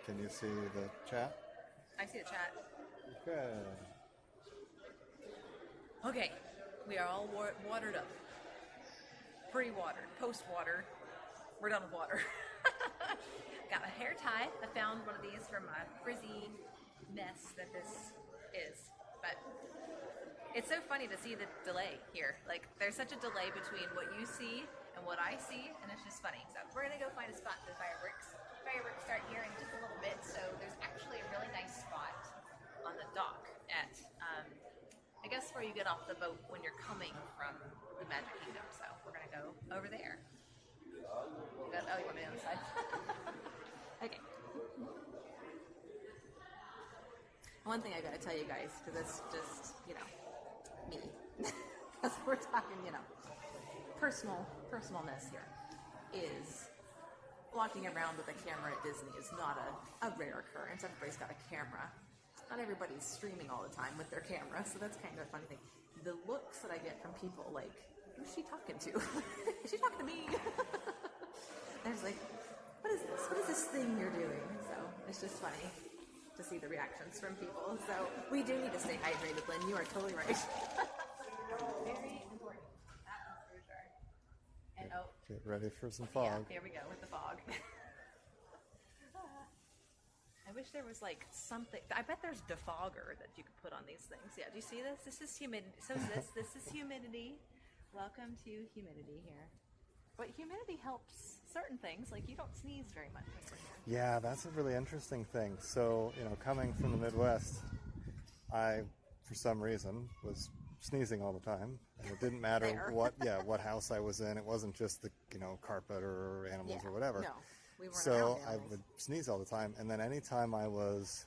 Can you see the chat? I see the chat. Okay. Okay, we are all watered up. Pre-watered, post-water. We're done with water. Got my hair tied. I found one of these from a frizzy mess that this is. But it's so funny to see the delay here. Like, there's such a delay between what you see and what I see, and it's just funny. So we're going to go find a spot for the fireworks. Fireworks start here in just a little bit, so there's actually a really nice spot on the dock at, I guess, where you get off the boat when you're coming from the Magic Kingdom. So we're going to go over there. Oh, you want me on the side? Okay. One thing I gotta tell you guys, because it's just, me. Because we're talking, personalness here, is walking around with a camera at Disney is not a rare occurrence. Everybody's got a camera. Not everybody's streaming all the time with their camera, so that's kind of a funny thing. The looks that I get from people, like, who's she talking to? Is she talking to me? There's like, what is this? What is this thing you're doing? So it's just funny to see the reactions from people. So we do need to stay hydrated, Lynn. You are totally right. Very important. That is for sure. And Get ready for some fog. Yeah, here we go with the fog. I wish there was like something. I bet there's defogger that you could put on these things. Yeah, do you see this? This is humidity. So this is humidity. Welcome to humidity here. But humidity helps certain things, like you don't sneeze very much over here. Yeah, that's a really interesting thing. So, coming from the Midwest, I, for some reason, was sneezing all the time. And it didn't matter what house I was in. It wasn't just the, carpet or animals or whatever. No, we weren't So around I animals. would sneeze all the time. And then anytime I was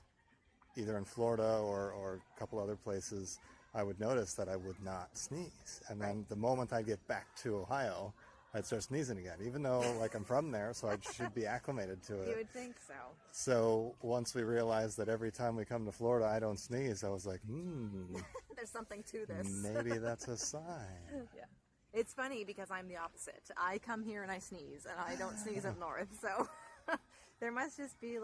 either in Florida or a couple other places, I would notice that I would not sneeze. And then the moment I get back to Ohio, I'd start sneezing again, even though I'm from there, so I should be acclimated to it. You would think so. So once we realized that every time we come to Florida, I don't sneeze, I was like, There's something to this. maybe that's a sign. Yeah. It's funny because I'm the opposite. I come here and I sneeze, and I don't sneeze up north. So there must just be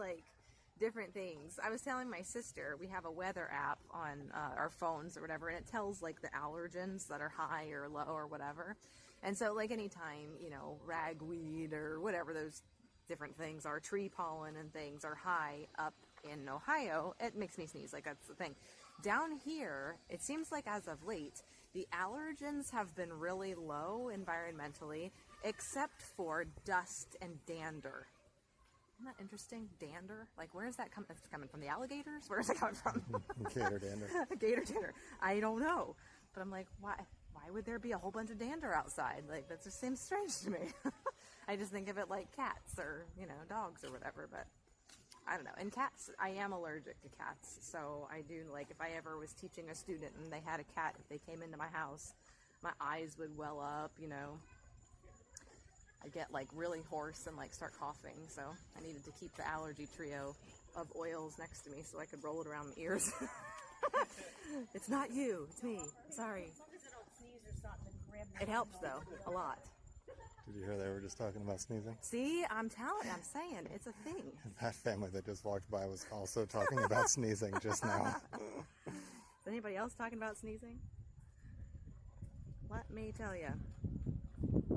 different things. I was telling my sister, we have a weather app on our phones or whatever, and it tells the allergens that are high or low or whatever. And so anytime, ragweed or whatever those different things are, tree pollen and things are high up in Ohio, it makes me sneeze. That's the thing. Down here, it seems like as of late, the allergens have been really low environmentally, except for dust and dander. Isn't that interesting? Dander? Where is that coming? It's coming from the alligators? Where is it coming from? Gator dander. Gator dander. I don't know. But I'm like, why would there be a whole bunch of dander outside? That just seems strange to me. I just think of it like cats or, dogs or whatever, but I don't know. And cats, I am allergic to cats. So I do, if I ever was teaching a student and they had a cat, if they came into my house, my eyes would well up, I'd get really hoarse and start coughing. So I needed to keep the allergy trio of oils next to me so I could roll it around my ears. It's not you, it's me. I'm sorry. As long as I don't sneeze or something, grab my It helps though, a lot. Did you hear they were just talking about sneezing? See, I'm saying, it's a thing. That family that just walked by was also talking about sneezing just now. Is anybody else talking about sneezing? Let me tell you.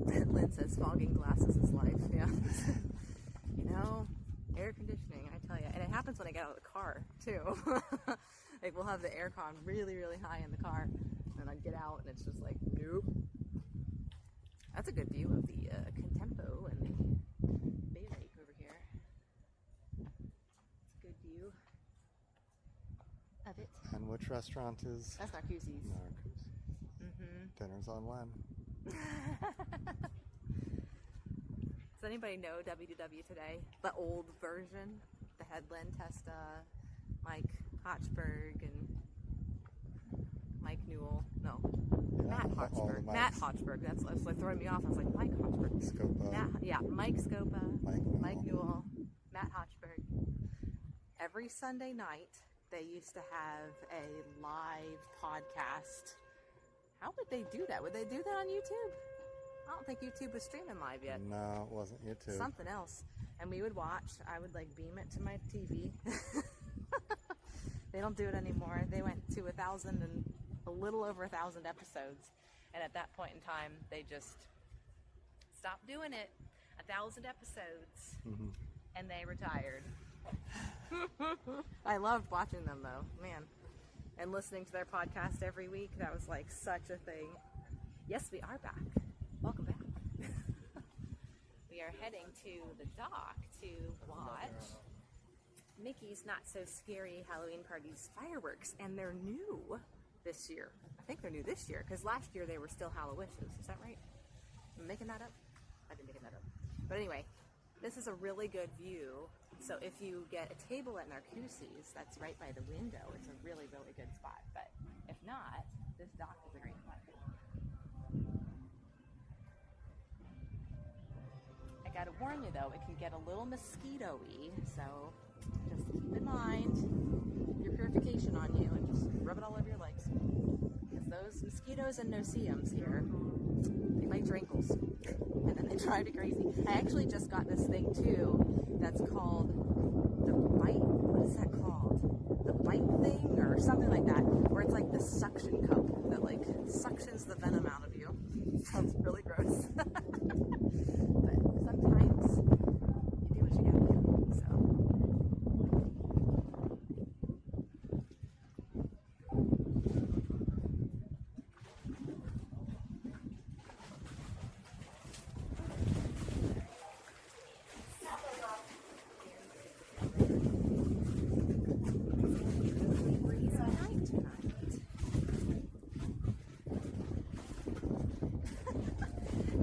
Lynn says fogging glasses is life. Yeah. Air conditioning, I tell you. And it happens when I get out of the car, too. We'll have the aircon really, really high in the car. And I'd get out and it's just nope. That's a good view of the Contempo and the Bay Lake over here. It's a good view of it. And which restaurant is? That's Narcoossee's. Narcoossee's. Mm-hmm. Dinner's on when? Does anybody know WDW Today? The old version? The Headland Testa, Mike Hochberg, and Mike Newell. No, Matt all the Hochberg. Mikes. Matt Hochberg. That's throwing me off. I was like, Mike Hochberg. Scopa. Mike Scopa. Mike Newell. Matt Hochberg. Every Sunday night, they used to have a live podcast. How would they do that? Would they do that on YouTube? I don't think YouTube was streaming live yet. No, it wasn't YouTube. Something else. And we would watch. I would like beam it to my TV. They don't do it anymore. They went to 1,000 and a little over 1,000 episodes. And at that point in time, they just stopped doing it. 1,000 episodes. And they retired. I loved watching them though, man. And listening to their podcast every week. That was like such a thing. Yes, we are back. Welcome back. We are heading to the dock to watch Mickey's Not So Scary Halloween Party's fireworks, and they're new this year. I think they're new this year, because last year they were still Hallowishes. Is that right? Am I making that up? I didn't make that up. But anyway, this is a really good view. So if you get a table at Narcoossee's, that's right by the window. It's a really, really good spot. But if not, this dock is a great spot. I gotta warn you though, it can get a little mosquito-y, so just keep in mind your purification on you and just rub it all over your legs. Because those mosquitoes and no-see-ums here, they bite your ankles and then they drive you crazy. I actually just got this thing too that's called the bite, what is that called? The bite thing or something like that, where it's like the suction cup that like suctions the venom out of you. Sounds really gross. But sometimes you do what you gotta do, so.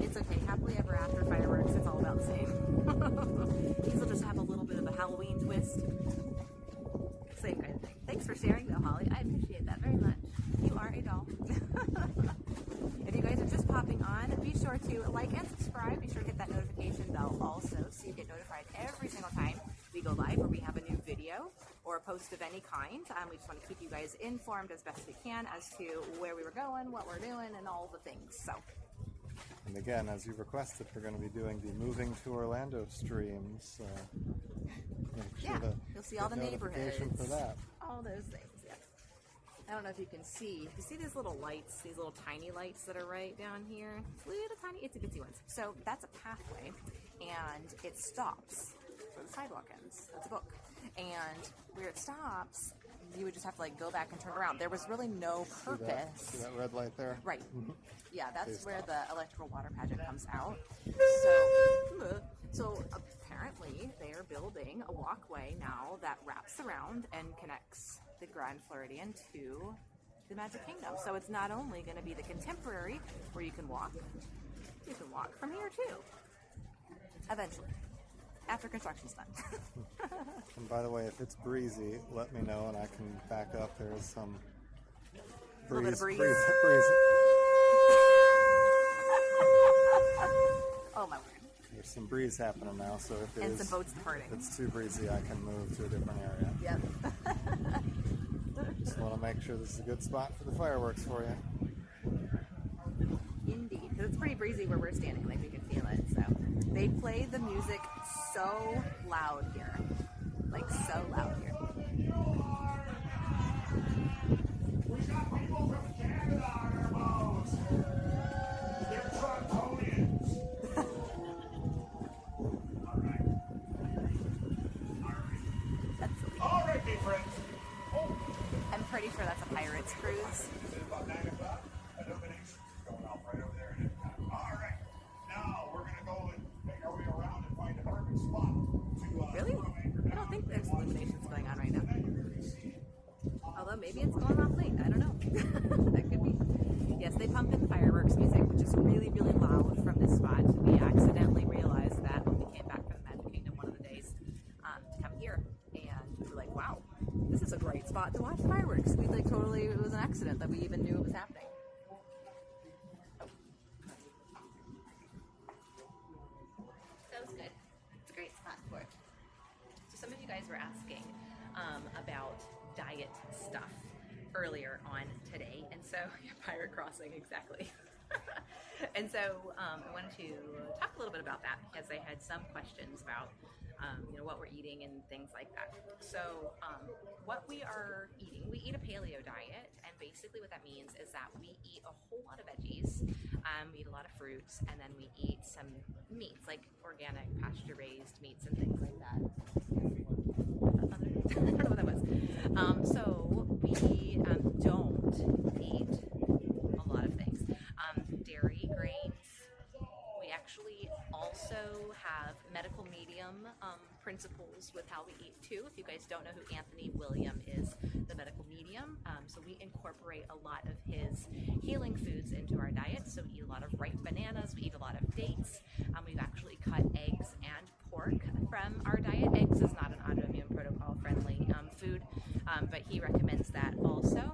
It's okay. Happily ever after fireworks, it's all about the same. These will just have a little bit of a Halloween twist. Same kind of thing. Thanks for sharing though, Holly. I appreciate that very much. You are a doll. If you guys are just popping on, be sure to like and subscribe. Be sure to hit that notification bell also so you get notified every single time we go live or we have a new video or a post of any kind. We just want to keep you guys informed as best we can as to where we were going, what we're doing, and all the things. So. And again, as you requested, we're going to be doing the Moving to Orlando streams. Yeah, you'll see all the neighborhoods. For that. All those things, yeah. I don't know if you can see. You see these little lights, these little tiny lights that are right down here? Little tiny, itsy-bitsy ones. So that's a pathway, and it stops where the sidewalk ends. That's a book. And where it stops, you would just have to like go back and turn around. There was really no purpose. See that red light there? Right. Yeah, that's where the electrical water pageant comes out. So apparently they are building a walkway now that wraps around and connects the Grand Floridian to the Magic Kingdom. So it's not only going to be the contemporary where you can walk from here too. Eventually. After construction's done. And by the way, if it's breezy, let me know and I can back up. There is some breeze. A little bit of breeze. breeze. Oh my word. There's some breeze happening now, so if And some boats departing. if it's too breezy, I can move to a different area. Yep. Just want to make sure this is a good spot for the fireworks for you. Indeed, because it's pretty breezy where we're standing, like we can feel it. So they play the music so loud here, like so loud here. We got people from Canada on our boats. They're Torontonians. All right. That's silly. All right, my friends. I'm pretty sure that's a pirate's cruise. It's about 9 o'clock. Illumination's going off right over there. All right. Now we're going to go and make our way around and find a perfect spot to Really? I don't think there's illuminations going on right now. Although maybe it's going off late. I don't know. That could be. Yes, they pump in fireworks music, which is really, really loud from this spot. We accidentally realized that when we came back from the Magic Kingdom one of the days to come here. And we were like, wow, this is a great spot to watch fireworks. We like totally, it was an accident that we even knew it was happening. That was good. It's a great spot for it. So some of you guys were asking about diet stuff earlier on today, and so Pirate Crossing, exactly. And so I wanted to talk a little bit about that because I had some questions about what we're eating and things like that. So what we are eating, we eat a paleo diet, and basically what that means is that we eat a whole lot of veggies, we eat a lot of fruits, and then we eat some meats, like organic pasture-raised meats and things like that. I don't know what that was. So we don't eat a lot of things. Dairy, grains. We actually also have medical medium principles with how we eat too. If you guys don't know who Anthony William is, the medical medium. So we incorporate a lot of his healing foods into our diet. So we eat a lot of ripe bananas. We eat a lot of dates. We've actually cut eggs and pork from our diet. Eggs is not an autoimmune protocol friendly food, but he recommends that also.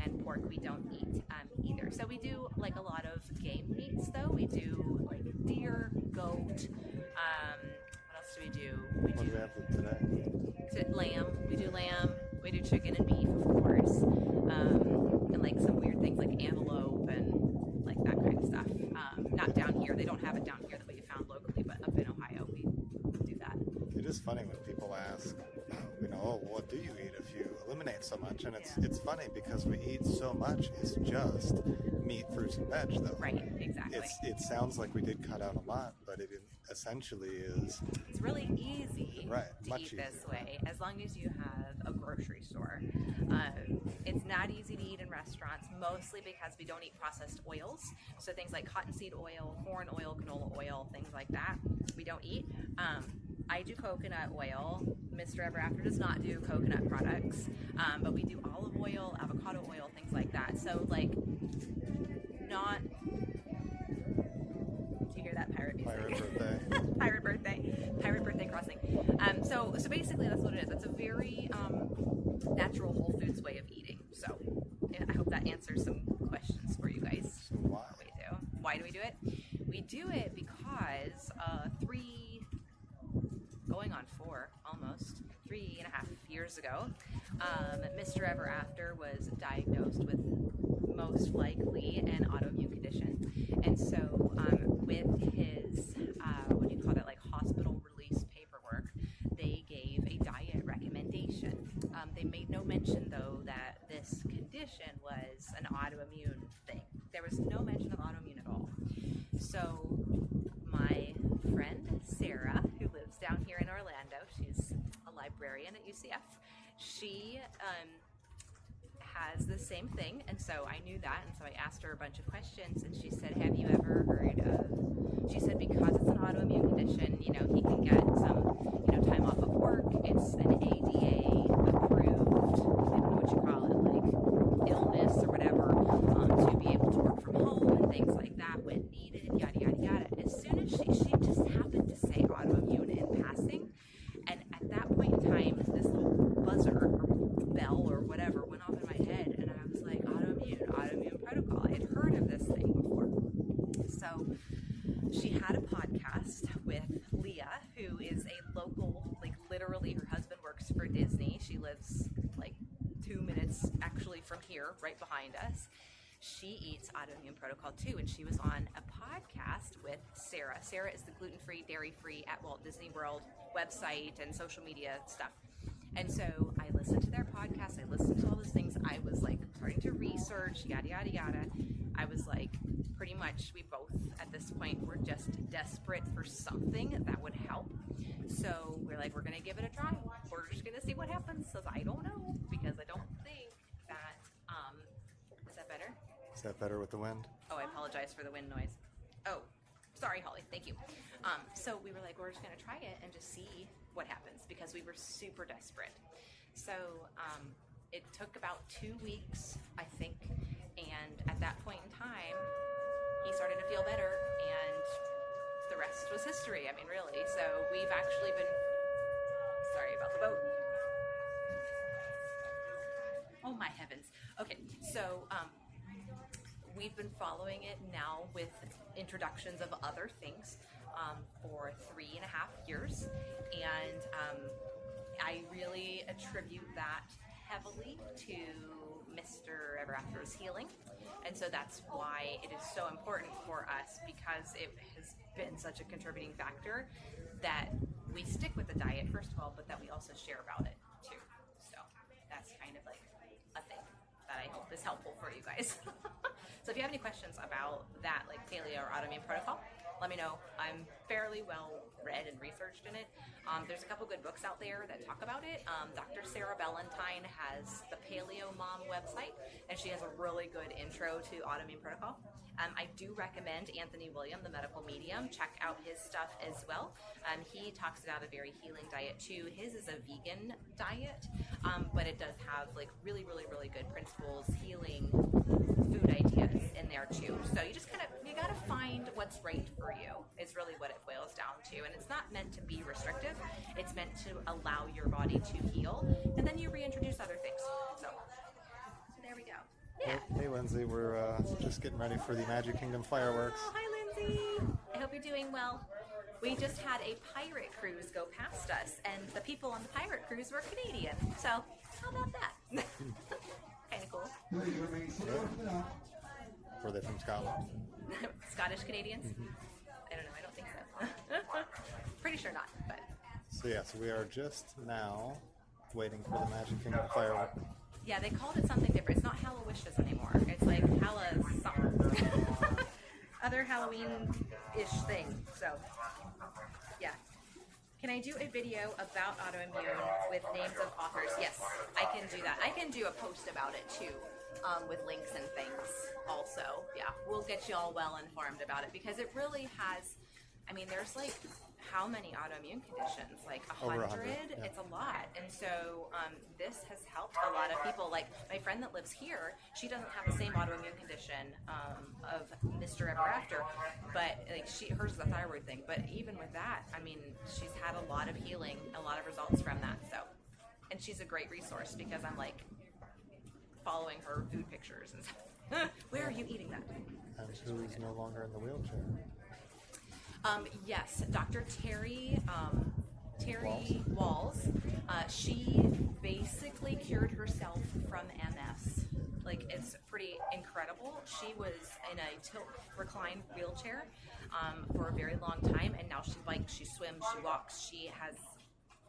And pork we don't eat either. So we do like a lot of game meats though. We do like deer, goat. What else do we do? What do we have today? Lamb. We do lamb. We do chicken and beef, of course, and like some weird things like antelope and like that kind of stuff. Not down here. They don't have it down here that we found locally, but up in Ohio we do that. It is funny when people ask, oh, what do you eat if you eliminate so much? And it's funny because we eat so much. It's just meat, fruits, and veg, though. Right, exactly. It sounds like we did cut out a lot, but it essentially is. It's really easy to much eat easier. this way as long as you have a grocery store. It's not easy to eat in restaurants, mostly because we don't eat processed oils. So things like cottonseed oil, corn oil, canola oil, things like that, we don't eat. I do coconut oil. Mr. Ever After does not do coconut products, but we do olive oil, avocado oil, things like that. So like, not. Do you hear that pirate music? Pirate birthday. Pirate birthday crossing. So basically that's what it is. It's a very natural whole foods way of eating. So I hope that answers some questions for you guys. So why? Why do we do it? We do it because 3.5 years ago, Mr. Ever After was diagnosed with most likely an autoimmune condition. And so with his, hospital release paperwork, they gave a diet recommendation. They made no mention, though, that this condition was an autoimmune thing. There was no mention of autoimmune at all. So my friend Sarah, who lives down here in Orlando, she's a librarian at UCF, she has the same thing, and so I knew that, and so I asked her a bunch of questions, and she said, have you ever heard of, she said, because it's an autoimmune condition, he can get some, time off of work. It's an ADA approved, I don't know what you call it, like illness or whatever, to be able to work from home and things like that when needed, yada, yada, yada. As soon as she just happened to say autoimmune in passing, and at that point in time, this little buzzer or bell or whatever went off in my head, and I was like, autoimmune protocol. I had heard of this thing before. So she had a podcast with Leah, who is a local, like literally her husband works for Disney. She lives like 2 minutes actually from here, right behind us. She eats autoimmune protocol too, and she was on a podcast with Sarah. Sarah is the gluten-free, dairy-free at Walt Disney World website and social media stuff. And so I listened to their podcast. I listened to all those things. I was like starting to research, yada, yada, yada. I was like, pretty much we both at this point were just desperate for something that would help. So we're like, we're going to give it a try. We're just going to see what happens. So I don't know, because I don't think that, is that better? Is that better with the wind? Oh, I apologize for the wind noise. Oh, sorry, Holly. Thank you. So we were like, we're just going to try it and just see what happens, because we were super desperate. So it took about 2 weeks, I think. And at that point in time, he started to feel better, and the rest was history. I mean, really. So we've actually been, sorry about the boat. Oh my heavens. Okay, so we've been following it now with introductions of other things for 3.5 years, and I really attribute that heavily to Mr. Ever After's healing. And so that's why it is so important for us, because it has been such a contributing factor that we stick with the diet, first of all, but that we also share about it too. So that's kind of like a thing that I hope is helpful for you guys. So if you have any questions about that, like paleo or autoimmune protocol, let me know. I'm fairly well read and researched in it. There's a couple good books out there that talk about it. Dr. Sarah Ballantyne has the Paleo Mom website, and she has a really good intro to autoimmune protocol. I do recommend Anthony William, the medical medium. Check out his stuff as well. He talks about a very healing diet too. His is a vegan diet, but it does have like really, really, really good principles, healing food ideas in there too. So you just you gotta find what's right for you is really what it boils down to. And it's not meant to be restrictive. It's meant to allow your body to heal, and then you reintroduce other things. So there we go. Yeah. Hey Lindsay, we're just getting ready for the Magic Kingdom fireworks. Oh, hi Lindsay. I hope you're doing well. We just had a pirate cruise go past us, and the people on the pirate cruise were Canadian. So how about that? Kind of cool. Were they from Scotland? Scottish Canadians? I don't know. I don't think so. Pretty sure not, but. So we are just now waiting for the Magic Kingdom firework. Yeah, they called it something different. It's not Hallowishes anymore. It's like Halla something. Other Halloween-ish thing. So, yeah. Can I do a video about autoimmune with names of authors? Yes, I can do that. I can do a post about it too, with links and things also. Yeah, we'll get you all well informed about it, because it really has, I mean, there's like how many autoimmune conditions? Like 100? Over 100, yeah. It's a lot. And so this has helped a lot of people. Like my friend that lives here, she doesn't have the same autoimmune condition of Mr. Ever After, but like hers is a thyroid thing. But even with that, I mean, she's had a lot of healing, a lot of results from that. So, and she's a great resource, because I'm like following her food pictures and stuff. Where are you eating that? And who's no longer in the wheelchair? Yes, Dr. Terry Walls. She basically cured herself from MS. Like, it's pretty incredible. She was in a recline wheelchair for a very long time, and now she swims, she walks, she has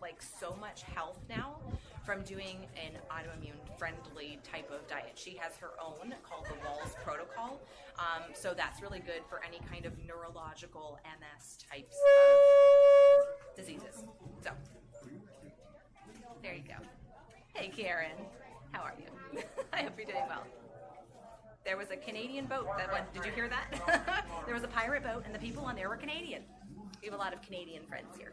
like so much health now from doing an autoimmune friendly type of diet. She has her own called the Walls Protocol. So that's really good for any kind of neurological MS types of diseases. So there you go. Hey Karen, how are you? I hope you're doing well. There was a Canadian boat that went, did you hear that? There was a pirate boat and the people on there were Canadian. We have a lot of Canadian friends here.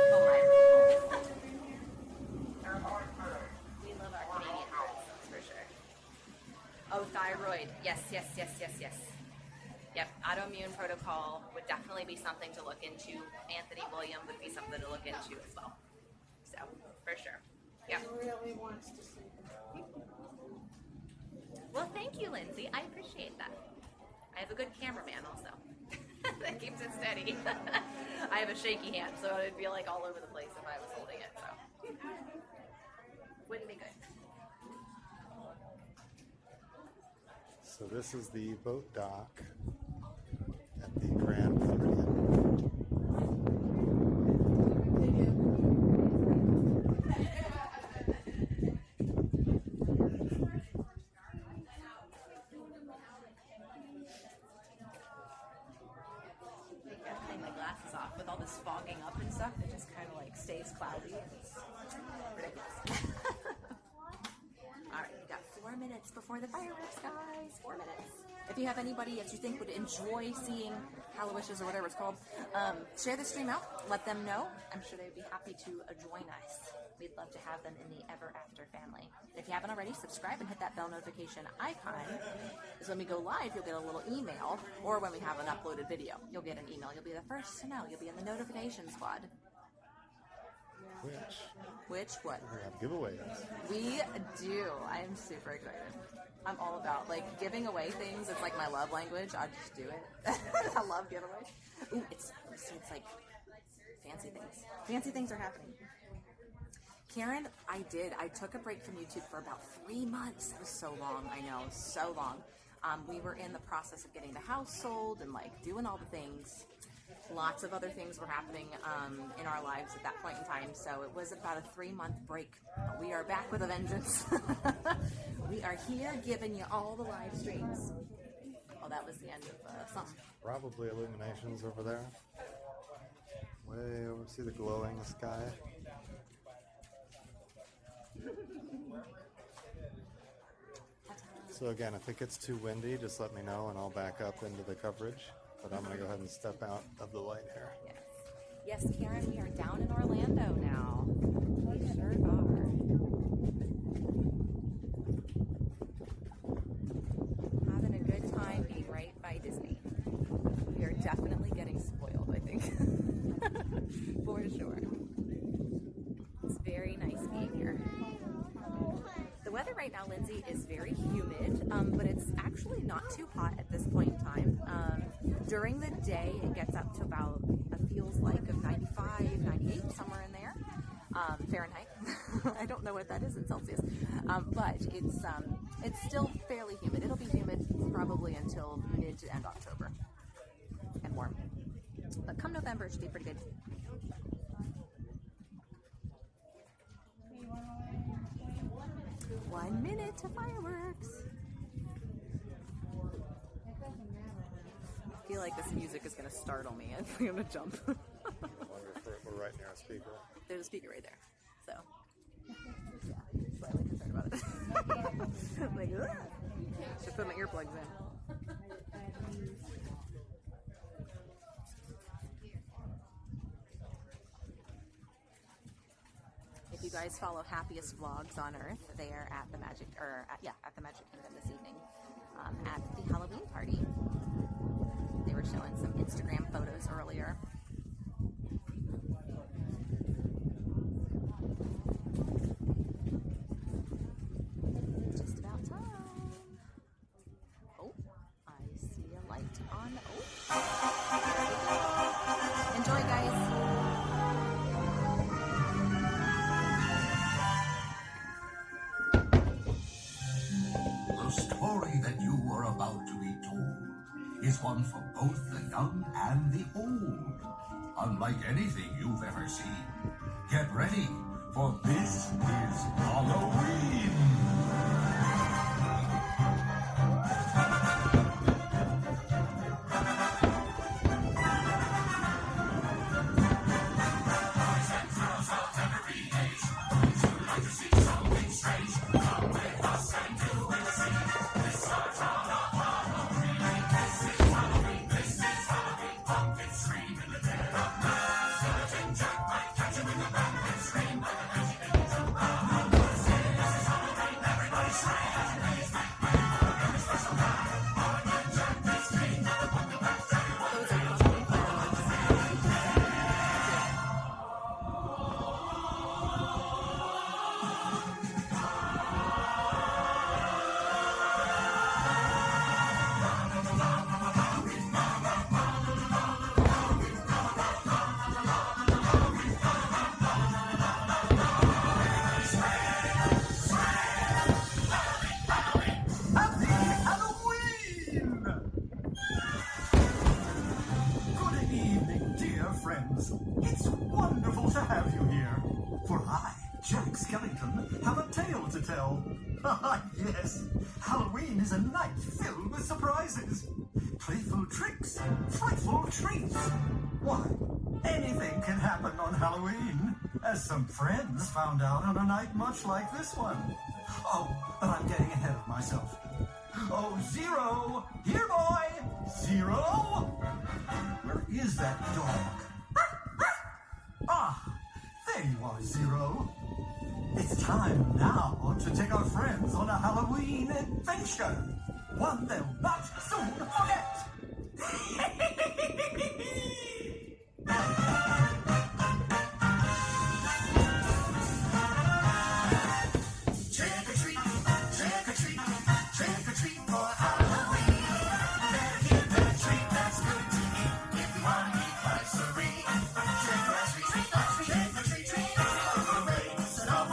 Oh my. We love our Canadian friends, for sure. Oh, thyroid. Yes. Yep, autoimmune protocol would definitely be something to look into. Anthony William would be something to look into as well. So, for sure. Yep. He really wants to see them. Well, thank you, Lindsay. I appreciate that. I have a good cameraman also. That keeps it steady. I have a shaky hand, so it would be like all over the place if I was holding it, so wouldn't be good. So this is the boat dock at the Grand Floridian. Fogging up and stuff, it just kind of like stays cloudy and it's ridiculous. All right, we got 4 minutes before the fireworks, guys. 4 minutes. If you have anybody that you think would enjoy seeing Hallowishes or whatever it's called, share the stream out. Let them know. I'm sure they'd be happy to join us. We'd love to have them in the Ever After family. If you haven't already, subscribe and hit that bell notification icon. Because when we go live, you'll get a little email, or when we have an uploaded video, you'll get an email. You'll be the first to know. You'll be in the notification squad. Which what? We have giveaways. We do. I am super excited. I'm all about like giving away things. It's like my love language. I just do it. I love giveaways. Ooh, it's like fancy things. Fancy things are happening. Karen, I did. I took a break from YouTube for about 3 months. That was so long. I know, so long. We were in the process of getting the house sold and like doing all the things. Lots of other things were happening in our lives at that point in time. So it was about a 3-month break. But we are back with a vengeance. We are here giving you all the live streams. Oh, that was the end of something. Probably illuminations over there. Way over, see the glowing sky. So again, if it gets too windy, just let me know and I'll back up into the coverage. But I'm going to go ahead and step out of the light here. Yes, Karen, we are down in Orlando now. We sure are. Having a good time being right by Disney. We are definitely getting spoiled, I think. For sure. It's very nice being here. The weather right now, Lindsay, is very humid, but it's actually not too hot at this point in time. During the day, it gets up to about, it feels like of 95, 98, somewhere in there, Fahrenheit. I don't know what that is in Celsius, but it's still fairly humid. It'll be humid probably until mid to end October, and warm. But come November, it should be pretty good. One minute to fireworks. I feel like this music is going to startle me and I'm going to jump. I wonder if we're right near a speaker. There's a speaker right there. So, yeah, slightly concerned about it. I'm like, ugh. Should put my earplugs in. If you guys follow Happiest Vlogs on Earth, they are at the Magic, at the Magic Kingdom this evening at the Halloween party. They were showing some Instagram photos earlier. Just about time. Oh, I see a light on. Oh, enjoy, guys. The story that you are about to be told is one for both the young and the old. Unlike anything you've ever seen. Get ready, for this is Halloween! It's wonderful to have you here, for I, Jack Skellington, have a tale to tell. Ah, yes, Halloween is a night filled with surprises, playful tricks, frightful treats. Why, anything can happen on Halloween, as some friends found out on a night much like this one. Oh, but I'm getting ahead of myself. Oh, Zero! Here, boy! Zero! Where is that dog? Ah, there you are, Zero. It's time now to take our friends on a Halloween adventure. One they'll not soon forget. Trick or treat, trick or treat, trick or treat for Halloween. Better get that treat that's good to eat if you want to eat by serene. Trick or treat, trick or treat, trick or treat, trick or treat. So don't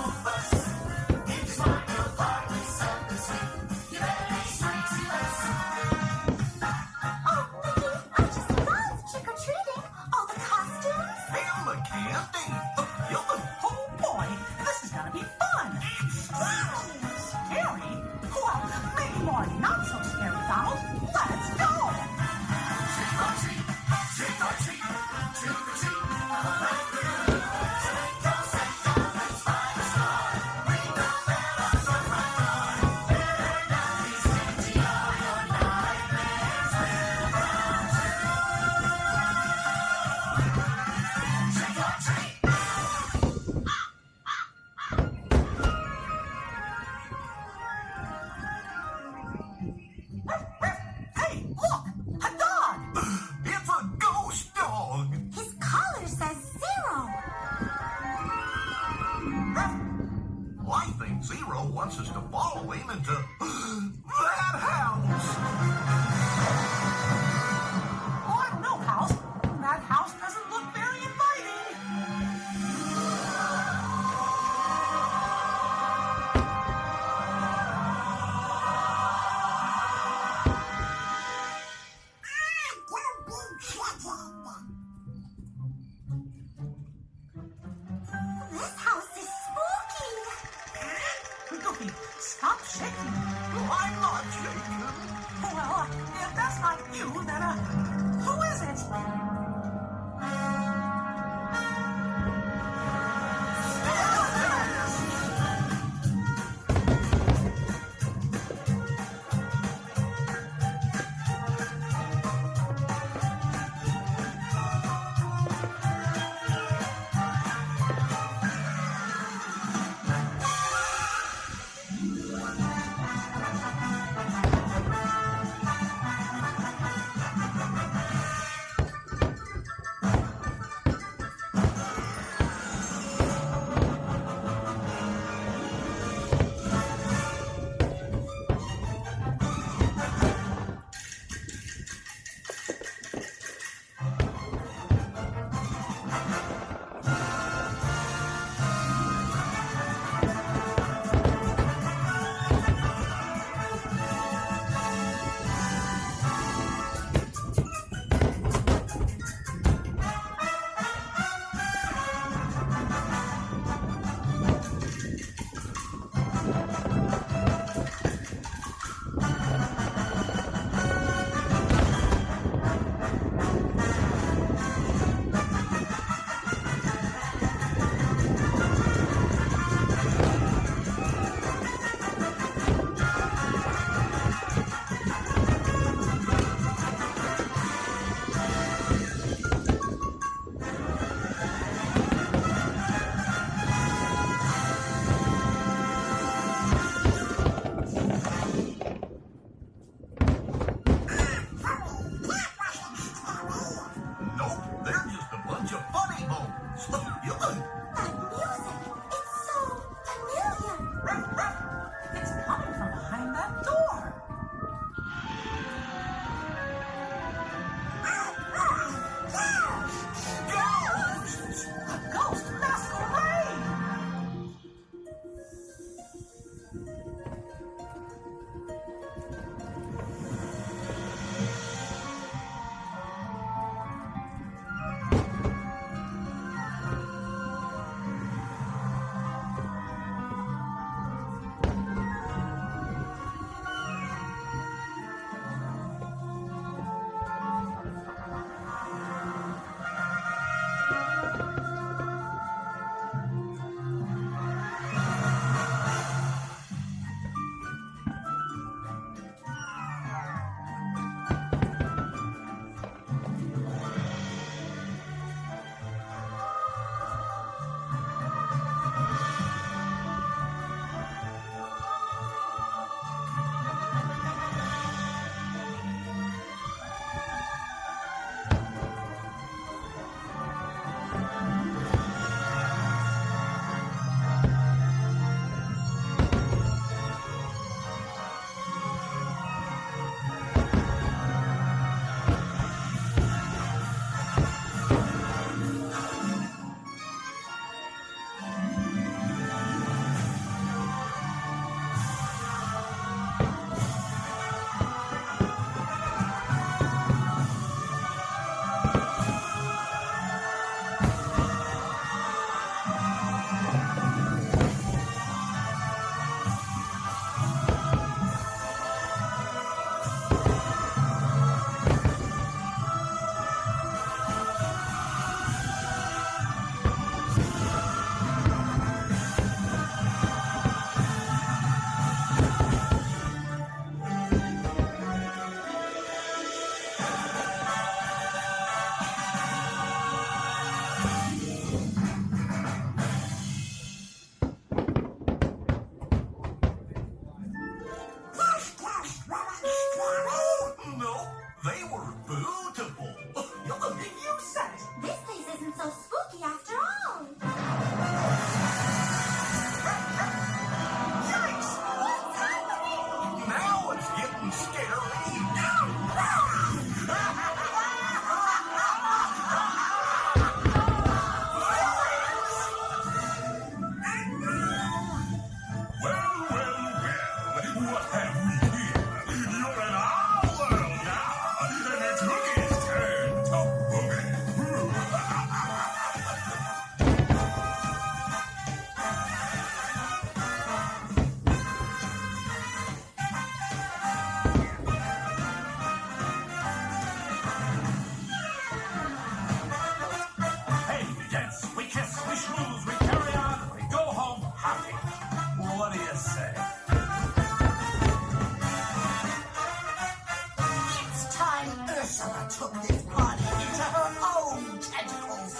Ursula took this party into her own tentacles.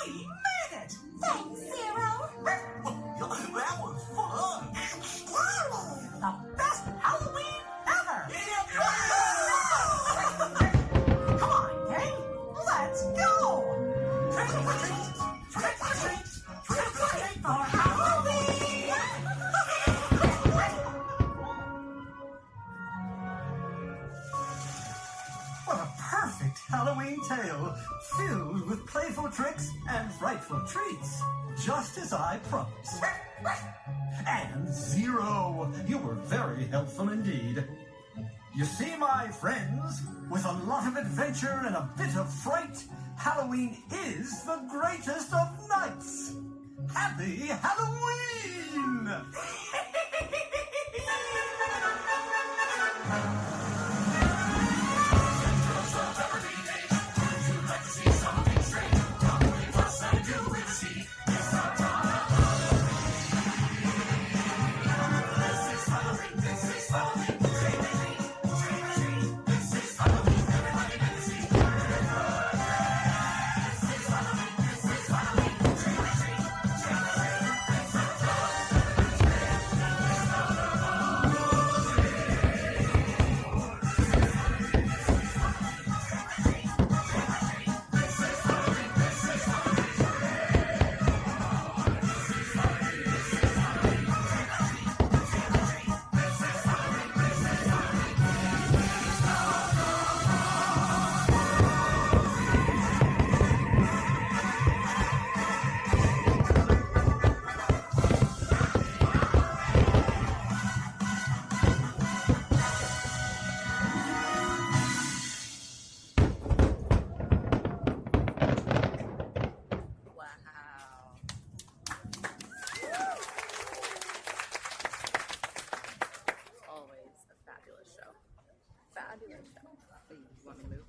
We made it! Thanks, Zero. That was fun! The best Halloween ever! Come on, gang! Let's go! Trick or treat! Trick or treat! Trick or treat for Halloween! What a perfect Halloween tale, filled with playful tricks and frightful treats, just as I promised. And Zero, you were very helpful indeed. You see, my friends, with a lot of adventure and a bit of fright, Halloween is the greatest of nights. Happy Halloween! Wow. Always a fabulous show. Fabulous show. Hey, you want me to move?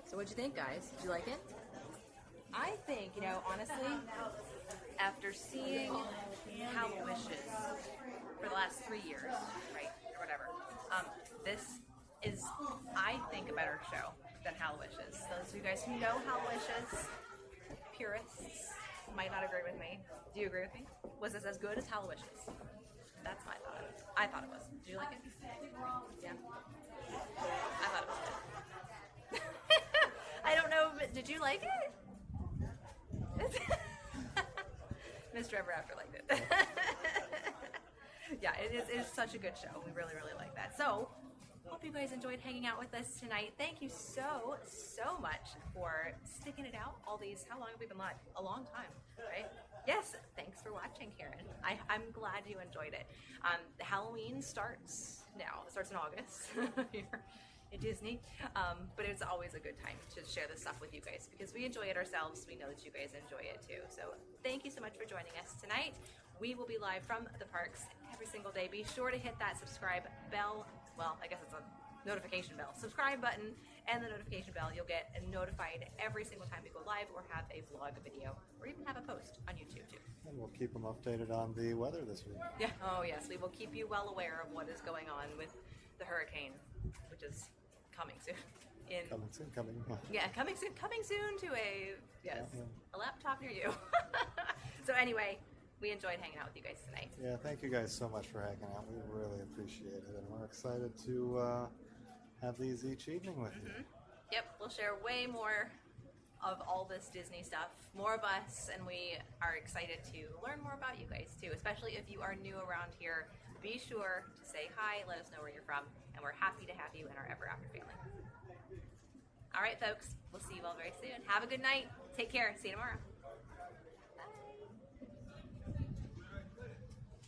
So what'd you think, guys? Did you like it? I think, honestly, after seeing Hallowishes for the last 3 years, right, or whatever, this is, I think, a better show than Hallowishes. Those of you guys who know Hallowishes, purists, might not agree with me. Do you agree with me? Was this as good as Hallowishes? That's my thought. I thought it was. Did you like it? Yeah. I thought it was good. I don't know, but did you like it? Mr. Ever After liked it. Yeah, it is such a good show. We really, really like that. So, hope you guys enjoyed hanging out with us tonight. Thank you so much for sticking it out all these, how long have we been live? A long time, right? Yes, thanks for watching, Karen. I'm glad you enjoyed it. Halloween starts now. It starts in August here in Disney, but it's always a good time to share this stuff with you guys because we enjoy it ourselves. We know that you guys enjoy it too. So thank you so much for joining us tonight. We will be live from the parks every single day. Be sure to hit that subscribe bell. Well, I guess it's a notification bell. Subscribe button and the notification bell. You'll get notified every single time we go live or have a vlog video or even have a post on YouTube too. And we'll keep them updated on the weather this week. Yeah. Oh yes, we will keep you well aware of what is going on with the hurricane which is coming soon. Coming. Yeah, coming soon to a a laptop near you. So anyway, we enjoyed hanging out with you guys tonight. Yeah, thank you guys so much for hanging out. We really appreciate it, and we're excited to have these each evening with you. Yep, we'll share way more of all this Disney stuff, more of us, and we are excited to learn more about you guys too, especially if you are new around here. Be sure to say hi, let us know where you're from, and we're happy to have you in our Ever After family. All right, folks, we'll see you all very soon. Have a good night. Take care. See you tomorrow.